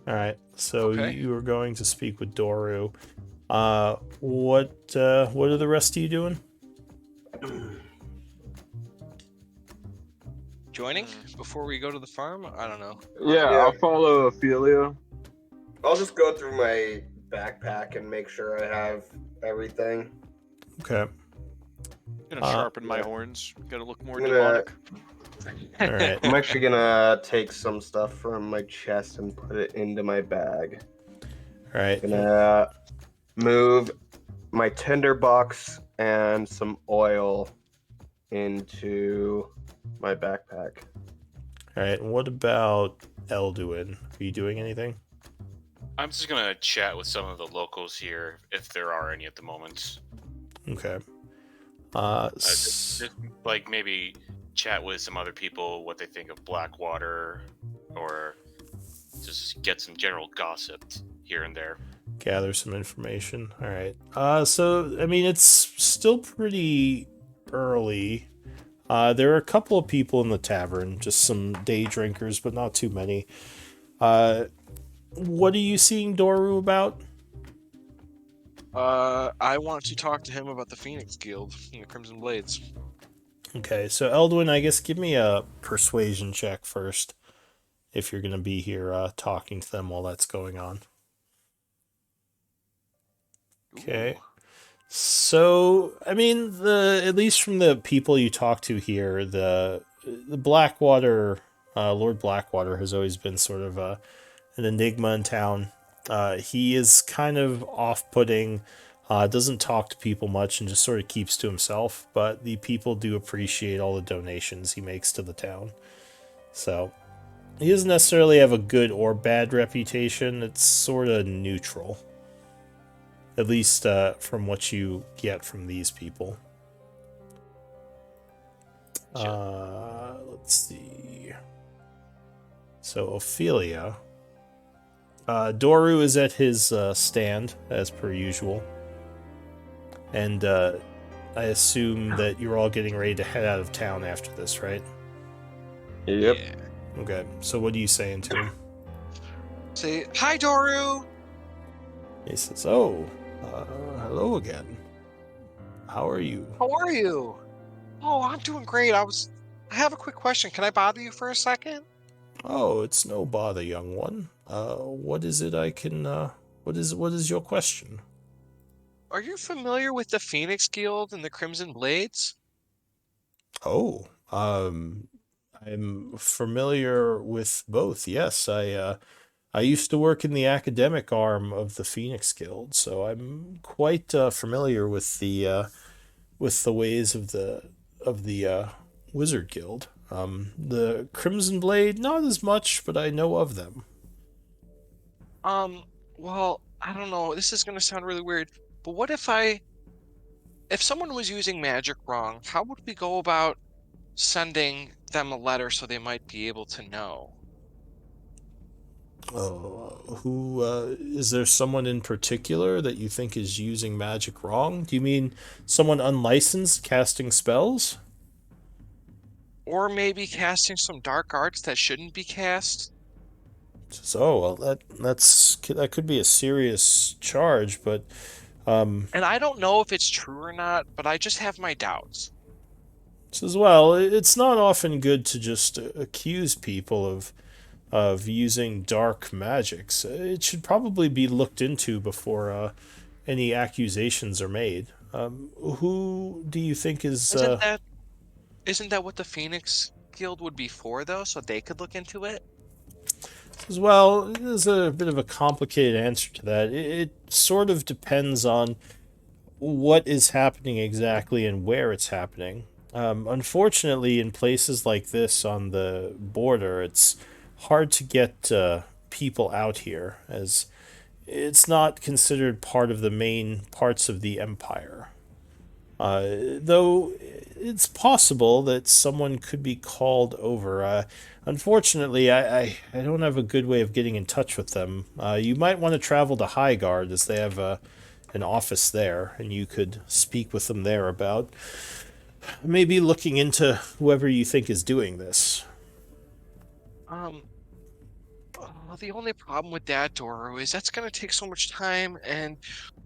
All right, so Okay. you are going to speak with Doru. What are the rest of you doing? Joining before we go to the farm? I don't know. Yeah, I'll follow Ophelia. I'll just go through my backpack and make sure I have everything. Okay. Gonna sharpen my horns. Gotta look more I'm gonna- demonic. All right. I'm actually gonna take some stuff from my chest and put it into my bag. All right. Gonna move my tinderbox and some oil into my backpack. All right. And what about Elduin? Are you doing anything? I'm just gonna chat with some of the locals here, if there are any at the moment. Okay. Just, like maybe chat with some other people what they think of Blackwater, or just get some general gossip here and there. Gather some information. All right. So I mean, it's still pretty early. There are a couple of people in the tavern, just some day drinkers, but not too many. What are you seeing Doru about? I want to talk to him about the Phoenix Guild and the Crimson Blades. Okay, so Elduin, I guess give me a persuasion check first, if you're gonna be here talking to them while that's going on. Okay. Ooh. So, I mean, at least from the people you talk to here, the Blackwater, Lord Blackwater has always been sort of an enigma in town. He is kind of off-putting, doesn't talk to people much, and just sort of keeps to himself, but the people do appreciate all the donations he makes to the town. So, he doesn't necessarily have a good or bad reputation, it's sort of neutral. At least from what you get from these people. Let's see. So Ophelia. Doru is at his stand, as per usual. And I assume that you're all getting ready to head out of town after this, right? Yep. Yeah. Okay, so what are you saying to him? Say, hi, Doru! He says, "Oh, hello again. How are you?" How are you? Oh, I'm doing great. I have a quick question. Can I bother you for a second? "Oh, it's no bother, young one. What is it I can, what is your question?" Are you familiar with the Phoenix Guild and the Crimson Blades? "Oh, I'm familiar with both. Yes, I used to work in the academic arm of the Phoenix Guild, so I'm quite familiar with the ways of the Wizard Guild. The Crimson Blade, not as much, but I know of them." Um, well, I don't know. This is gonna sound really weird, but what if someone was using magic wrong, how would we go about sending them a letter so they might be able to know? Who is there someone in particular that you think is using magic wrong? Do you mean someone unlicensed casting spells? Or maybe casting some dark arts that shouldn't be cast? So, well, that could be a serious charge, but And I don't know if it's true or not, but I just have my doubts. says, well, it's not often good to just accuse people of using dark magics. It should probably be looked into before any accusations are made. Who do you think is? Isn't that what the Phoenix Guild would be for, though, so they could look into it? Says, well, there's a bit of a complicated answer to that. It sort of depends on what is happening exactly and where it's happening. Unfortunately, in places like this on the border, it's hard to get people out here, as it's not considered part of the main parts of the empire. Though it's possible that someone could be called over. Unfortunately, I don't have a good way of getting in touch with them. You might want to travel to Highguard, as they have an office there, and you could speak with them there about maybe looking into whoever you think is doing this. Um, well, the only problem with that, Doro, is that's going to take so much time, and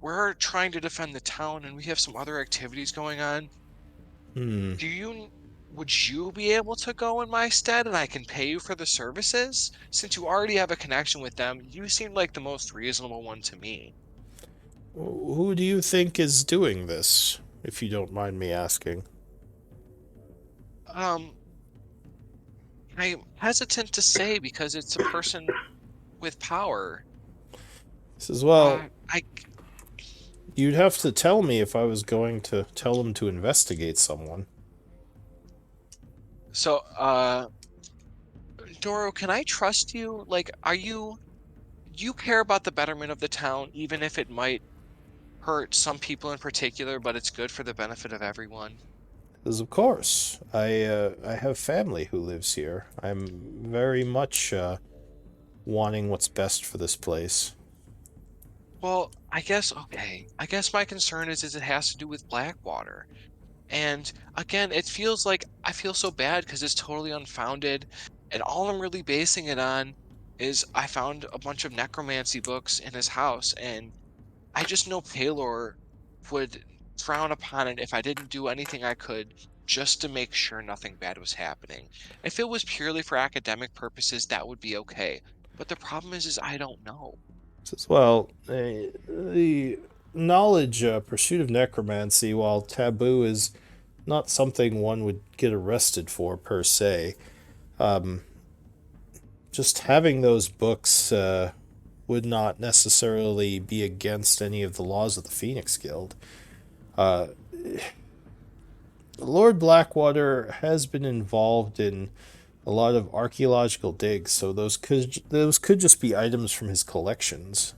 we're trying to defend the town, and we have some other activities going on. Hmm. Would you be able to go in my stead, and I can pay you for the services? Since you already have a connection with them, you seem like the most reasonable one to me. Who do you think is doing this, if you don't mind me asking? Um, I'm hesitant to say because it's a person with power. Says, well, I you'd have to tell me if I was going to tell them to investigate someone. So, Doro, can I trust you? Like, you care about the betterment of the town, even if it might hurt some people in particular, but it's good for the benefit of everyone? Because of course, I have family who lives here. I'm very much wanting what's best for this place. Well, okay. I guess my concern is it has to do with Blackwater. And again, it feels like I feel so bad because it's totally unfounded. And all I'm really basing it on is I found a bunch of necromancy books in his house, and I just know Paylor would frown upon it if I didn't do anything I could just to make sure nothing bad was happening. If it was purely for academic purposes, that would be okay. But the problem is I don't know. Says, well, the knowledge pursuit of necromancy, while taboo, is not something one would get arrested for per se. Just having those books would not necessarily be against any of the laws of the Phoenix Guild. Lord Blackwater has been involved in a lot of archaeological digs, so those could just be items from his collections.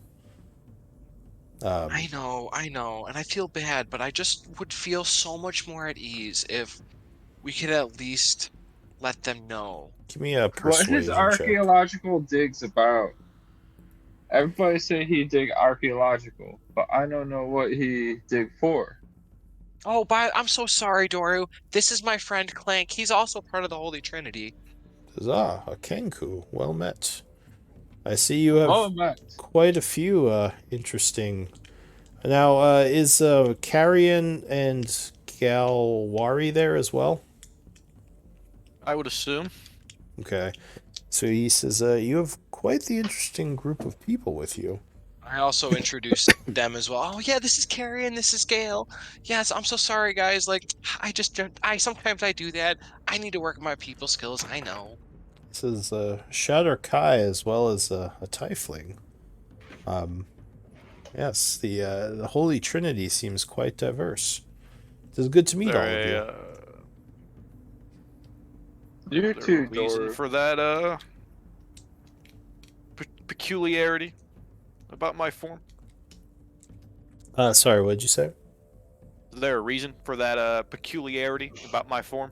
I know, and I feel bad, but I just would feel so much more at ease if we could at least let them know. Give me a What his persuasion check. archaeological digs about? Everybody say he dig archaeological, but I don't know what he dig for. Oh, I'm so sorry, Doru. This is my friend Clank. He's also part of the Holy Trinity. Says, a Kenku, well met. I see you have Oh, Matt. quite a few interesting. Now, is Carrion and Galwari there as well? I would assume. Okay. So he says, you have quite the interesting group of people with you. I also introduced them as well. Oh yeah, this is Carrie and this is Gail. Yes, I'm so sorry, guys. Like, I just don't. I sometimes I do that. I need to work on my people skills. I know. This is Shatter Kai as well as a Tiefling. Yes, the Holy Trinity seems quite diverse. It is good to meet all of you. You There too, a reason Dor. for that peculiarity about my form? Sorry, what'd you say? Is there a reason for that peculiarity about my form?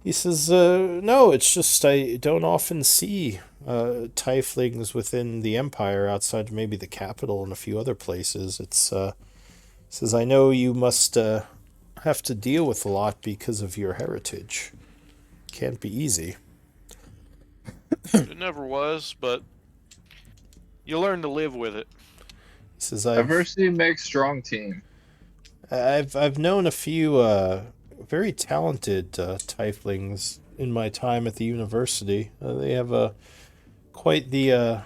He says, no, it's just I don't often see Tieflings within the Empire outside of maybe the capital and a few other places. It's, says, I know you must have to deal with a lot because of your heritage. Can't be easy. It never was, but you learn to live with it. He says, Diversity makes strong team. I've known a few very talented Tieflings in my time at the university. They have quite the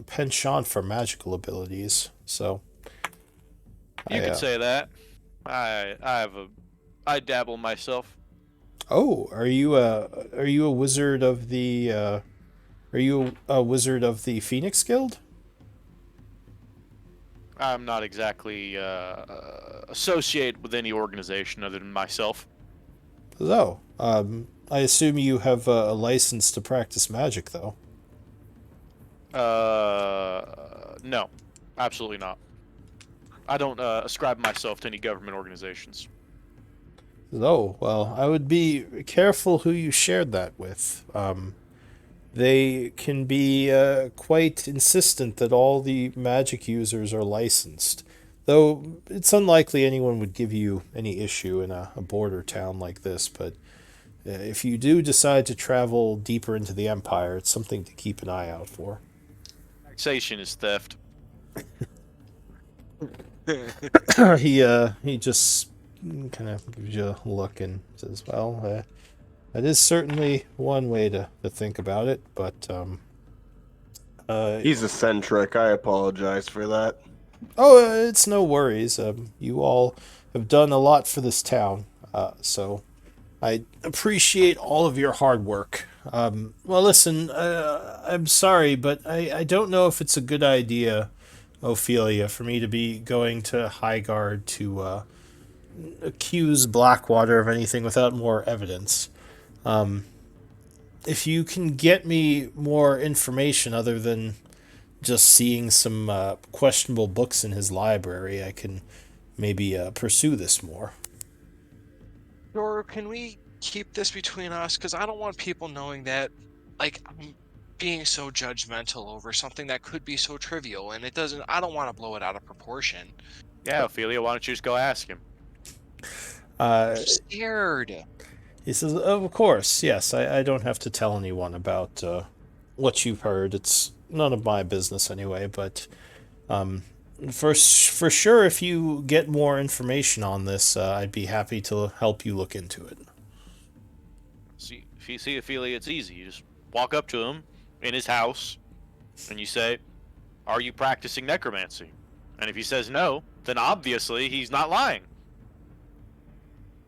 penchant for magical abilities. So You could say that. I dabble myself. Oh, are you a wizard of the are you a wizard of the Phoenix Guild? I'm not exactly associated with any organization other than myself. Oh, I assume you have a license to practice magic, though. No, absolutely not. I don't ascribe myself to any government organizations. Oh, well, I would be careful who you shared that with. They can be quite insistent that all the magic users are licensed, though it's unlikely anyone would give you any issue in a border town like this, but if you do decide to travel deeper into the Empire, it's something to keep an eye out for. Taxation is theft. He just kind of gives you a look and says, well, that is certainly one way to think about it, but He's eccentric. I apologize for that. oh, it's no worries. You all have done a lot for this town, so I appreciate all of your hard work. Well, listen, I'm sorry, but I don't know if it's a good idea, Ophelia, for me to be going to Highguard to accuse Blackwater of anything without more evidence. If you can get me more information other than just seeing some questionable books in his library, I can maybe pursue this more. Or can we keep this between us? Because I don't want people knowing that, like, I'm being so judgmental over something that could be so trivial, and it doesn't. I don't want to blow it out of proportion. Yeah, Ophelia, why don't you just go ask him? I'm scared. He says, of course, yes, I don't have to tell anyone about what you've heard. It's none of my business anyway, but for sure, if you get more information on this, I'd be happy to help you look into it. See, if you see Ophelia, it's easy. You just walk up to him in his house, and you say, "Are you practicing necromancy?" And if he says no, then obviously he's not lying.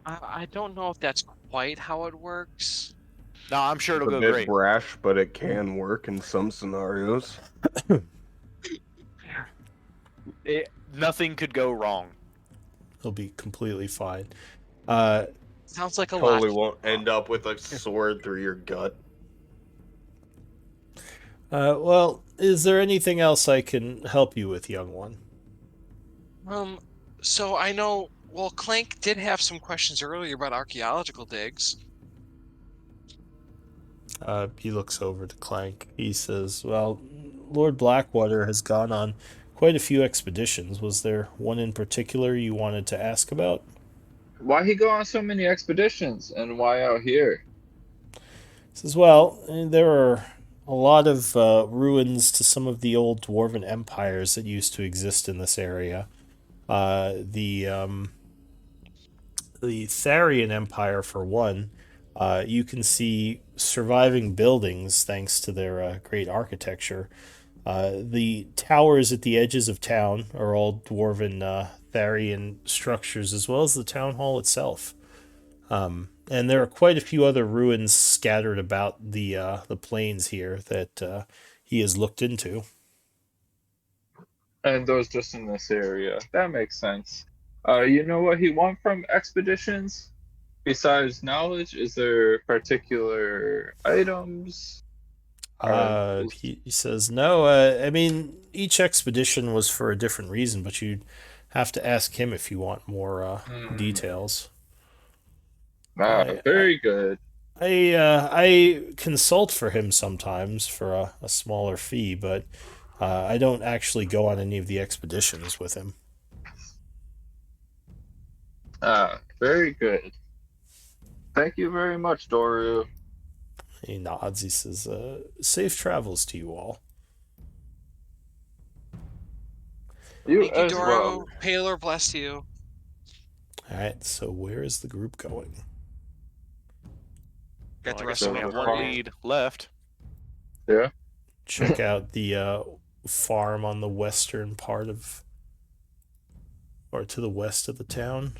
I don't know if that's quite how it works. No, I'm sure it'll It's go a bit great. brash, but it can work in some scenarios. Nothing could go wrong. He'll be completely fine. Sounds like a lot. Totally won't end up with a sword through your gut. Well, is there anything else I can help you with, young one? So I know. Well, Clank did have some questions earlier about archaeological digs. He looks over to Clank. He says, well, Lord Blackwater has gone on quite a few expeditions. Was there one in particular you wanted to ask about? Why he go on so many expeditions, and why out here? Says, well, there are a lot of ruins to some of the old dwarven empires that used to exist in this area. The Tharian Empire, for one, you can see surviving buildings thanks to their great architecture. The towers at the edges of town are all dwarven Tharian structures, as well as the town hall itself. And there are quite a few other ruins scattered about the plains here that he has looked into. And those just in this area. That makes sense. You know what he want from expeditions? Besides knowledge, is there particular items? He says, no, I mean, each expedition was for a different reason, but you'd have to ask him if you want more details. Very good. I consult for him sometimes for a smaller fee, but I don't actually go on any of the expeditions with him. Very good. Thank you very much, Doru. He nods. He says, safe travels to you all. You Thank you, as Doro. well. Paler, bless you. All right, so where is the group going? Got the I rest guess of we them have over one here. lead left. Yeah. Check out the farm on the western part of, or to the west of the town.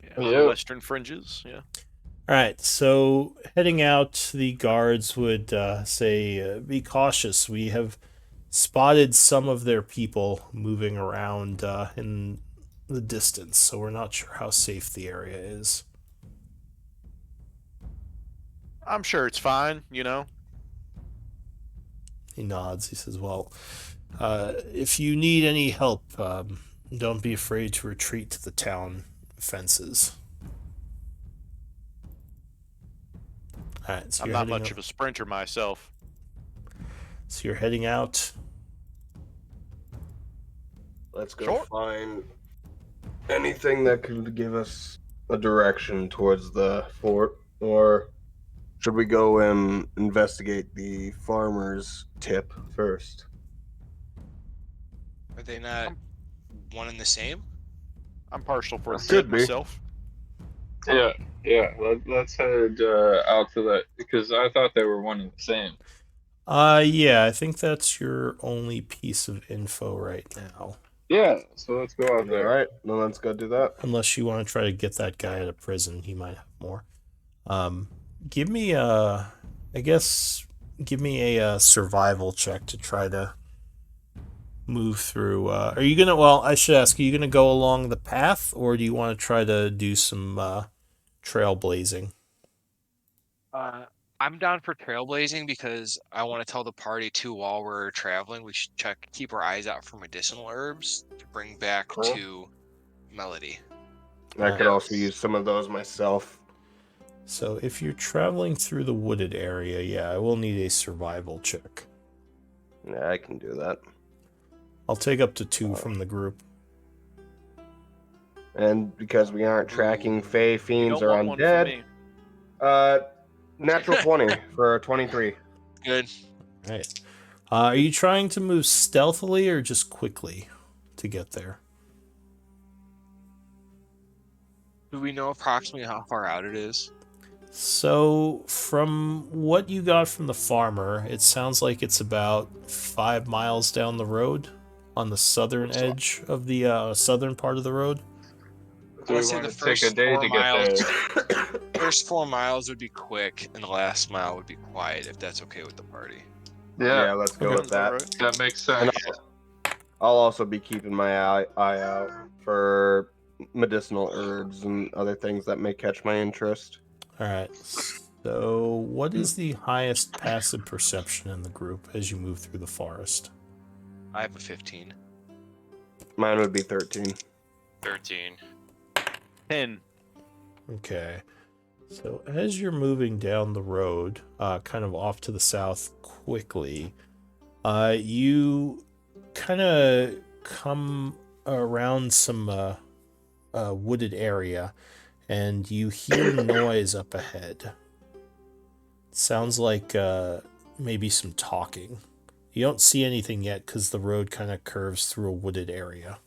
Yeah, Yeah. the western fringes. Yeah. All right, so heading out, the guards would say, be cautious. We have spotted some of their people moving around in the distance, so we're not sure how safe the area is. I'm sure it's fine, you know. He nods. He says, well, if you need any help, don't be afraid to retreat to the town fences. All right, so I'm not much of a sprinter myself. So you're heading out. Let's go Sure. find anything that could give us a direction towards the fort, or should we go and investigate the farmer's tip first? Are they not one and the same? I'm partial for a Could tip be. myself. Yeah. Let's head out to that because I thought they were one and the same. Yeah, I think that's your only piece of info right now. Yeah. So let's go out All there. right, then let's go do that. Unless you want to try to get that guy out of prison, he might have more. Give me give me a survival check to try to move through. Are you gonna? Well, I should ask. Are you gonna go along the path, or do you want to try to do some trailblazing? I'm down for trailblazing because I want to tell the party too while we're traveling we should keep our eyes out for medicinal herbs to bring back Cool. to Melody. I could also use some of those myself. So if you're traveling through the wooded area, yeah, I will need a survival check. Yeah, I can do that. I'll take up to 2 from the group. And because we aren't tracking Fey, You Fiends, don't or want one from Undead, me. natural 20 for a 23. Good. Right. Are you trying to move stealthily or just quickly to get there? Do we know approximately how far out it is? So, from what you got from the farmer, it sounds like it's about 5 miles down the road on the southern edge of the southern part of the road. Do we Let's say want the to take a first day 4 to get miles. there? First 4 miles would be quick, and the last mile would be quiet. If that's okay with the party. Yeah, let's go Okay. with that. Alright. That makes And sense. I'll also be keeping my eye out for medicinal herbs and other things that may catch my interest. Alright, so what is the highest passive perception in the group as you move through the forest? I have a 15. Mine would be 13. 13. 10. Okay. So as you're moving down the road, kind of off to the south quickly, you kind of come around some wooded area, and you hear noise up ahead. Sounds like maybe some talking. You don't see anything yet because the road kind of curves through a wooded area.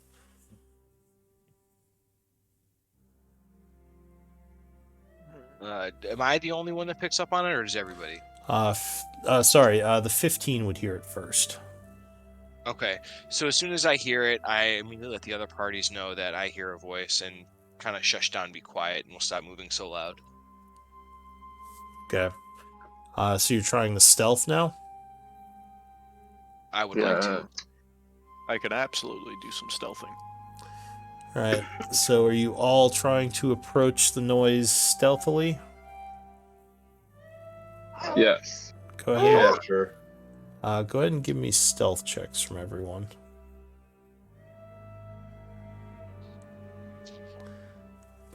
Am I the only one that picks up on it, or does everybody? Sorry, the 15 would hear it first. Okay, so as soon as I hear it, I immediately let the other parties know that I hear a voice and kind of shush down, be quiet, and we'll stop moving so loud. Okay. So you're trying the stealth now? I would like to. I could absolutely do some stealthing. Alright, so are you all trying to approach the noise stealthily? Yes. Go ahead. Yeah, sure. Go ahead and give me stealth checks from everyone.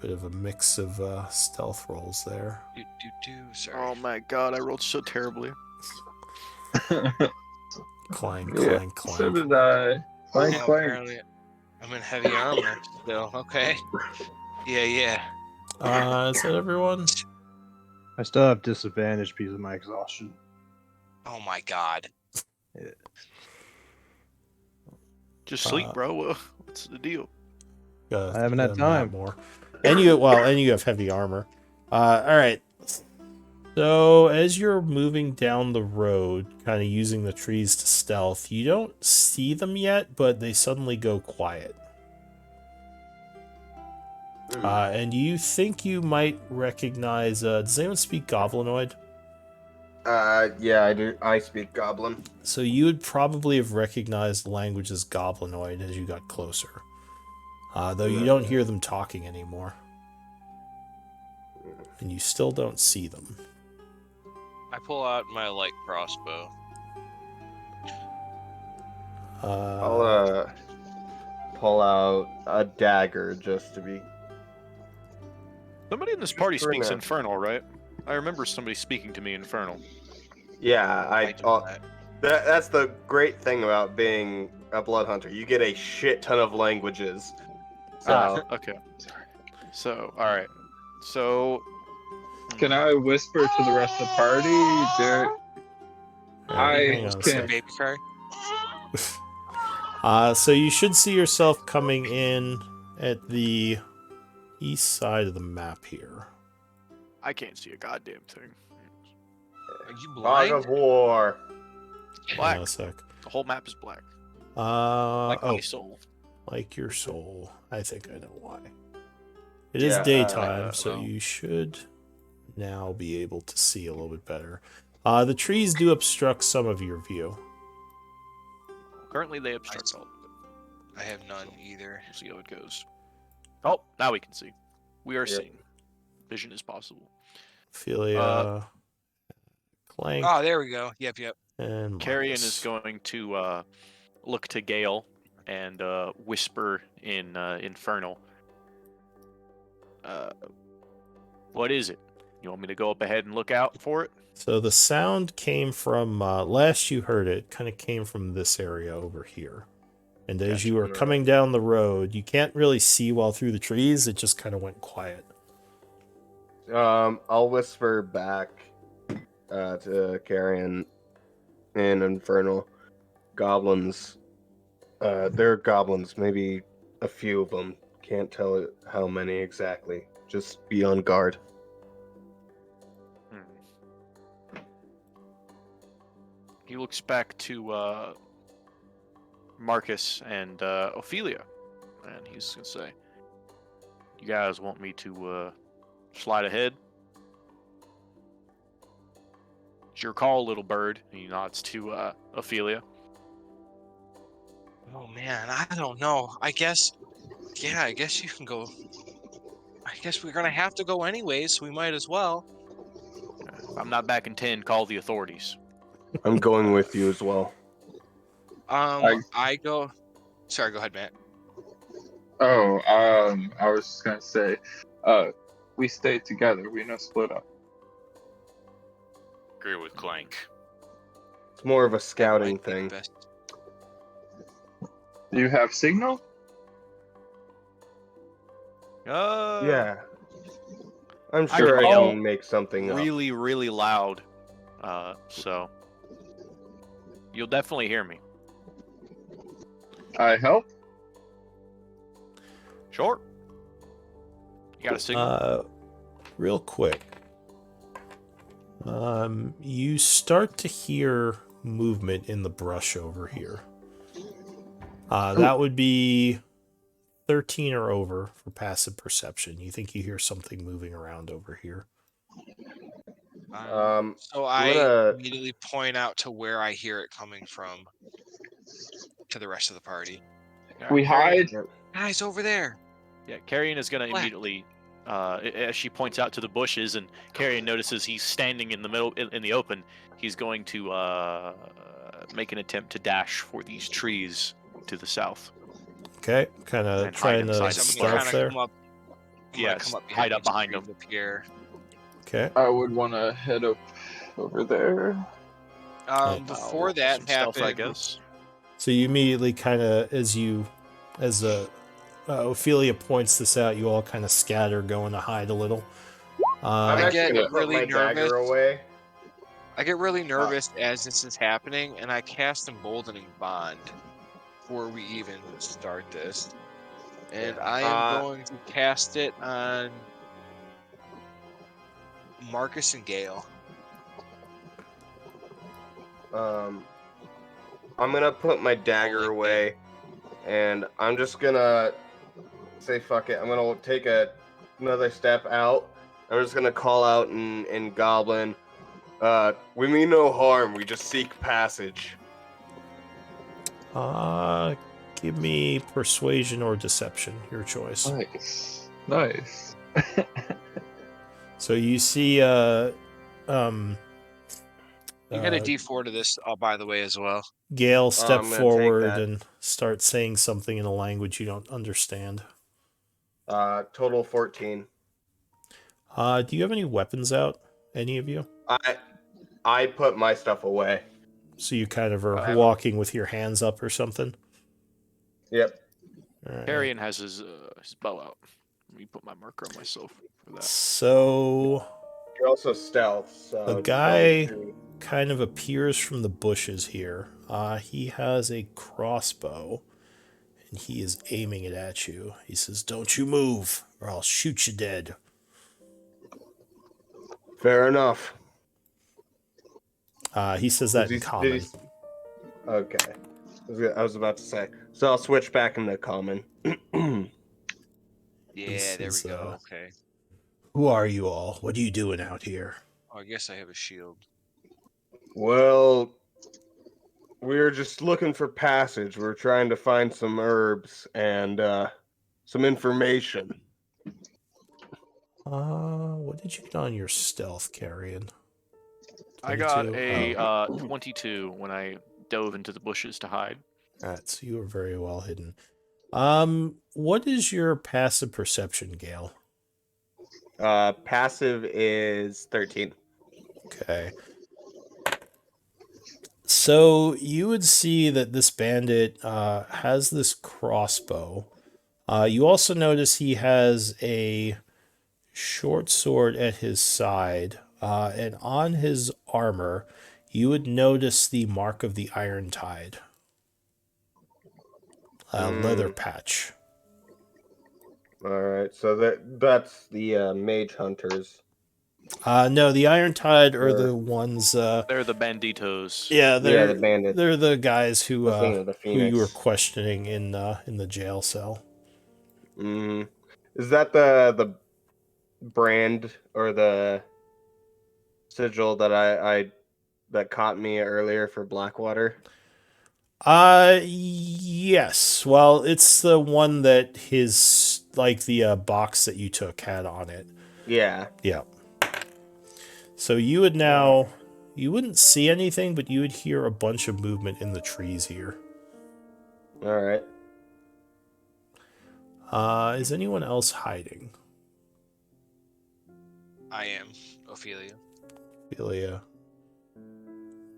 Bit of a mix of stealth rolls there. Sorry. Oh my god, I rolled so terribly. Clang, Yeah, clang, clang. So did I. Clank, Yeah, clank. apparently I'm in heavy armor still. Okay. Yeah. Is that everyone? I still have disadvantage because of my exhaustion. Oh my god. Just sleep, bro. What's the deal? I haven't had time. More. And you have heavy armor. All right. So as you're moving down the road, kind of using the trees to stealth, you don't see them yet, but they suddenly go quiet. And you think you might recognize... does anyone speak Goblinoid? Yeah, I do. I speak Goblin. So you would probably have recognized the language as Goblinoid as you got closer. Though you don't hear them talking anymore. And you still don't see them. I pull out my light crossbow. I'll pull out a dagger just to be. Somebody in this party For speaks now. Infernal, right? I remember somebody speaking to me Infernal. Yeah, do that. That's the great thing about being a blood hunter. You get a shit ton of languages. So Okay. So, alright. So... Can I whisper to the rest of the party? Hang I on a can. Baby cry. So you should see yourself coming in at the east side of the map here. I can't see a goddamn thing. Are you Fog blind? of War. Black. Hang on a sec. The whole map is black. Like Like my soul. Like your soul. I think I know why. It is Yeah, daytime, so well. you should now be able to see a little bit better. The trees do obstruct some of your view. Currently they obstruct all of it. I have none either. We'll see how it goes. Oh, now we can see. We are Yep. seeing. Vision is possible. Ophelia, Clank, Oh, there we go. Yep. and Carrion Marcus. is going to look to Gale and whisper in Infernal. What is it? You want me to go up ahead and look out for it? So the sound came from, last you heard it, kind of came from this area over here. And as Gotcha. you were coming down the road, you can't really see well through the trees. It just kind of went quiet. I'll whisper back to Carrion and Infernal. Goblins. They're goblins. Maybe a few of them. Can't tell it how many exactly. Just be on guard. He looks back to Marcus and Ophelia, and he's gonna say, "You guys want me to slide ahead? It's your call, little bird." And he nods to Ophelia. Oh man, I don't know. I guess you can go. I guess we're gonna have to go anyways, so we might as well. If I'm not back in 10, call the authorities. I'm going with you as well. I go. Sorry, go ahead, Matt. Oh, I was just gonna say, we stay together. We not split up. Agree with Clank. It's more of a Might scouting be the thing. best. Do you have signal? Yeah. I'm sure I yell can make something up. really, really loud So you'll definitely hear me. I help. Sure. You got a signal? Real quick. You start to hear movement in the brush over here. That would be 13 or over for passive perception. You think you hear something moving around over here. So I'm I gonna- immediately point out to where I hear it coming from to the rest of the party. Yeah, We hide. Guys, over there. Yeah, Carrion is going to Black. immediately, as she points out to the bushes, and Carrion notices he's standing in the middle, in the open. He's going to make an attempt to dash for these trees to the south. Okay, kind of And hide trying to inside So I'm them. gonna stealth kinda there. come up. I'm gonna Yes, come up hide up these behind trees them. up here. Okay. I would want to head up over there. Before Roll that some stealth, I happened, guess. So you immediately kind of, as Ophelia points this out, you all kind of scatter, going to hide a little. I'm I actually get gonna put really my dagger nervous. away. I get really nervous as this is happening, and I cast Emboldening Bond before we even start this. And I am going to cast it on Marcus and Gale. I'm gonna put my dagger away, and I'm just gonna say fuck it. I'm gonna take another step out. I'm just gonna call out in Goblin. We mean no harm. We just seek passage. Give me persuasion or deception, your choice. Nice. Nice. So you see, You get a D4 to this, by the way, as well. Gale step I'm gonna take forward that. and start saying something in a language you don't understand. Total 14. Do you have any weapons out? Any of you? I put my stuff away. So you kind of are I- walking with your hands up or something? Yep. All right. Carrion has his bow out. Let me put my marker on myself for that. So You're also stealth. So a guy kind of appears from the bushes here. He has a crossbow, and he is aiming it at you. He says, "Don't you move, or I'll shoot you dead." Fair enough. He says that in common. Okay. I was about to say. So I'll switch back into common. Yeah, This there is, we go. Okay. Who are you all? What are you doing out here? Oh, I guess I have a shield. Well, we're just looking for passage. We're trying to find some herbs and some information. What did you get on your stealth, Carrion? I got 22? a 22 when I dove into the bushes to hide. Alright, so you were very well hidden. What is your passive perception, Gale? Passive is 13. Okay. So you would see that this bandit has this crossbow. You also notice he has a short sword at his side, and on his armor, you would notice the mark of the Iron Tide. Leather patch. All right, so that's the mage hunters. No, the Iron Tide are the ones. They're the banditos. Yeah, they're the bandits. They're the guys who I was thinking of the who you were Phoenix. questioning in the jail cell. Is that the brand or the sigil that I that caught me earlier for Blackwater? Yes. Well, it's the one that his the box that you took had on it. Yeah. Yeah. So you would now you wouldn't see anything, but you would hear a bunch of movement in the trees here. All right. Is anyone else hiding? I am Ophelia. Ophelia.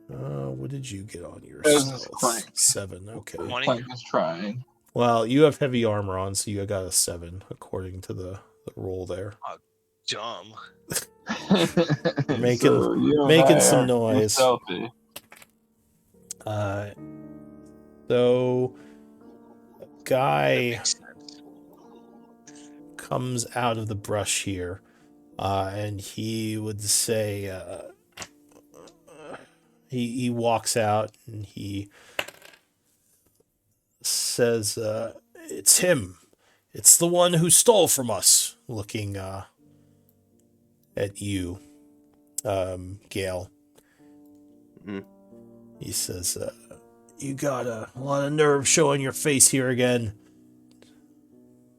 What did you get on your This is stealth? Clank. 7. Okay. 20. Clank is trying. Well, you have heavy armor on, so you got a 7 according to the roll there. Dumb. Making- So you and making I some are noise. Stealthy. So That guy makes sense. comes out of the brush here, and he would say, he walks out and he says, "It's him. It's the one who stole from us." Looking at you, Gale. Mhm. He says, "You got a lot of nerve showing your face here again."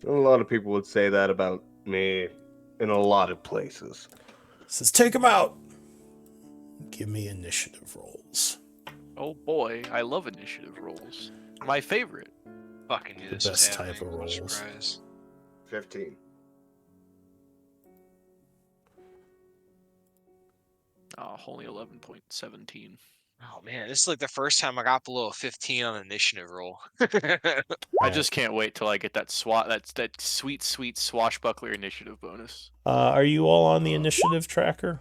A lot of people would say that about me in a lot of places. Says, "Take him out." Give me initiative rolls. Oh boy, I love initiative rolls. My favorite. Fucking knew The this was best type happening. of What a rolls. surprise. 15. Oh, only 11.17. Oh man, this is like the first time I got below a 15 on an initiative roll. I just can't wait till I get that that sweet swashbuckler initiative bonus. Are you all on the initiative tracker?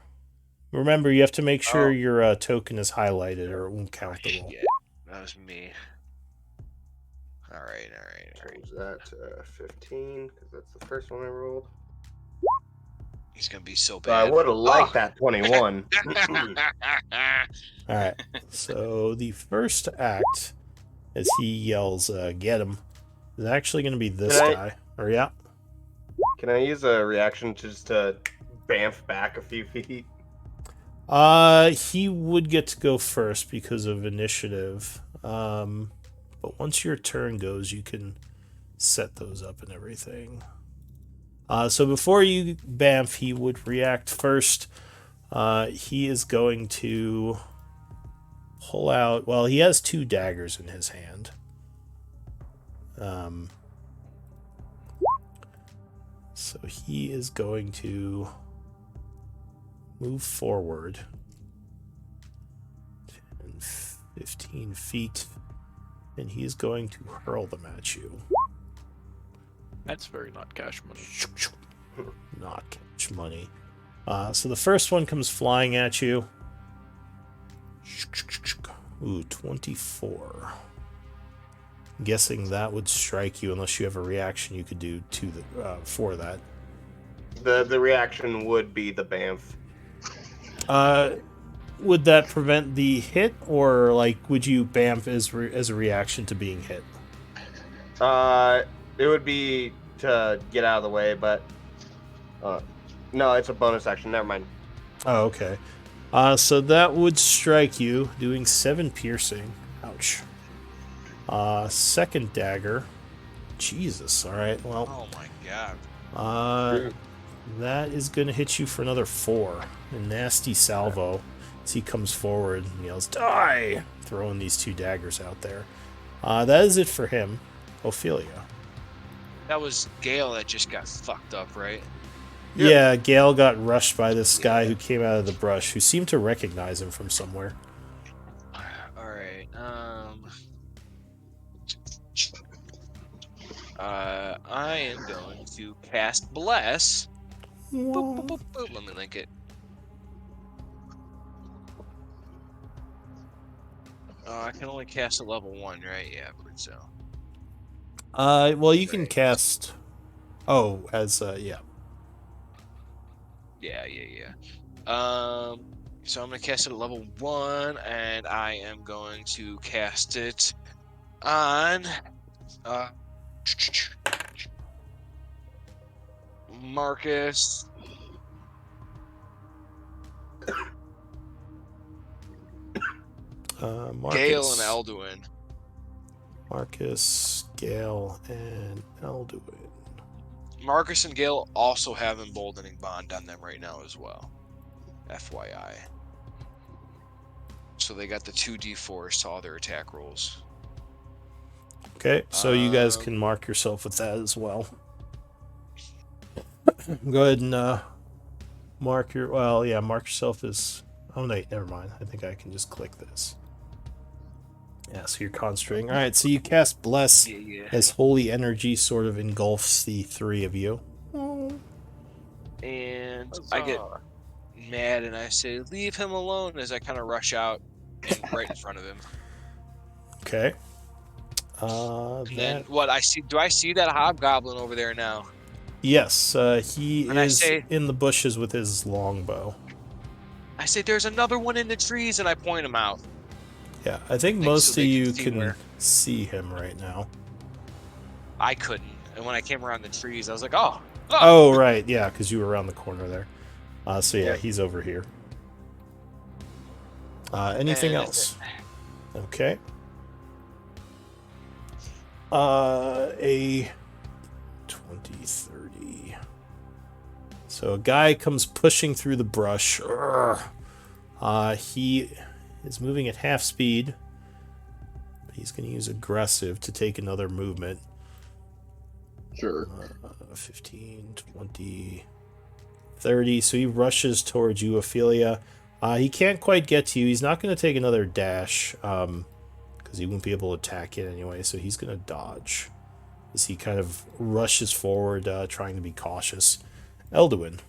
Remember, you have to make sure Oh. your token is highlighted or it won't count the roll. Shit, that was me. All right. Change that to 15 because that's the first one I rolled. He's gonna be so So I bad. would have liked Oh. that 21. All right. So the first act, as he yells, "Get him," is actually going to be this Can I- guy. Or yeah. Can I use a reaction just to bamf back a few feet? He would get to go first because of initiative. But once your turn goes, you can set those up and everything. So before you bamf, he would react first. He is going to pull out. Well, he has 2 daggers in his hand. So he is going to move forward 10, 15 feet, and he's going to hurl them at you. That's very not cash money. Not cash money. So the first one comes flying at you. Ooh, 24. I'm guessing that would strike you unless you have a reaction you could do to the for that. The reaction would be the bamf. Would that prevent the hit, or like would you bamf as a reaction to being hit? It would be to get out of the way, but no, it's a bonus action. Never mind. Oh, okay. So that would strike you, doing 7 piercing. Ouch. Second dagger. Jesus. All right. Well, Oh my god. that is going to hit you for another 4. A nasty salvo as he comes forward and yells, "Die!" Throwing these 2 daggers out there. That is it for him. Ophelia. That was Gale that just got fucked up, right? Yeah, Gale got rushed by this guy who came out of the brush, who seemed to recognize him from somewhere. All right. I am going to cast Bless. Boop, boop, boop, boop. Let me link it. I can only cast at level 1, right? Yeah, I believe so. Well, you can cast. Oh, as yeah. Yeah. So I'm gonna cast it at level 1, and I am going to cast it on Marcus. Marcus, Gale and Elduin. Marcus, Gale, and Elduin. Marcus and Gale also have emboldening bond on them right now as well. FYI. So they got the 2d4s to all their attack rolls. Okay, so you guys can mark yourself with that as well. Go ahead and mark your. Well, yeah, mark yourself as. Oh, wait, never mind. I think I can just click this. Yeah, so you're concentrating. All right, so you cast Bless as holy energy sort of engulfs the 3 of you. And I get mad and I say, "Leave him alone!" as I kind of rush out and right in front of him. Okay. And then what I see? Do I see that hobgoblin over there now? Yes, he And I is say- in the bushes with his longbow. I say, "There's another one in the trees," and I point him out. Yeah, I think Like, most so of they can you see can where- see him right now. I couldn't, and when I came around the trees, I was like, "Oh, Oh, right, yeah, because you were around the corner there. So yeah, Yeah. he's over here. Anything And that's else? Okay. A 20, 30. So a guy comes pushing through the brush. He is moving at half speed. He's going to use aggressive to take another movement. Sure. 15, 20, 30. So he rushes towards you, Ophelia. He can't quite get to you. He's not going to take another dash because he won't be able to attack it anyway. So he's going to dodge as he kind of rushes forward, trying to be cautious. Elduin.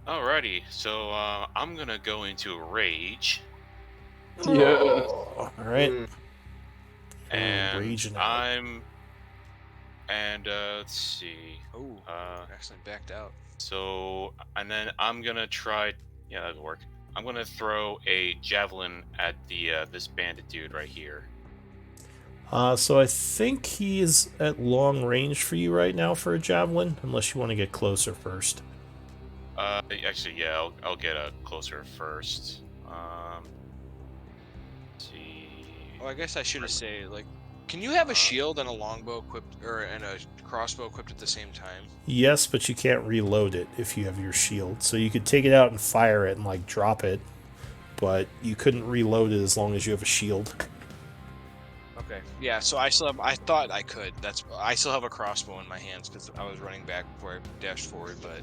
Alrighty, so I'm gonna go into a rage, Yeah. All right. and raging out. let's see. oh, actually backed out." So, and then I'm gonna try. Yeah, that'll work. I'm gonna throw a javelin at the this bandit dude right here. So I think he is at long range for you right now for a javelin, unless you want to get closer first. Actually, yeah, I'll get a closer first. Let's see. Oh, I guess I should have said, like, can you have a shield and a longbow equipped, and a crossbow equipped at the same time? Yes, but you can't reload it if you have your shield. So you could take it out and fire it and like drop it, but you couldn't reload it as long as you have a shield. Okay. Yeah. So I thought I could. I still have a crossbow in my hands because I was running back before I dashed forward. But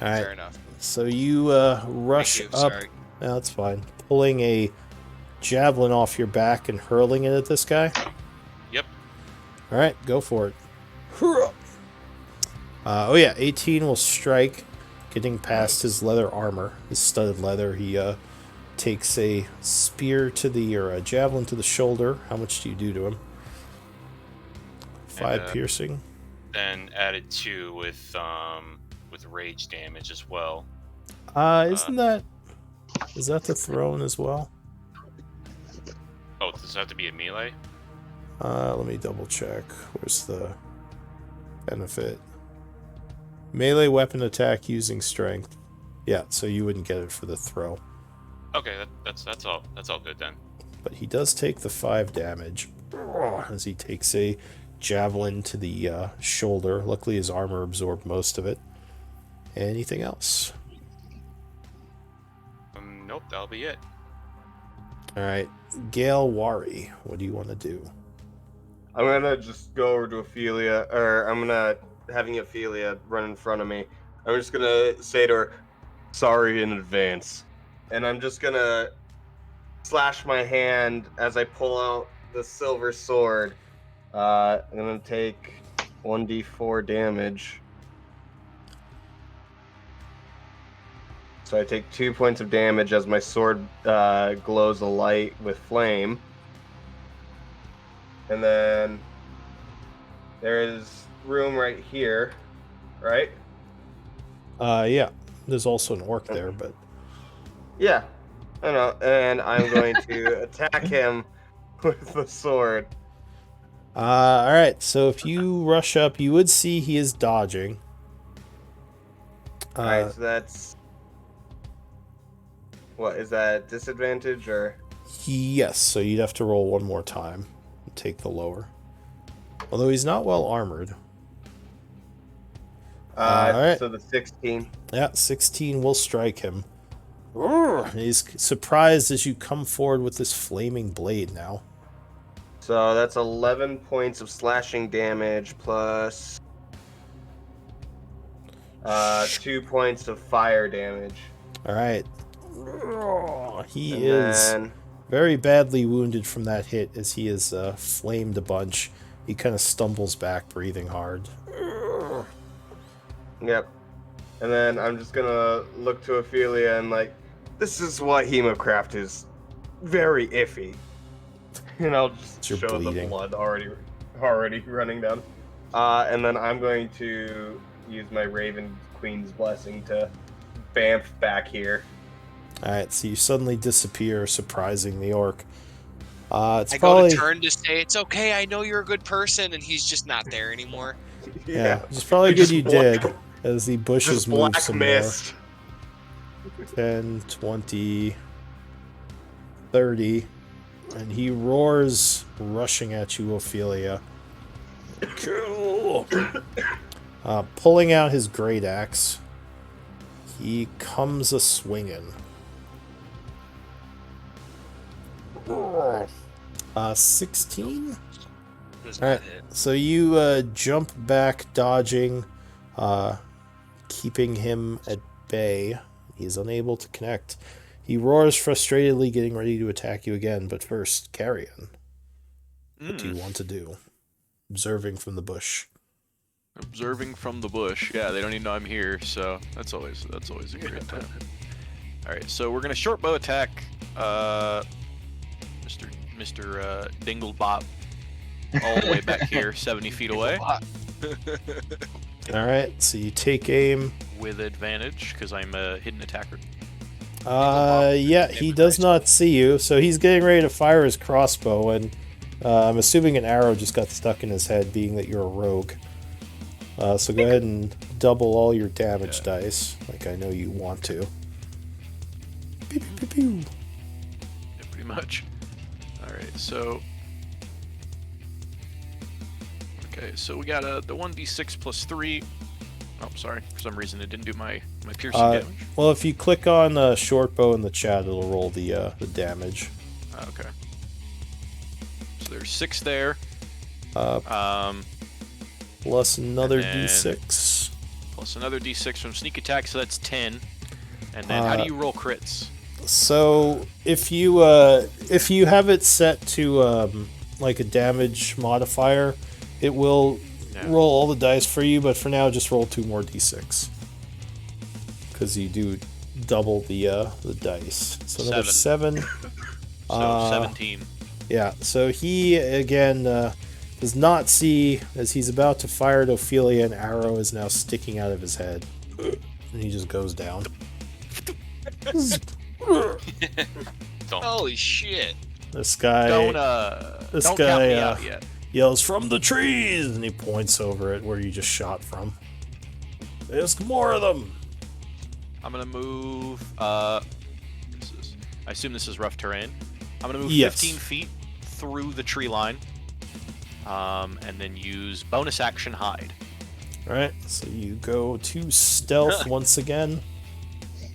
All right. fair enough. So you rush Thank you, up. sorry. No, that's fine. Pulling a javelin off your back and hurling it at this guy. Yep. All right, go for it. Oh yeah, 18 will strike, getting past his leather armor, his studded leather. He takes a spear to the or a javelin to the shoulder. How much do you do to him? 5 piercing. Then added 2 with rage damage as well. Is that the throne as well? Oh, does it have to be a melee? Let me double check. Where's the benefit? Melee weapon attack using strength. Yeah, so you wouldn't get it for the throw. Okay, that's all. That's all good then. But he does take the 5 damage as he takes a javelin to the shoulder. Luckily, his armor absorbed most of it. Anything else? Nope, that'll be it. All right, Gale Wari, what do you want to do? I'm gonna just go over to Ophelia, or I'm gonna having Ophelia run in front of me. I'm just gonna say to her, "Sorry in advance," and I'm just gonna slash my hand as I pull out the silver sword. I'm gonna take 1d4 damage. So I take 2 points of damage as my sword glows a light with flame. And then there is room right here, right? Yeah, there's also an orc there, but Yeah, I know. And I'm going to attack him with the sword. all right. So if you rush up, you would see he is dodging. Alright, so that's... What, is that disadvantage, or...? Yes, so you'd have to roll one more time and take the lower. Although he's not well armored. Alright. So the 16. Yeah, 16 will strike him. He's surprised as you come forward with this flaming blade now. So that's 11 points of slashing damage plus 2 points of fire damage. Alright. He And is then- very badly wounded from that hit as he is flamed a bunch. He kind of stumbles back, breathing hard. Yep. And then I'm just gonna look to Ophelia and like, this is why hemocraft is very iffy. And I'll just You're show bleeding. the blood already running down. And then I'm going to use my Raven Queen's blessing to bamf back here. Alright, so you suddenly disappear, surprising the orc. It's I probably... go to turn to say, it's okay, I know you're a good person, and he's just not there anymore. Yeah, it's probably good Just you black- did, as the bushes Just move black some mist. more. 10, 20, 30, and he roars, rushing at you, Ophelia. Kill! Pulling out his great axe, he comes a-swinging. 16? Does Alright, not hit. so you jump back, dodging, keeping him at bay. He's unable to connect. He roars frustratedly, getting ready to attack you again. But first, Carrion, what do you want to do? Observing from the bush. Observing from the bush. Yeah, they don't even know I'm here, so that's always a great time. All right, so we're gonna short bow attack, Mr. Dinglebop, all the way back here, 70 feet away, Alright, so you take aim. with advantage because I'm a hidden attacker. Yeah, he does not see you, so he's getting ready to fire his crossbow, and I'm assuming an arrow just got stuck in his head, being that you're a rogue. So go ahead and double all your damage dice, like I know you want to. Pew, pew, pew, pew. Yeah, pretty much. All right, so. Okay, so we got the 1d6 plus 3. Oh, sorry. For some reason, it didn't do my piercing damage. Well, if you click on short bow in the chat, it'll roll the damage. Okay. So there's 6 there. Plus another and then- d6. Plus another d6 from sneak attack, so that's 10. And then how do you roll crits? So if you have it set to like a damage modifier, it will roll all the dice for you. But for now, just roll 2 more d6 because you do double the dice. So another 7. So 17. Yeah. So he again does not see as he's about to fire at Ophelia. An arrow is now sticking out of his head, and he just goes down. Holy shit. This guy Don't count me out yet. yells, "From the trees!" and he points over at where you just shot from. There's more of them! I'm gonna move. I assume this is rough terrain. I'm gonna move 15 feet through the tree line, and then use bonus action hide. Alright, so you go to stealth once again.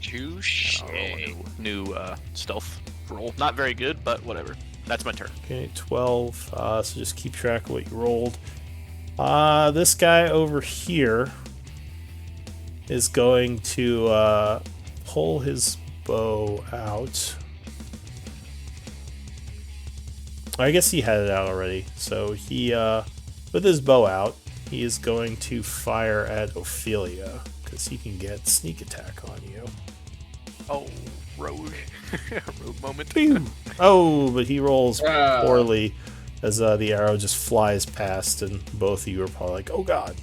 Touche. I'll roll a new stealth roll. Not very good, but whatever. That's my turn. Okay, 12. So just keep track of what you rolled. This guy over here is going to pull his bow out. I guess he had it out already. So he, with his bow out, he is going to fire at Ophelia because he can get sneak attack on you. Oh, rogue. Rogue moment. Pew! Oh, but he rolls poorly as the arrow just flies past, and both of you are probably like, "Oh God!"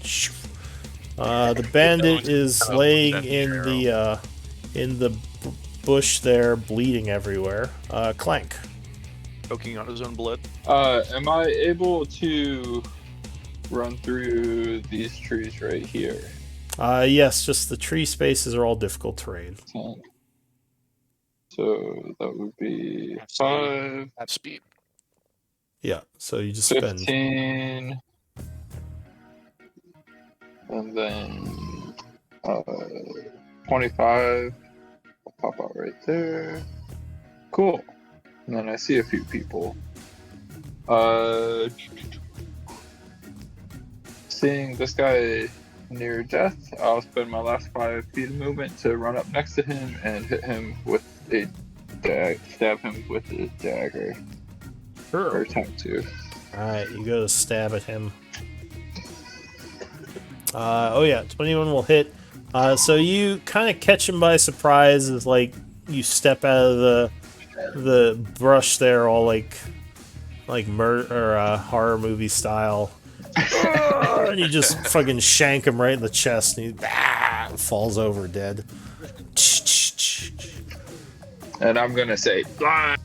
The bandit is laying in the bush there, bleeding everywhere. Clank. Choking on his own blood. Am I able to run through these trees right here? Yes, just the tree spaces are all difficult terrain. 10. So that would be 5, At speed. Yeah, so you just spend 15, and then 25. I'll pop out right there. Cool. And then I see a few people. Seeing this guy near death, I'll spend my last 5 feet of movement to run up next to him and hit him with a stab him with a dagger. Or attempt to. Alright, you go to stab at him. Oh yeah, 21 will hit. So you kind of catch him by surprise as like you step out of the brush there, all like murder or horror movie style, and you just fucking shank him right in the chest, and he falls over dead. And I'm gonna say, "Blah,"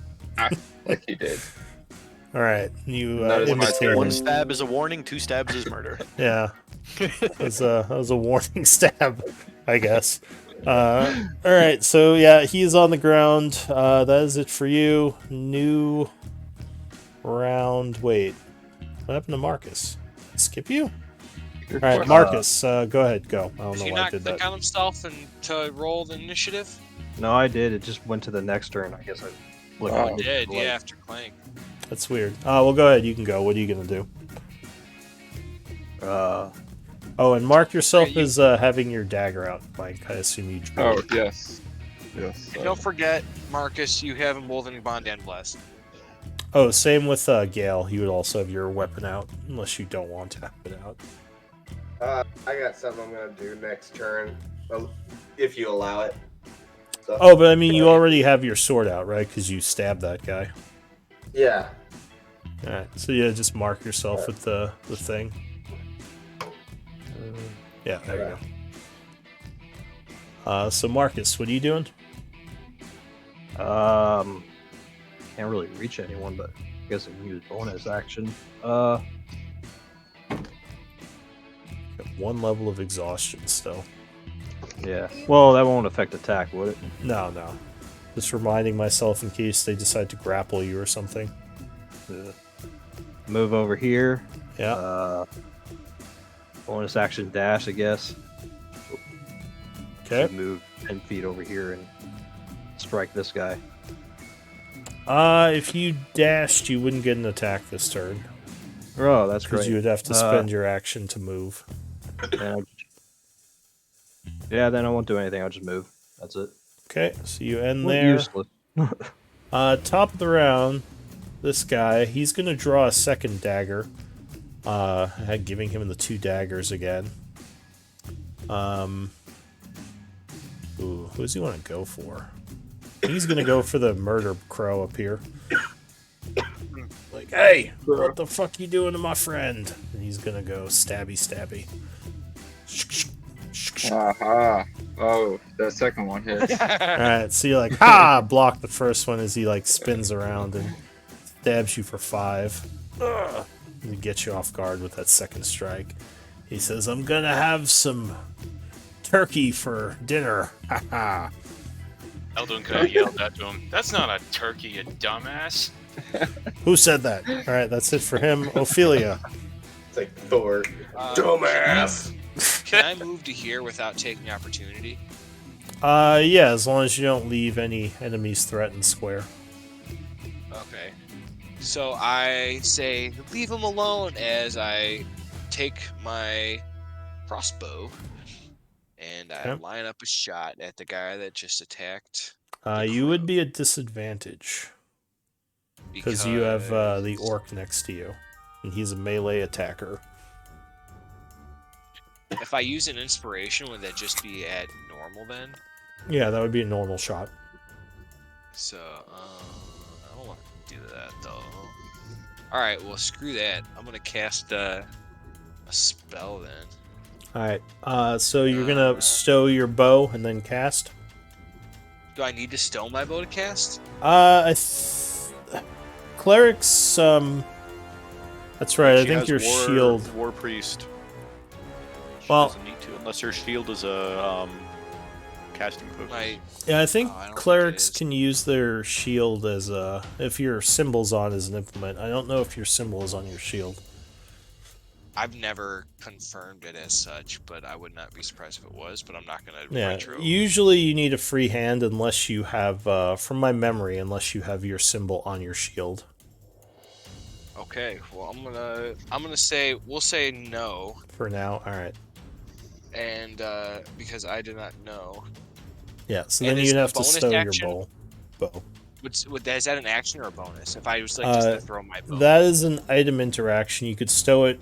like he did. All right, you That is my imitate turn. him. One stab is a warning, 2 stabs is murder. Yeah, that was a warning stab, I guess. All right, so yeah, he's on the ground. That is it for you. New round. Wait, what happened to Marcus? Skip you? All right, Marcus, go ahead, go. I don't Did know he why I not did click that. on himself and to roll the initiative? No, I did. It just went to the next turn. I guess I looked Oh. at He did, the yeah, light. after Clank. That's weird. Well, go ahead. You can go. What are you gonna do? Oh, and mark yourself Okay, you- as having your dagger out, Mike. I assume you drew. Oh it. yes, yes. And don't forget, Marcus, you have Emboldening Bond and Bless. Oh, same with Gale. You would also have your weapon out, unless you don't want to have it out. I got something I'm gonna do next turn, if you allow it. So, Oh, but I mean, you already have your sword out, right? Because you stabbed that guy. yeah. All right. So yeah, just mark yourself with the thing. Yeah, there you go. So Marcus, what are you doing? Can't really reach anyone, but I guess I can use bonus action. Got 1 level of exhaustion still. Yeah. Well, that won't affect attack, would it? No. Just reminding myself in case they decide to grapple you or something. Move over here. Yeah. Bonus action dash, I guess. Okay. Move 10 feet over here and strike this guy. If you dashed, you wouldn't get an attack this turn. Oh, that's Because great. you would have to spend your action to move. Yeah, then I won't do anything. I'll just move. That's it. Okay, so you end Well, there. useless. Top of the round, this guy, he's going to draw a second dagger. Giving him the 2 daggers again. Who does he want to go for? He's going to go for the murder crow up here. Like, hey, what the fuck you doing to my friend? And he's going to go stabby. Aha. Oh, that second one hit. Alright, so you're like, block the first one as he like spins around and stabs you for 5. Ugh. And he gets you off guard with that second strike. He says, I'm gonna have some turkey for dinner. Haha. Eldon could have yelled that to him. That's not a turkey, you dumbass. Who said that? Alright, that's it for him. Ophelia. It's like Thor. Dumbass! Can I move to here without taking opportunity? Yeah, as long as you don't leave any enemies threatened square. Okay. So I say, leave him alone as I take my crossbow and I Okay. line up a shot at the guy that just attacked. You would be at disadvantage. Because you have the orc next to you. And he's a melee attacker. If I use an inspiration, would that just be at normal then? Yeah, that would be a normal shot. So, I don't want to do that though. Alright, well, screw that. I'm gonna cast a spell then. Alright, so you're gonna stow your bow and then cast? Do I need to stow my bow to cast? Clerics, that's right, I She think has your shield... War priest. She Well- doesn't need to, unless her shield is a casting focus. Yeah, I think Oh, I don't think clerics it is. can use their shield as a... If your symbol's on as an implement. I don't know if your symbol is on your shield. I've never confirmed it as such, but I would not be surprised if it was, but I'm not gonna Yeah, retro. usually you need a free hand unless you have, from my memory, unless you have your symbol on your shield. Okay, well I'm gonna say we'll say no, For now, alright. and because I do not know. Yeah, so And then is you'd the have to bonus stow action- your bow. Is that an action or a bonus? If I was like just to throw my bow. That is an item interaction. You could stow it.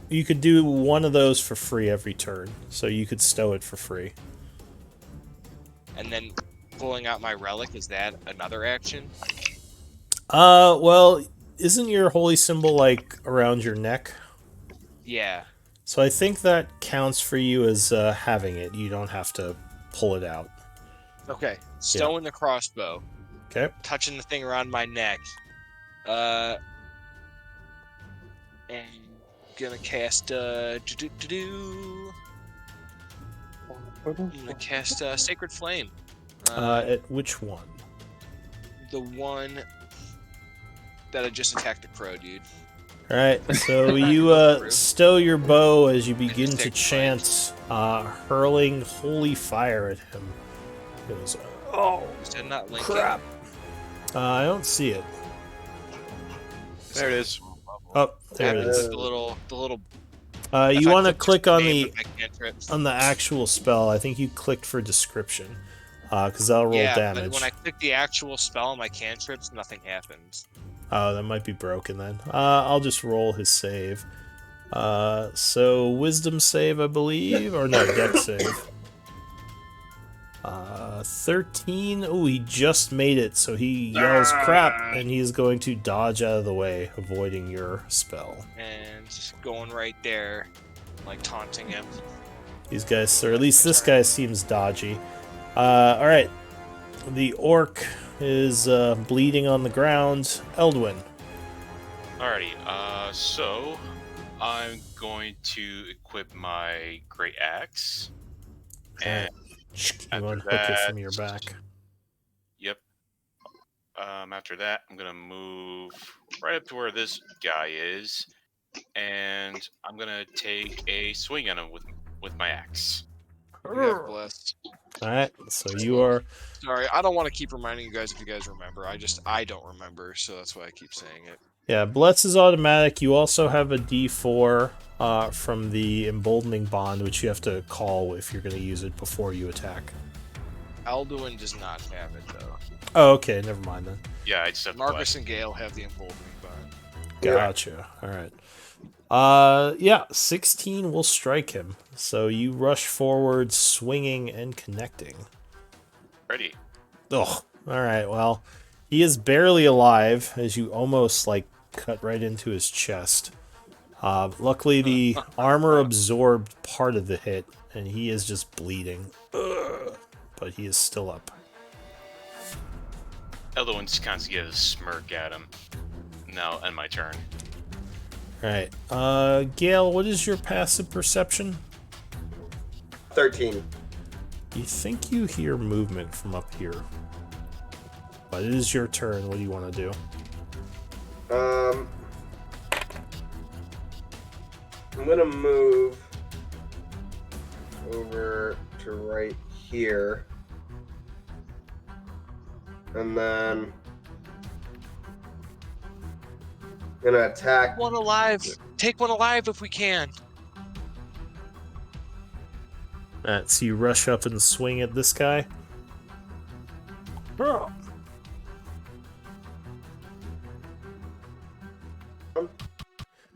You could do one of those for free every turn. So you could stow it for free. and then pulling out my relic, is that another action? Well, isn't your holy symbol like around your neck? Yeah. So I think that counts for you as having it. You don't have to pull it out. Okay. Stowing the crossbow. Okay. Touching the thing around my neck. And gonna cast I'm gonna cast Sacred Flame. At which one? The one that I just attacked the crow, dude. Alright, so you stow your bow as you begin to take chant, hurling holy fire at him. It was, Is that not Lincoln? crap. I don't see it. There it is. Oh, there it is. The little. You want to click on name the of my cantrips. actual spell. I think you clicked for description, because that'll roll damage. But when I click the actual spell on my cantrips, nothing happens. Oh, that might be broken then. I'll just roll his save. So wisdom save, I believe, or no, dex save. 13. Oh, he just made it, so he yells crap, and he's going to dodge out of the way, avoiding your spell. And just going right there, like taunting him. These guys, or at least this guy seems dodgy. Alright. The orc is bleeding on the ground. Eldwin. Alrighty, so I'm going to equip my great axe. And You unhook it from your back. Yep. After that, I'm gonna move right up to where this guy is, and I'm gonna take a swing at him with my axe. God bless. Alright, so you are... Sorry, I don't want to keep reminding you guys if you guys remember. I don't remember, so that's why I keep saying it. Yeah, Bless is automatic. You also have a D4 from the Emboldening Bond, which you have to call if you're going to use it before you attack. Alduin does not have it, though. Oh, okay, never mind then. Yeah, I just have Marcus and Gale have the Emboldening Bond. Gotcha. Alright. Yeah, 16 will strike him. So you rush forward, swinging and connecting. Ready. Ugh. Alright, well, he is barely alive as you almost, like, cut right into his chest. Luckily, the armor absorbed part of the hit, and he is just bleeding. Ugh. But he is still up. Elwin just kind of gives a smirk at him. Now, end my turn. Alright. Gale, what is your passive perception? 13. You think you hear movement from up here. But it is your turn. What do you want to do? I'm gonna move over to right here. And then I'm gonna attack. One alive. Take one alive if we can. Alright, so you rush up and swing at this guy.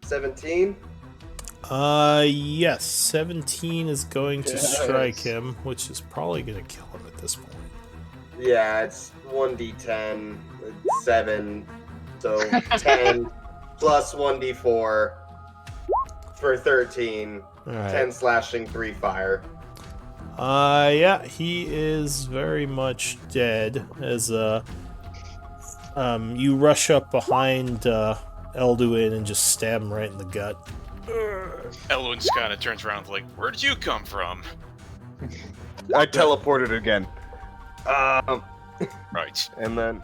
17. Yes, 17 is going to strike him, which is probably going to kill him at this point. Yeah, it's 1d10, 7, so 10 plus 1d4 for 13. Alright. 10 slashing, 3 fire. Yeah, he is very much dead as you rush up behind Elduin and just stab him right in the gut. Elwin just kind of turns around like, where did you come from? I teleported again. Right. And then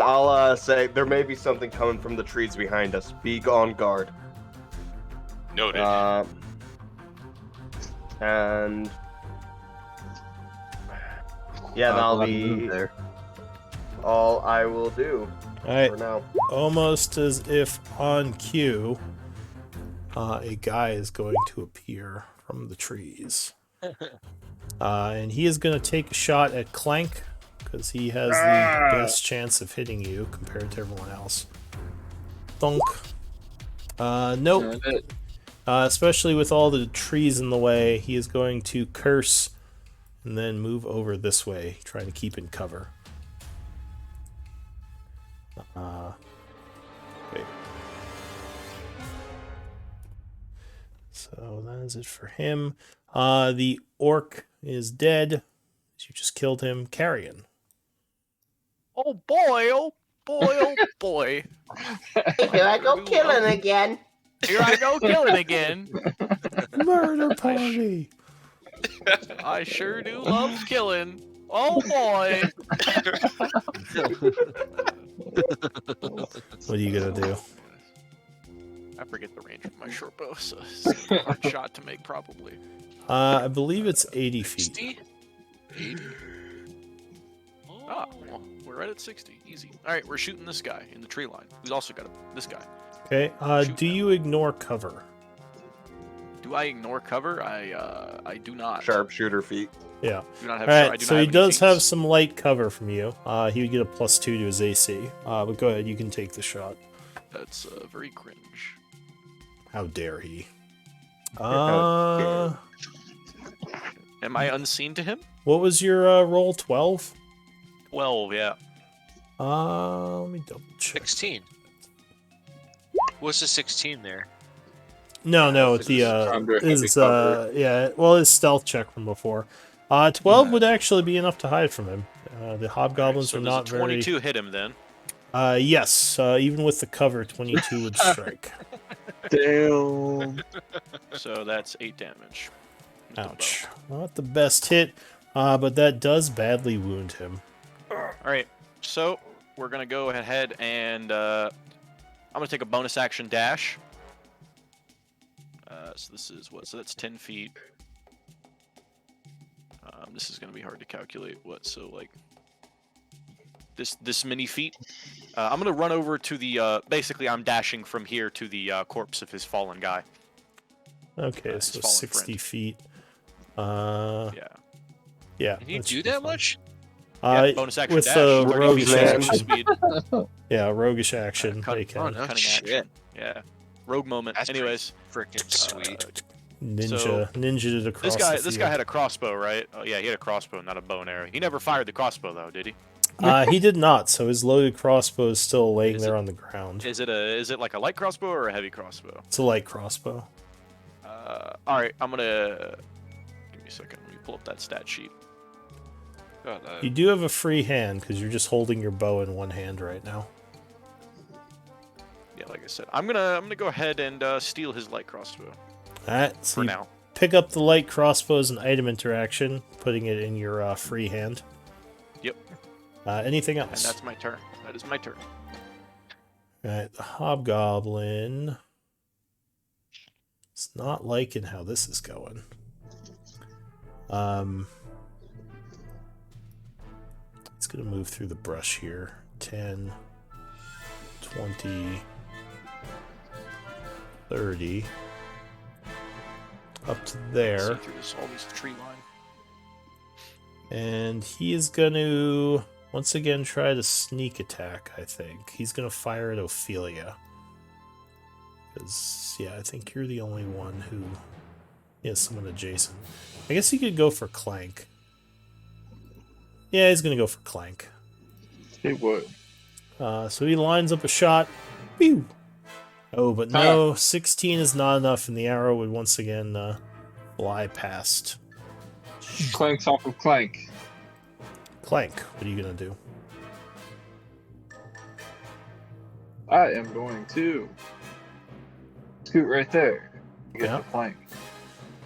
I'll say there may be something coming from the trees behind us. Be on guard. Noted. And yeah, that'll be there. all I will do Alright, for now. almost as if on cue, a guy is going to appear from the trees. And he is going to take a shot at Clank, because he has the best chance of hitting you compared to everyone else. Thunk. Nope. Especially with all the trees in the way, he is going to curse and then move over this way, trying to keep in cover. Okay. So that is it for him. The orc is dead. You just killed him. Carrion. Oh boy, oh boy, oh boy. Here I go killing again. Here I go killing again. Murder party. I sure do love killing. Oh boy. What are you gonna do? I forget the range of my short bow, so it's a hard shot to make probably. I believe it's 80 feet. 60? 80? Ah, well, we're right at 60. Easy. All right, we're shooting this guy in the tree line. Who's also got this guy. Okay. Shoot Do him. you ignore cover? Do I ignore cover? I do not. Sharpshooter feet. Yeah. Do not have. All I right. do So not he have does any have feats. some light cover from you. He would get a +2 to his AC. But go ahead. You can take the shot. That's very cringe. How dare he? How Am I unseen to him? What was your roll? 12. 12, yeah. Let me double check. 16. What's the 16 there? No, This the is under heavy is cover. yeah, well, his stealth check from before. 12 would actually be enough to hide from him. The hobgoblins So are does not a very. 22 hit him then? Yes, even with the cover, 22 would strike. Damn. So that's 8 damage. with the bow. Ouch. Not the best hit, but that does badly wound him. All right, so we're gonna go ahead and I'm gonna take a bonus action dash. So this is what? So that's 10 feet. This is gonna be hard to calculate. What? So like this many feet. I'm gonna run over to the. Basically, I'm dashing from here to the corpse of his fallen guy. Okay, his so fallen 60 friend. feet. Yeah. Yeah. Can you that do should be that fine. much? Yeah, bonus action with dash. 30 roguish feet action. speed. Yeah, roguish action. Cut- They can. Oh, no Cunning shit. action. Yeah. Rogue moment. That's pretty Anyways, Freaking sweet. Ninja it across this guy had a crossbow, right? Oh yeah, he had a crossbow, not a bow and arrow. He never fired the crossbow though, did he? He did not, so his loaded crossbow is still laying Is there it- on the ground. Is it like a light crossbow or a heavy crossbow? It's a light crossbow. All right, I'm gonna give me a second. Let me pull up that stat sheet. God, You do have a free hand because you're just holding your bow in one hand right now. Yeah, like I said, I'm gonna go ahead and steal his light crossbow Alright, so for you now. pick up the light crossbow as an item interaction, putting it in your free hand. Yep. Anything And else? that's my turn. That is my turn. Alright, the hobgoblin. It's not liking how this is going. It's gonna move through the brush here. 10, 20, 30. Up to See there. through all these tree line. And he is gonna once again try to sneak attack, I think. He's gonna fire at Ophelia. Because, yeah, I think you're the only one who has someone adjacent. I guess he could go for Clank. Yeah, he's gonna go for Clank. He would. So he lines up a shot. Pew! Oh, but no, 16 is not enough, and the arrow would once again fly past. Clanks off of Clank. Clank, what are you gonna do? I am going to scoot right there. Get Yeah. the flank.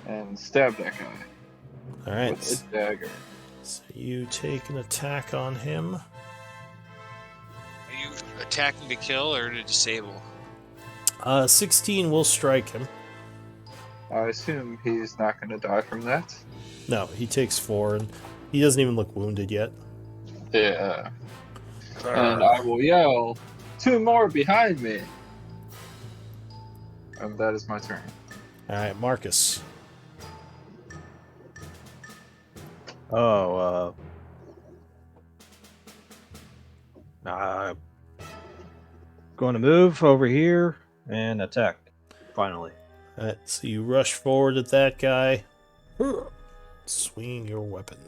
And stab that guy Alright, with a dagger. so you take an attack on him. Are you attacking to kill or to disable? 16 will strike him. I assume he's not going to die from that. No, he takes 4, and he doesn't even look wounded yet. Yeah. And I will yell, 2 more behind me! And that is my turn. Alright, Marcus. Oh, going to move over here and attack. Finally. Alright, so you rush forward at that guy. swinging your weapon.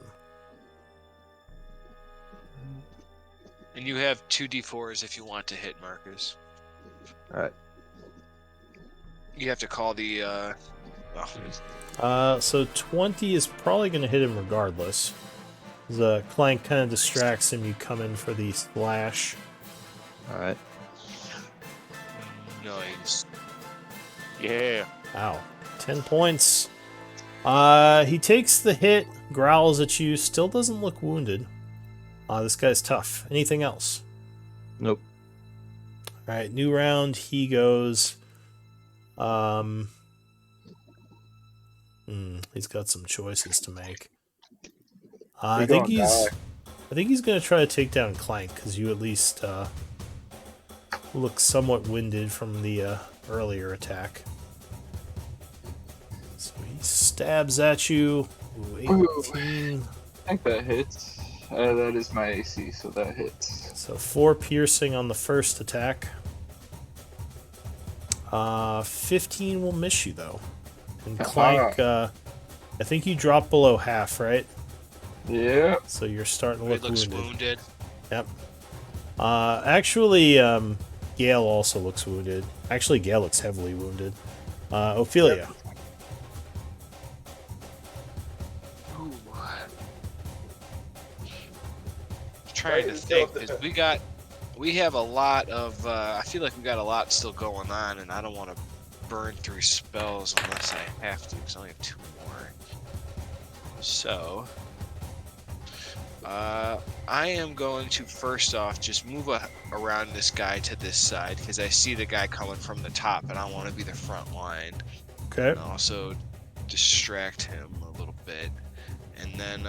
And you have 2d4s if you want to hit, Marcus. All right. You have to call the. So 20 is probably going to hit him regardless. The clank kind of distracts him. You come in for the slash. All right. Nice. Yeah. Ow. 10 points. He takes the hit, growls at you, still doesn't look wounded. This guy's tough. Anything else? Nope. Alright, new round. He goes. He's got some choices to make. I think he's gonna try to take down Clank because you at least look somewhat winded from the earlier attack. So he stabs at you. Ooh, 18. I think that hits. That is my AC, so that hits. So 4 piercing on the first attack. 15 will miss you though. And Clank, I think you drop below half, right? Yeah. So you're starting to He look looks wounded. wounded. Yep. Actually, Gale also looks wounded. Actually, Gale looks heavily wounded. Ophelia. Ooh. Trying to think, because we have a lot of. I feel like we got a lot still going on, and I don't want to burn through spells unless I have to, because I only have 2 more. So, I am going to first off just move around this guy to this side because I see the guy coming from the top, and I want to be the front line. Okay. And also distract him a little bit, and then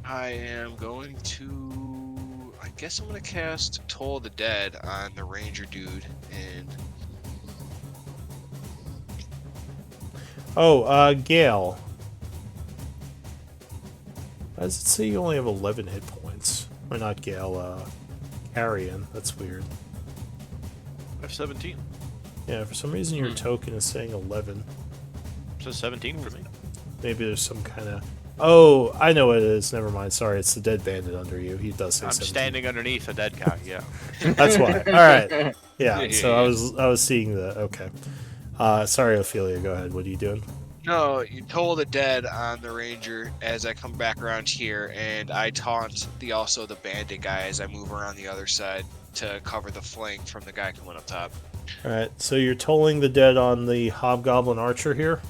I am going to. I guess I'm going to cast Toll of the Dead on the ranger dude, and Gale. Why does it say you only have 11 hit points? Or not Gale, Carrion. That's weird. I have 17. Yeah, for some reason your token is saying 11. It says 17 for me. Maybe there's some kind of... Oh, I know what it is. Never mind. Sorry, it's the dead bandit under you. He does say I'm 17. standing underneath a dead guy, yeah. That's why. All right. Yeah, so I was seeing the... Okay. Sorry, Ophelia. Go ahead. What are you doing? no, you Toll of the Dead on the ranger as I come back around here, and I taunt the bandit guy as I move around the other side to cover the flank from the guy coming up top. All right. So you're tolling the dead on the hobgoblin archer here?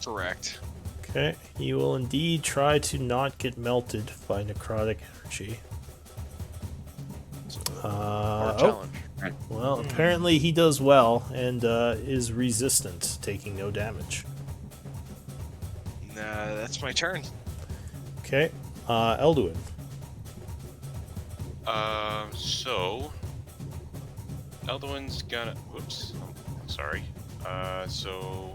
Correct. Okay. You will indeed try to not get melted by necrotic energy. Challenge. Well, apparently he does well and is resistant, taking no damage. That's my turn. Okay. Elduin. So Elduin's gonna. Whoops. I'm sorry. So.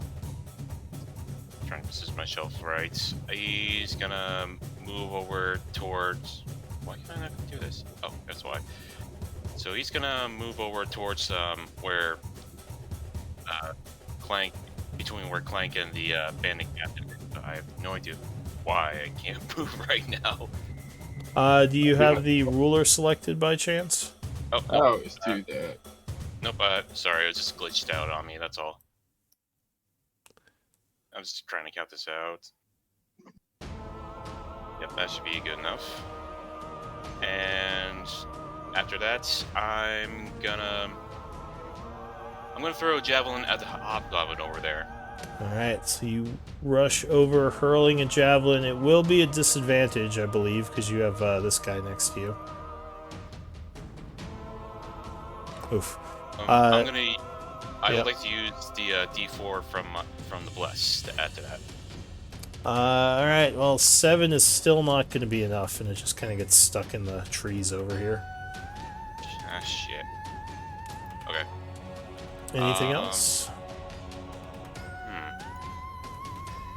Trying to position myself right. He's gonna move over towards. Why can I not do this? Oh, that's why. So he's gonna move over towards where Clank, between where Clank and the bandit captain is. I have no idea why I can't move right now. Do you have the ruler selected by chance? Oh, I always do that. Nope. Sorry, it was just glitched out on me. That's all. I was just trying to count this out. Yep, that should be good enough. And after that, I'm gonna throw a javelin at the hobgoblin over there. Alright, so you rush over, hurling a javelin. It will be a disadvantage, I believe, because you have this guy next to you. Oof. I would yep. like to use the D4 from the bless to add to that. Alright, well, 7 is still not going to be enough, and it just kind of gets stuck in the trees over here. Ah, shit. Okay. Anything else?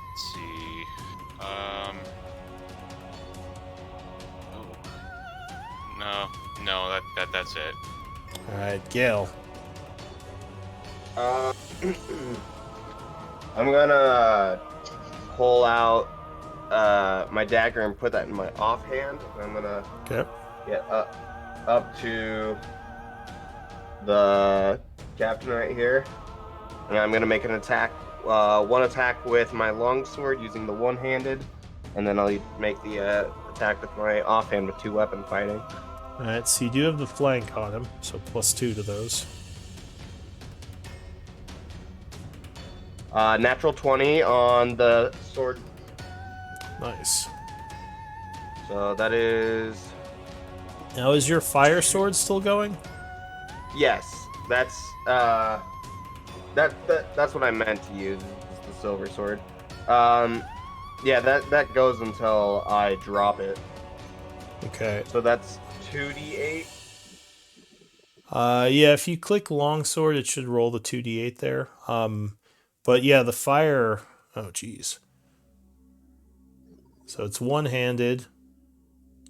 Let's see. Oh. No, that's it. Alright, Gale. I'm gonna pull out my dagger and put that in my offhand. I'm gonna get up to the captain right here, and I'm gonna make an attack. One attack with my longsword using the one-handed, and then I'll make the attack with my offhand with 2-weapon fighting. Alright, so you do have the flank on him, so +2 to those. Natural 20 on the sword. Nice. So that is... Now, is your fire sword still going? Yes, that's that's what I meant to use, is the silver sword. Yeah, that goes until I drop it. Okay. So that's 2d8. Yeah, if you click longsword, it should roll the 2d8 there. But yeah, the fire... Oh, jeez. So it's one-handed.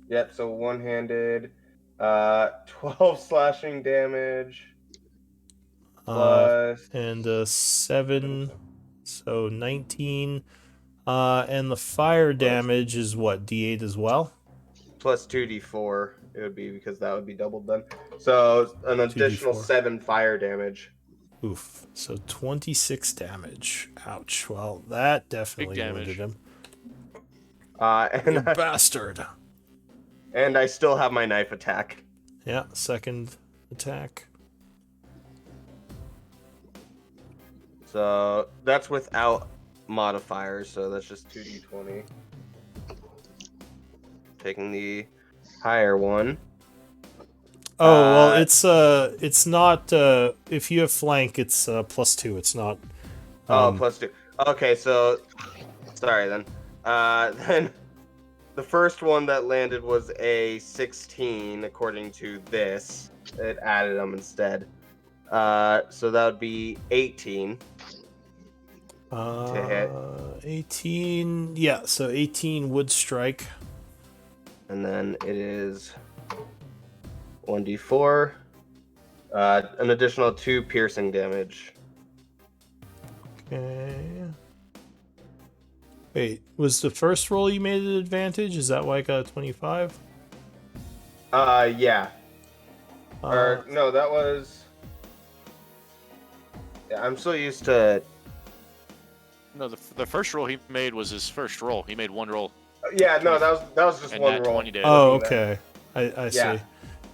Yep, so one-handed. 12 slashing damage. Plus... And 7, so 19. And the fire damage is what, d8 as well? Plus 2d4. It would be, because that would be doubled then. So an additional 2d4. 7 fire damage. Oof. So 26 damage. Ouch. Well, that definitely wounded him. And You bastard. And I still have my knife attack. Yeah, second attack. So that's without modifiers, so that's just 2d20. Taking the higher one. Oh, well, it's not, if you have flank, it's +2, it's not... +2. Okay, so, sorry then. Then the first one that landed was a 16, according to this. It added them instead. So that would be 18 to hit. 18, yeah, so 18 would strike. And then it is 1d4, an additional 2 piercing damage. Okay. Wait, was the first roll you made an advantage? Is that why I got a 25? Yeah. Or, no, that was... Yeah, I'm so used to... No, the first roll he made was his first roll. He made one roll. Yeah, no, that was just and one nat roll. 20 did. Oh, okay. I see. Yeah.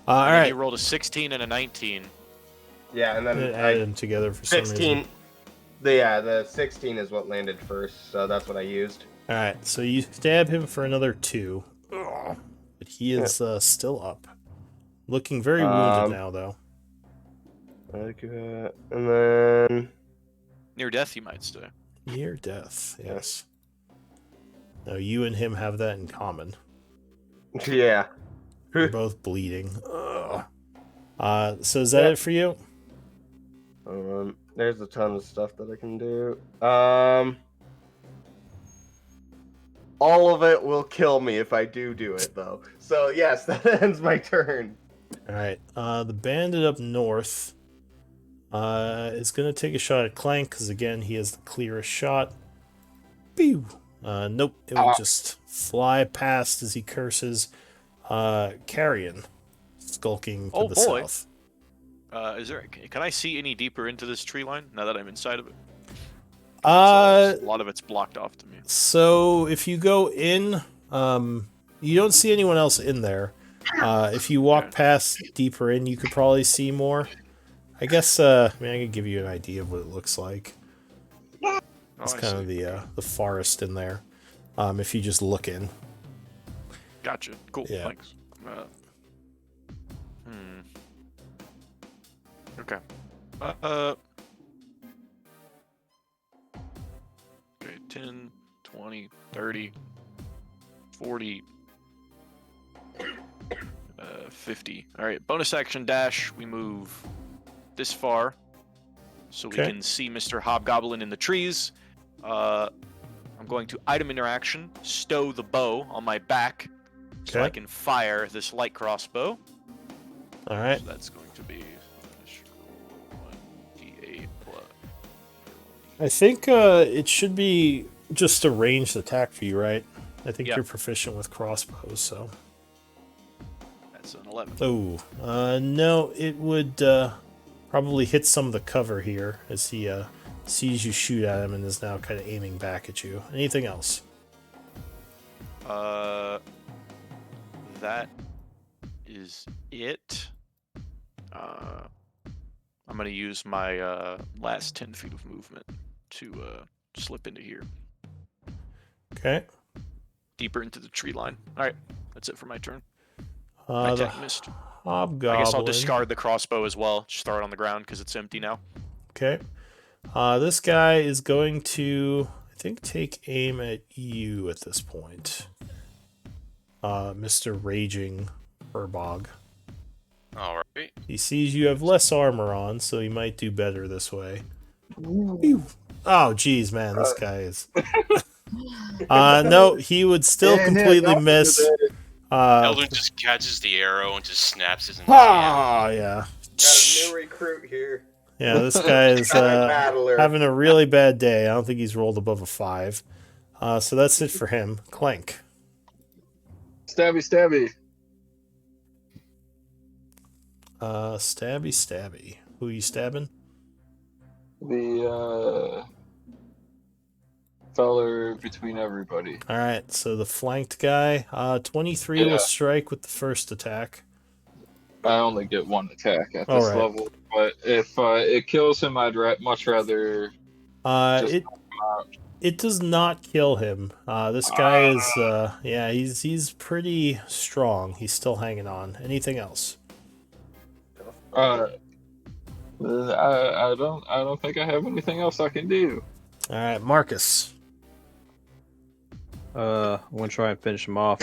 All And right. he rolled a 16 and a 19. Yeah, and then It added them together for 16. some reason. The 16 is what landed first, so that's what I used. All right, so you stab him for another 2. Ugh. But he is still up. Looking very wounded now, though. And then... Near death, you might say. Near death, yes. Now, you and him have that in common. Yeah. You're both bleeding. Ugh. So is that it for you? There's a ton of stuff that I can do. All of it will kill me if I do it, though. So, yes, that ends my turn. Alright, the bandit up north is going to take a shot at Clank, because again, he has the clearest shot. Pew! Nope, it will just fly past as he curses. Carrion, skulking to the south. Can I see any deeper into this tree line now that I'm inside of it? A lot of it's blocked off to me. So if you go in, you don't see anyone else in there. If you walk past deeper in, you could probably see more. I guess, I mean, I could give you an idea of what it looks like. It's kind of the forest in there. If you just look in. Gotcha. Cool. Yeah. Thanks. Okay. Okay, 10, 20, 30, 40, 50. All right, bonus action dash. We move this far so we can see Mr. Hobgoblin in the trees. I'm going to item interaction, stow the bow on my back so I can fire this light crossbow. All right. So that's going to be 1d8 plus I think it should be just a ranged attack for you, right? I think Yep. you're proficient with crossbows, so. That's an 11. Oh, no, it would probably hit some of the cover here as he sees you shoot at him and is now kind of aiming back at you. Anything else? That is it. I'm gonna use my last 10 feet of movement to slip into here, Okay. deeper into the tree line. All right, that's it for my turn. The My attack missed. hobgoblin. I guess I'll discard the crossbow as well. Just throw it on the ground because it's empty now. Okay. This guy is going to, I think, take aim at you at this point. Mr. Raging Burbog. All right. He sees you have less armor on, so he might do better this way. Oh, geez, man, this guy is... no, he would still completely miss. Eldon just catches the arrow and just snaps it in his hand. Yeah. Got a new recruit here. Yeah, this guy is Battler. having a really bad day. I don't think he's rolled above a 5. So that's it for him. Clank. Stabby. Stabby. Who are you stabbing? The feller between everybody. All right, so the flanked guy. 23 will strike with the first attack. I only get one attack at All this right. level, but if it kills him, I'd much rather. It does not kill him. This guy is he's pretty strong. He's still hanging on. Anything else? I don't think I have anything else I can do. All right, Marcus. I'm gonna try and finish him off,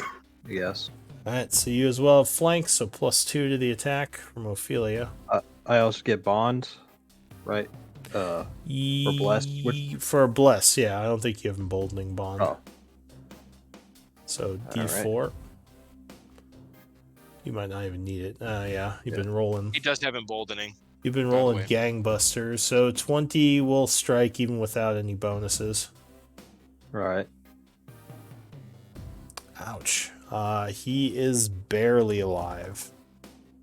I guess. All right, so you as well have flank, so +2 to the attack from Ophelia. I also get bond, right? For bless. For bless, yeah. I don't think you have emboldening bond. Oh. So D4. Right. You might not even need it. Yeah, you've been rolling. He does have emboldening. You've been rolling gangbusters, so 20 will strike even without any bonuses. Right. Ouch. He is barely alive.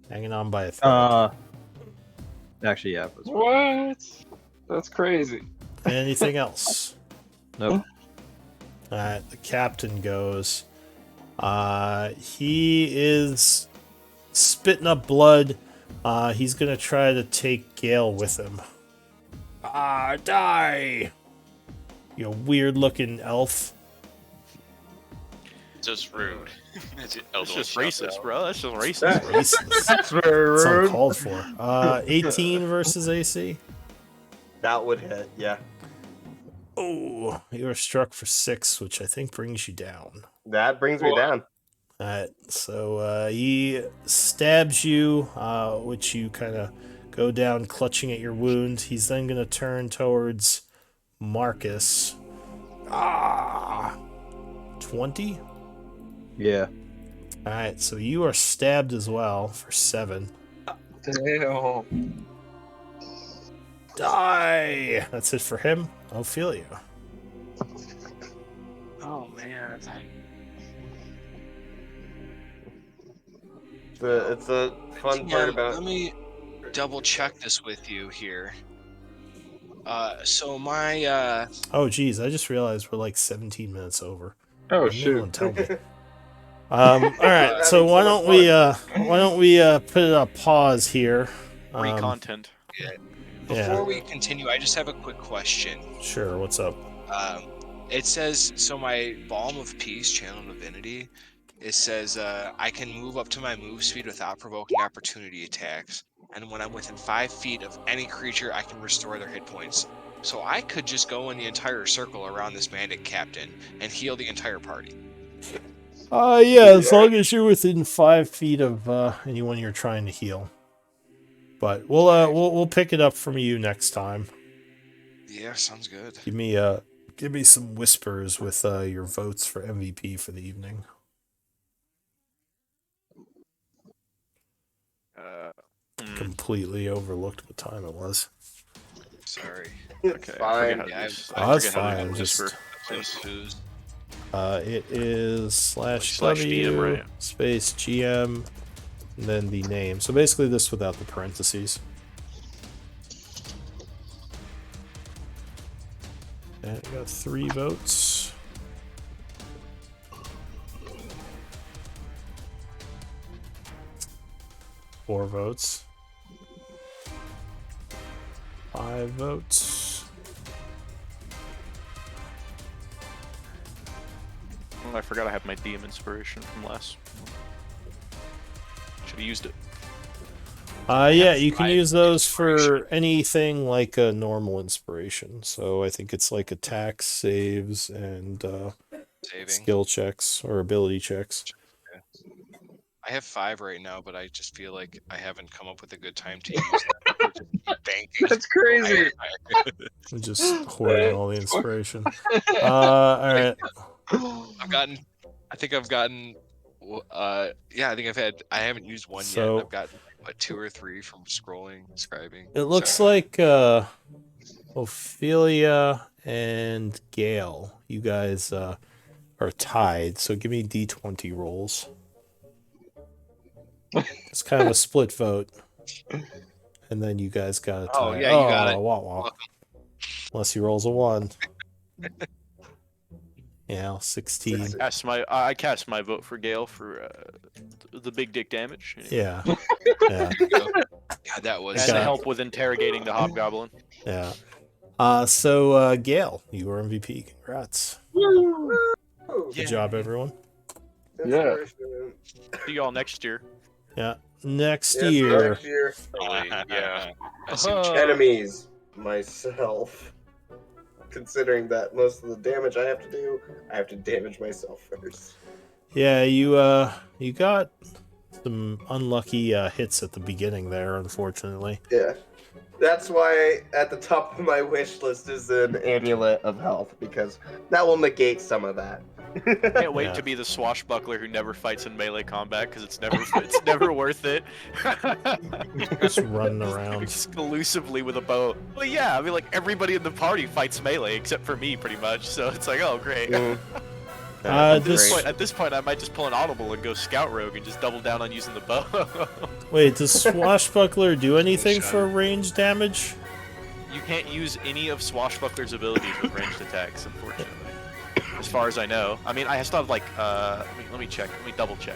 Hanging on by a thread. Actually, yeah. What? That's crazy. Anything else? Nope. Alright, the captain goes. He is spitting up blood. He's gonna try to take Gale with him. Die! You weird looking elf. Just rude. That's just racist, bro. That's just racist. That's very rude. It's uncalled for. 18 versus AC. That would hit, yeah. Oh, you are struck for 6, which I think brings you down. That brings me down. Alright, so he stabs you, which you kind of go down clutching at your wound. He's then going to turn towards Marcus. 20? Yeah. Alright, so you are stabbed as well for 7. Damn. Die! That's it for him. Ophelia. Oh man. It's a fun part about. Let me double check this with you here. So my Oh geez, I just realized we're like 17 minutes over. Oh shoot! shoot. Tell me. All right, so why don't we put a pause here? Free content. Before we continue, I just have a quick question. Sure. What's up? It says so. My Balm of Peace, Channel Divinity. It says I can move up to my move speed without provoking opportunity attacks, and when I'm within 5 feet of any creature, I can restore their hit points. So I could just go in the entire circle around this bandit captain and heal the entire party. Yeah, as long as you're within 5 feet of anyone you're trying to heal. But we'll pick it up from you next time. Yeah, sounds good. Give me some whispers with your votes for MVP for the evening. Completely overlooked what time it was. Sorry. It's Okay, fine. Yeah, Oh, that's forget how to fine. do Just whisper. Booze. it is /W DM, right? space GM, and then the name. So basically, this without the parentheses. And I got 3 votes. Four votes. 5 votes. Oh, I forgot I have my DM inspiration from last. Should have used it. Yeah, you can 5 use those inspiration. for anything like a normal inspiration. So I think it's like attacks, saves, and Saving. skill checks or ability checks. I have 5 right now, but I just feel like I haven't come up with a good time to use them. I just keep banking. That's crazy. I'm just hoarding all the inspiration. All right. I think I've gotten. Yeah, I think I haven't used one yet. And So- I've gotten what 2 or 3 from scrolling, scribing. It looks So, like Ophelia and Gale, you guys are tied. So give me D20 rolls. It's kind of a split vote. And then you guys got a tie. Oh, yeah, you got it. Wah, wah. Unless he rolls a 1. Yeah, 16. I cast my vote for Gale for the big dick damage. Yeah. Yeah. God, that was. And to help with interrogating the hobgoblin. Yeah. So Gale, you were MVP. Congrats. Good job, everyone. Yeah. See y'all next year. Yeah. Next Yes, year. next year. Yeah. I see what you- Enemies. Myself. Considering that most of the damage I have to do, I have to damage myself first. Yeah, you got some unlucky hits at the beginning there, unfortunately. Yeah. That's why at the top of my wish list is an amulet of health, because that will negate some of that. Can't wait Yeah. to be the swashbuckler who never fights in melee combat because it's never worth it. Just running around. Exclusively with a bow. Well, yeah, I mean, like everybody in the party fights melee except for me, pretty much. So it's like, oh, great. Mm. At this point, I might just pull an audible and go scout rogue and just double down on using the bow. Wait, does Swashbuckler do anything for range damage? You can't use any of Swashbuckler's abilities with ranged attacks, unfortunately. As far as I know. I mean, I still have like, let me check. Let me double check.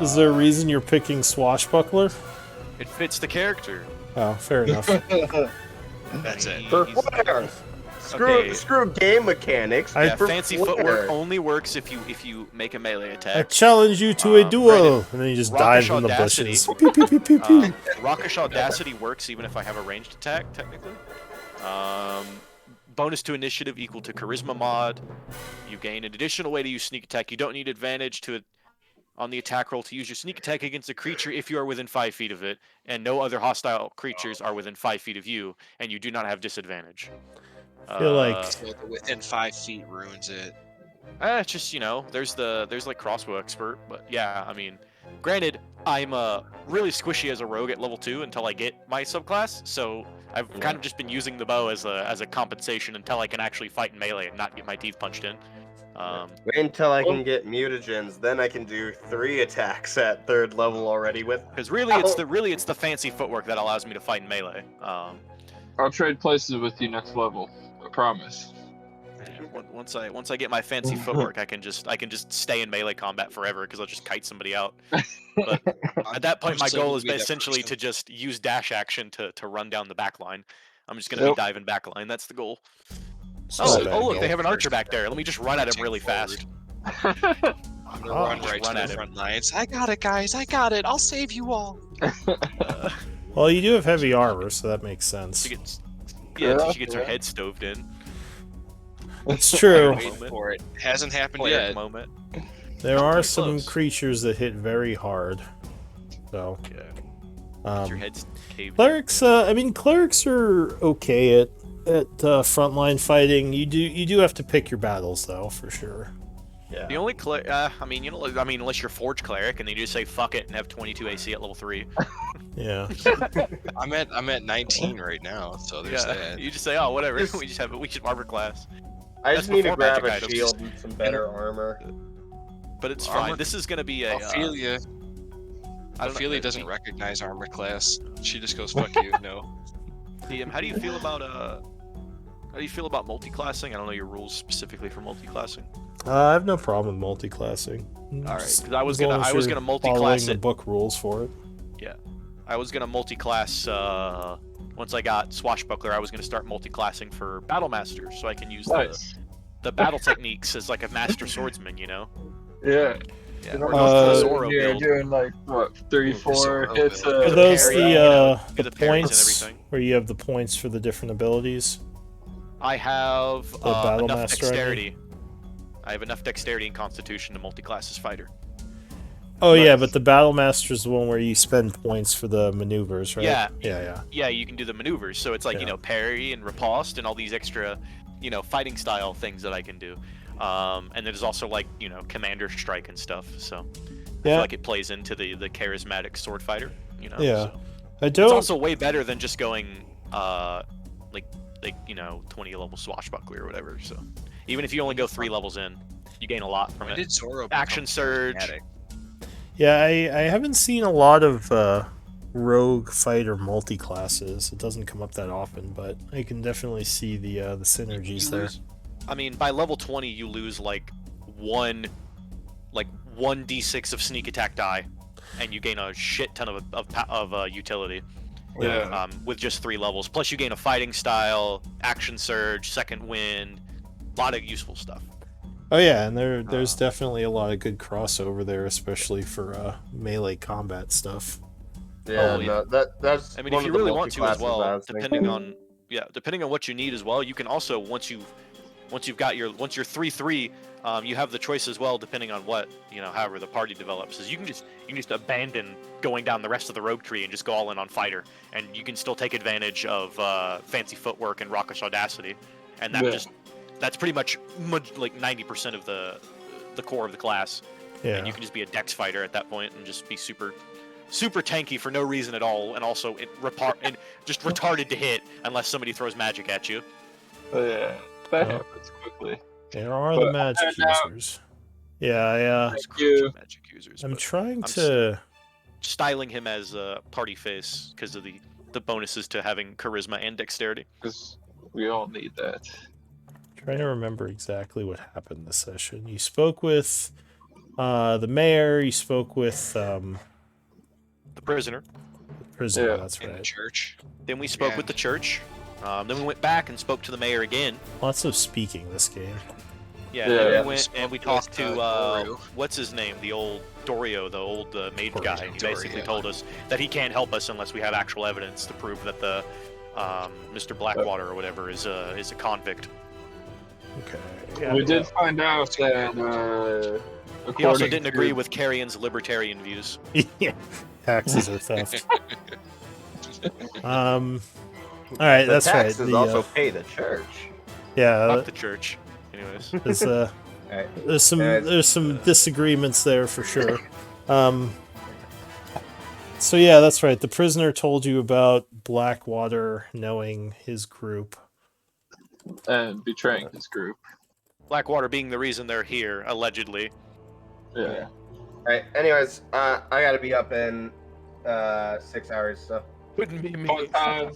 Is there a reason you're picking Swashbuckler? It fits the character. Oh, fair enough. That's it. For He's- flair. Okay. Screw game mechanics. Yeah, for fancy flair. footwork only works if you make a melee I attack. challenge you to a duel! granted, And then you just dive Rockish in the Audacity. bushes. Pew, pew, pew, pew, pew. Rockish Audacity works even if I have a ranged attack, technically. Bonus to initiative equal to charisma mod. You gain an additional way to use sneak attack. You don't need advantage on the attack roll to use your sneak attack against a creature if you are within 5 feet of it, and no other hostile creatures are within 5 feet of you, and you do not have disadvantage. I feel like So the within 5 feet ruins it. It's just, there's like crossbow expert, but yeah, I mean, granted, I'm really squishy as a rogue at level 2 until I get my subclass, so I've kind of just been using the bow as a compensation until I can actually fight in melee and not get my teeth punched in. Wait until I can get mutagens, then I can do 3 attacks at 3rd level already with. Because it's the fancy footwork that allows me to fight in melee. I'll trade places with you next level. I promise. Once I get my fancy footwork, I can just stay in melee combat forever because I'll just kite somebody out. But at that point, my goal is essentially to just use dash action to run down the back line. I'm just gonna be diving back line. That's the goal. So bad Look, goal. they have an archer back there. Let me just run at him really fast. I'm gonna run just right run to at the him. front lines. I got it, guys. I got it. I'll save you all. Well, you do have heavy armor, so that makes sense. She gets her head stoved in. It's true. Waiting for it. Hasn't happened Player yet. moment. There are pretty some close. creatures that hit very hard. So, Get your head's caved. clerics. Clerics are okay at frontline fighting. You do have to pick your battles though, for sure. Yeah. The only unless you're Forge Cleric and they just say fuck it and have 22 AC at level 3. Yeah. I'm at 19 right now, so there's that. You just say, oh, whatever. Just- we just armor class. I That's just need to before grab magic a items. shield and some better armor. But it's Armor- fine. This is gonna be a. Ophelia. I don't know, Ophelia doesn't recognize armor class. She just goes, "Fuck you." No. DM, how do you feel about multi-classing? I don't know your rules specifically for multi-classing. I have no problem with multi-classing. All right, Just because I was as long gonna as you're multi-class following the it. book rules for it. I was gonna multi-class once I got Swashbuckler. I was gonna start multi-classing for Battle Master, so I can use Nice. the battle techniques as like a master swordsman. You know. Yeah. Yeah. Or Or Zoro you're build. doing like what 3-4 Zoro hits. build. Are the those parry, the you know, do the the parries and points everything. where you have the points for the different abilities? I have Battle enough Master, I mean? dexterity. I have enough dexterity and constitution to multi-class as fighter. Oh yeah, Nice. but the Battle Master is the one where you spend points for the maneuvers, right? Yeah. Yeah. Yeah, you can do the maneuvers. So it's like, Yeah. parry and riposte and all these extra, fighting style things that I can do. And there's also like, commander strike and stuff. So I feel Yeah. like it plays into the charismatic sword fighter, Yeah. So. I It's don't. also way better than just going, 20 level swashbuckler or whatever. So even if you only go 3 levels in, you gain a lot from When it. did Zoro Action become surge. charismatic? Yeah, I haven't seen a lot of rogue fighter multi classes. It doesn't come up that often, but I can definitely see the synergies You there. lose- I mean, by level 20, you lose one d6 of sneak attack die, and you gain a shit ton of utility. Yeah. With just 3 levels. Plus, you gain a fighting style, action surge, second wind, a lot of useful stuff. Oh yeah, and there's definitely a lot of good crossover there, especially for melee combat stuff. Yeah, Oh, yeah. no, that's. I mean, one if you of the really want to as multi-classes I well, was depending on what you need as well, you can also once you're 3-3, you have the choice as well, depending on what however the party develops. Is you can just abandon going down the rest of the rogue tree and just go all in on fighter, and you can still take advantage of fancy footwork and raucous audacity, and that's pretty much like 90% of the core of the class. Yeah. And you can just be a dex fighter at that point and just be super tanky for no reason at all, and also just retarded to hit unless somebody throws magic at you. Yeah. That Yeah. happens quickly. There are But the magic and now- users. Yeah, Thank you. Magic users. I'm but trying I'm to. styling him as a party face because of the bonuses to having charisma and dexterity. Because we all need that. Trying to remember exactly what happened this session. You spoke with the mayor. You spoke with The prisoner. the prisoner. Yeah. That's In the right. church. Then we spoke Yeah. with the church. Then we went back and spoke to the mayor again. Lots of speaking this game. Yeah. Yeah. Then Yeah. we went and we With, talked to Dorio. what's his name? The old Dorio, the old mage Dorio. guy. He basically Dorio. told us that he can't help us unless we have actual evidence to prove that the Mr. Blackwater or whatever is a convict. Okay. We did find out that. He also according didn't agree to- with Carrion's libertarian views. Yeah. Taxes are theft. All right, The that's right. taxes The, also pay the church. yeah, Fuck the church. Anyways. there's Alright. there's some disagreements there for sure. So yeah, that's right. The prisoner told you about Blackwater knowing his group. and betraying his group. Blackwater being the reason they're here, allegedly. Yeah. Alright, anyways, I gotta be up in 6 hours, so. Wouldn't be me. Fun time.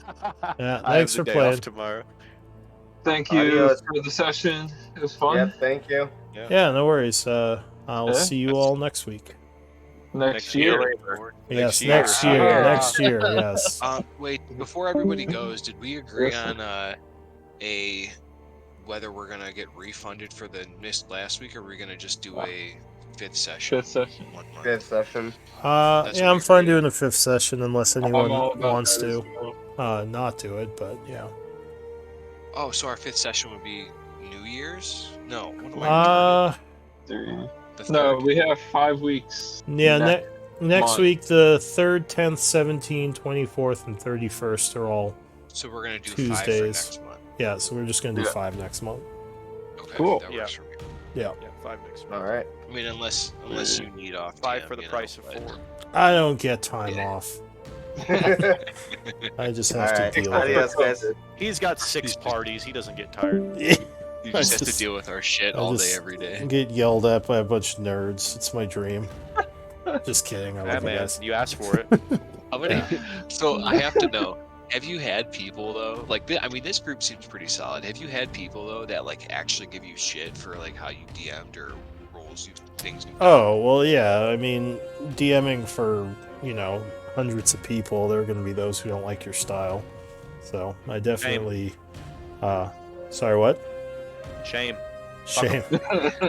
Yeah, I have thanks the for day playing. off tomorrow. Thank you Adios. for the session. It was fun. Yep, thank you. Yeah, no worries. I'll Yeah? see you all next week. Next year. Yes, year. next year. Ah. Next year. Yes. Wait, before everybody goes, did we agree on whether we're gonna get refunded for the missed last week, or are we gonna just do a fifth session? Fifth session. 1 month? 5th session. That's Yeah, what I'm we fine agreed. doing a 5th session unless anyone I'm all about wants that as to. well. Not do it, but yeah. Oh, so our fifth session would be New Year's? No. What am I Uh, Three. the No, third. we have 5 weeks. yeah. Ne- Next month. week, the 3rd, 10th, 17th, 24th, and 31st are all. So we're gonna do 5 for Tuesdays. next month. Yeah, so we're just gonna do Yeah. 5 next month. Okay, Cool. that Yeah. works for me. Yeah. Yeah, 5 mixed All meals. right. I mean, unless you need off 5 DM, for the you price know, of but- 4. I don't get time Yeah. off. I just All have right. to deal with Adios, guys. He's got 6 parties. He doesn't get tired. it. You I just have to just- deal with our shit I all day, just every day. get yelled at by a bunch of nerds. It's my dream. Just kidding. I Yeah, love you man, guys. you asked for it. How many? Yeah. So I have to know. Have you had people though? Like, I mean, this group seems pretty solid. Have you had people though that like actually give you shit for like how you DM'd or roles you things you? Oh, well, yeah. I mean, DMing for, hundreds of people, there are going to be those who don't like your style. So I definitely. Sorry, what? Shame. Shame.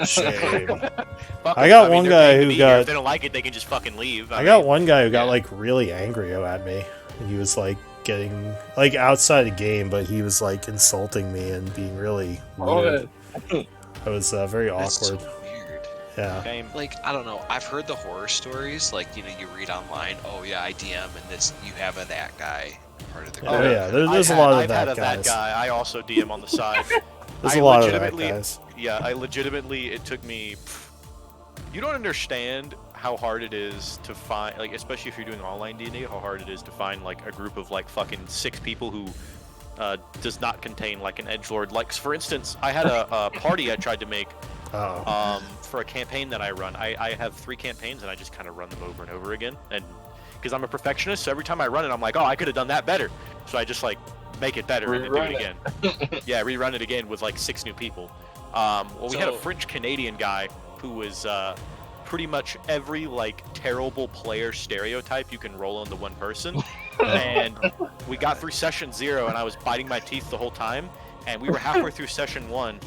Shame. Fuck I 'em. got mean, one they're guy paying to who be here. got- If they don't like it, they can just fucking leave. I got mean, one guy who got yeah. like really angry at me, and he was like getting like outside a game, but he was like insulting me and being really rude. I was very That's so awkward. weird. Yeah. Shame. Like, I don't know. I've heard the horror stories. Like, you read online. Oh yeah, I DM and this. You have a that guy part of the group. Oh yeah. There's a lot of I've had that a that guys. guy. I also DM on the side. There's I a lot of that legitimately- guys. Yeah, it took me. You don't understand how hard it is to find, like, especially if you're doing online D&D, how hard it is to find like a group of like fucking 6 people who does not contain like an edgelord. Like, for instance, I had a party I tried to make Oh. for a campaign that I run. I have 3 campaigns and I just kind of run them over and over again. And because I'm a perfectionist, so every time I run it, I'm like, oh, I could have done that better. So I just like make it better and then do it again. Yeah, rerun it again with like 6 new people. Well, we had a So- French Canadian guy who was pretty much every like terrible player stereotype you can roll into one person. And we got through session 0 and I was biting my teeth the whole time. And we were halfway through session 1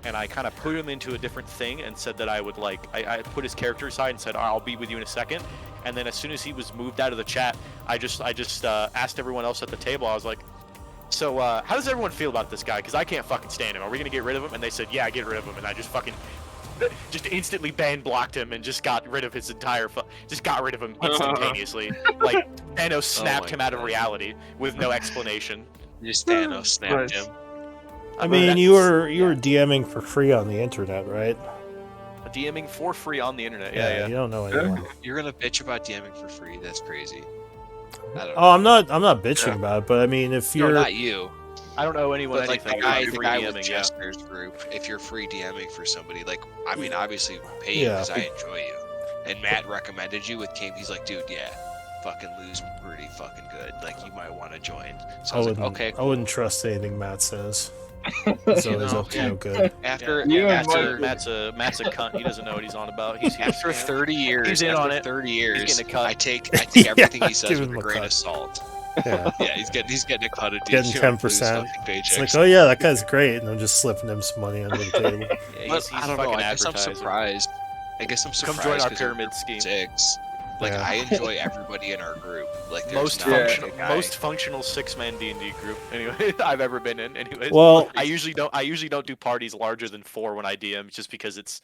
and I kind of put him into a different thing and said that I would like, I put his character aside and said, I'll be with you in a second. And then as soon as he was moved out of the chat, I just asked everyone else at the table, I was like, so how does everyone feel about this guy? Because I can't fucking stand him. Are we going to get rid of him? And they said, yeah, get rid of him. And I just fucking just instantly ban blocked him and just got rid of his entire just got rid of him instantaneously. Like Thanos snapped my him out of God. reality with no explanation. Just Thanos snapped him. I mean, you were DMing for free on the internet, right? DMing for free on the internet. You Yeah. don't know anyone. You're gonna bitch about DMing for free? That's crazy. I don't know. Oh, I'm not bitching about it, but I mean, if No, you're not you. I don't know anyone But like anything the guy, about the free guy with DMing. Yeah. Chester's group, if you're free DMing for somebody, like, I mean, obviously pay you Yeah. because I enjoy you. And Matt recommended you with Came. He's like, dude, yeah, fucking Lou's pretty fucking good. Like, you might want to join. So I was like, okay, I wouldn't trust anything Matt says. It's always know, up to yeah. no good. after You and after Matt's a cunt. He doesn't know what he's on about. He's after 30 years, He's in after on it. 30 years, getting a cut. I take everything Yeah, he says give with him a a grain cut. of salt. Yeah. Yeah, he's getting a cut of Getting 10%. It's like, oh yeah, that guy's great, and I'm just slipping him some money under the table. Yeah, But I don't know. fucking I guess I'm advertising. surprised. Come Surprised join our 'cause we're pyramid scheme. 6. Like, Yeah. I enjoy everybody in our group. Like, there's Most not functional, a guy- most functional 6-man D&D group. Anyway, I've ever been in. Anyways, Well, I usually don't do parties larger than 4 when I DM, just because it's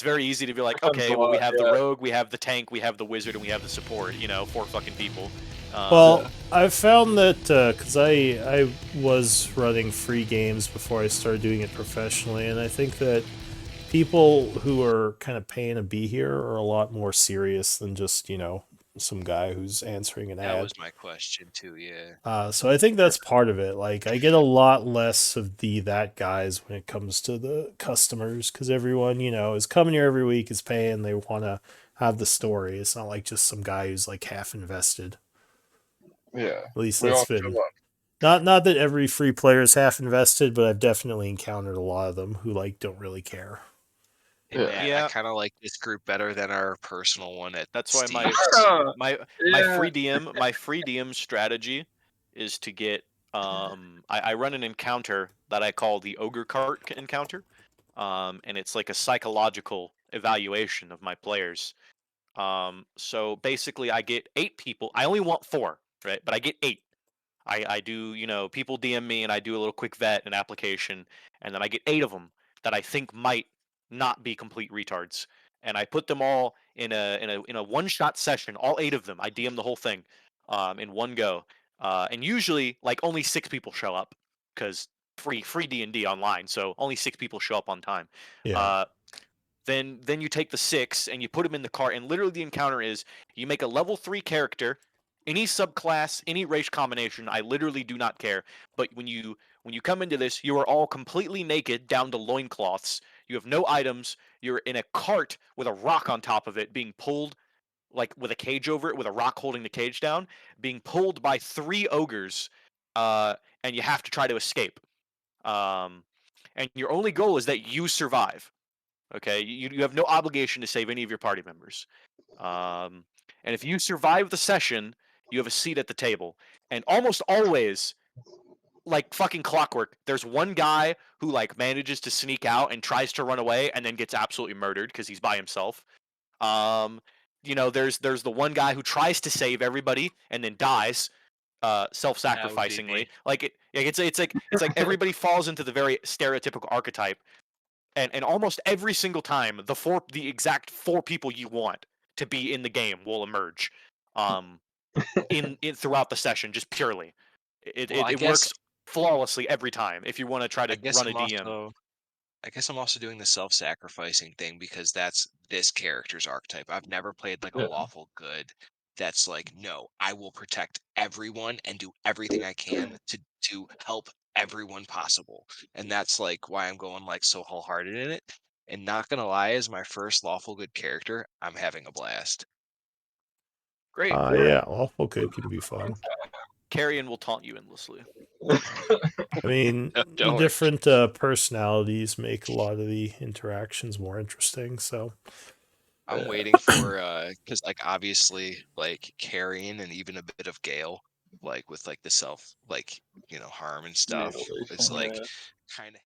very easy to be like, okay, well, we have the rogue, we have the tank, we have the wizard, and we have the support. 4 fucking people. well, I've found that because I was running free games before I started doing it professionally, and I think that people who are kind of paying to be here are a lot more serious than just some guy who's answering an That ad. was my question, too, yeah. So I think that's part of it. Like, I get a lot less of that guys when it comes to the customers, because everyone, is coming here every week, is paying, they want to have the story. It's not like just some guy who's like half invested. Yeah. At least We that's all been show up. not that every free player is half invested, but I've definitely encountered a lot of them who like don't really care. Hey, Yeah. Matt, Yeah. I kind of like this group better than our personal one at That's why Steve's. my Yeah. free DM strategy is to get I run an encounter that I call the ogre cart encounter, and it's like a psychological evaluation of my players. So basically, I get 8 people. I only want 4, right? But I get 8. I do, people DM me and I do a little quick vet and application, and then I get 8 of them that I think might not be complete retards, and I put them all in a one-shot session. All 8 of them, I DM the whole thing, in one go, and usually like only 6 people show up because free D&D online, so only 6 people show up on time. Yeah. Then you take the 6 and you put him in the cart, and literally the encounter is you make a level 3 character, any subclass, any race combination. I literally do not care. But when you come into this, you are all completely naked down to loincloths. You have no items. You're in a cart with a rock on top of it, being pulled like with a cage over it, with a rock holding the cage down, being pulled by 3 ogres, and you have to try to escape. And your only goal is that you survive. Okay, you have no obligation to save any of your party members. And if you survive the session, you have a seat at the table. And almost always, like fucking clockwork, there's one guy who like manages to sneak out and tries to run away and then gets absolutely murdered because he's by himself. There's the one guy who tries to save everybody and then dies self-sacrificingly. It's like everybody falls into the very stereotypical archetype, and almost every single time the exact 4 people you want to be in the game will emerge in throughout the session, just purely. It works flawlessly every time if you want to try to run a DM. I guess I'm also doing the self-sacrificing thing because that's this character's archetype. I've never played like a lawful good that's like, no, I will protect everyone and do everything I can to help everyone possible. And that's like why I'm going like so wholehearted in it. And not gonna lie, as my first lawful good character, I'm having a blast. Great. Yeah, lawful good can be fun. Carrion will taunt you endlessly. I mean, Don't worry. different personalities make a lot of the interactions more interesting. So I'm waiting for because like obviously like carrying and even a bit of Gale, like with like the self like harm and stuff. It's like kind of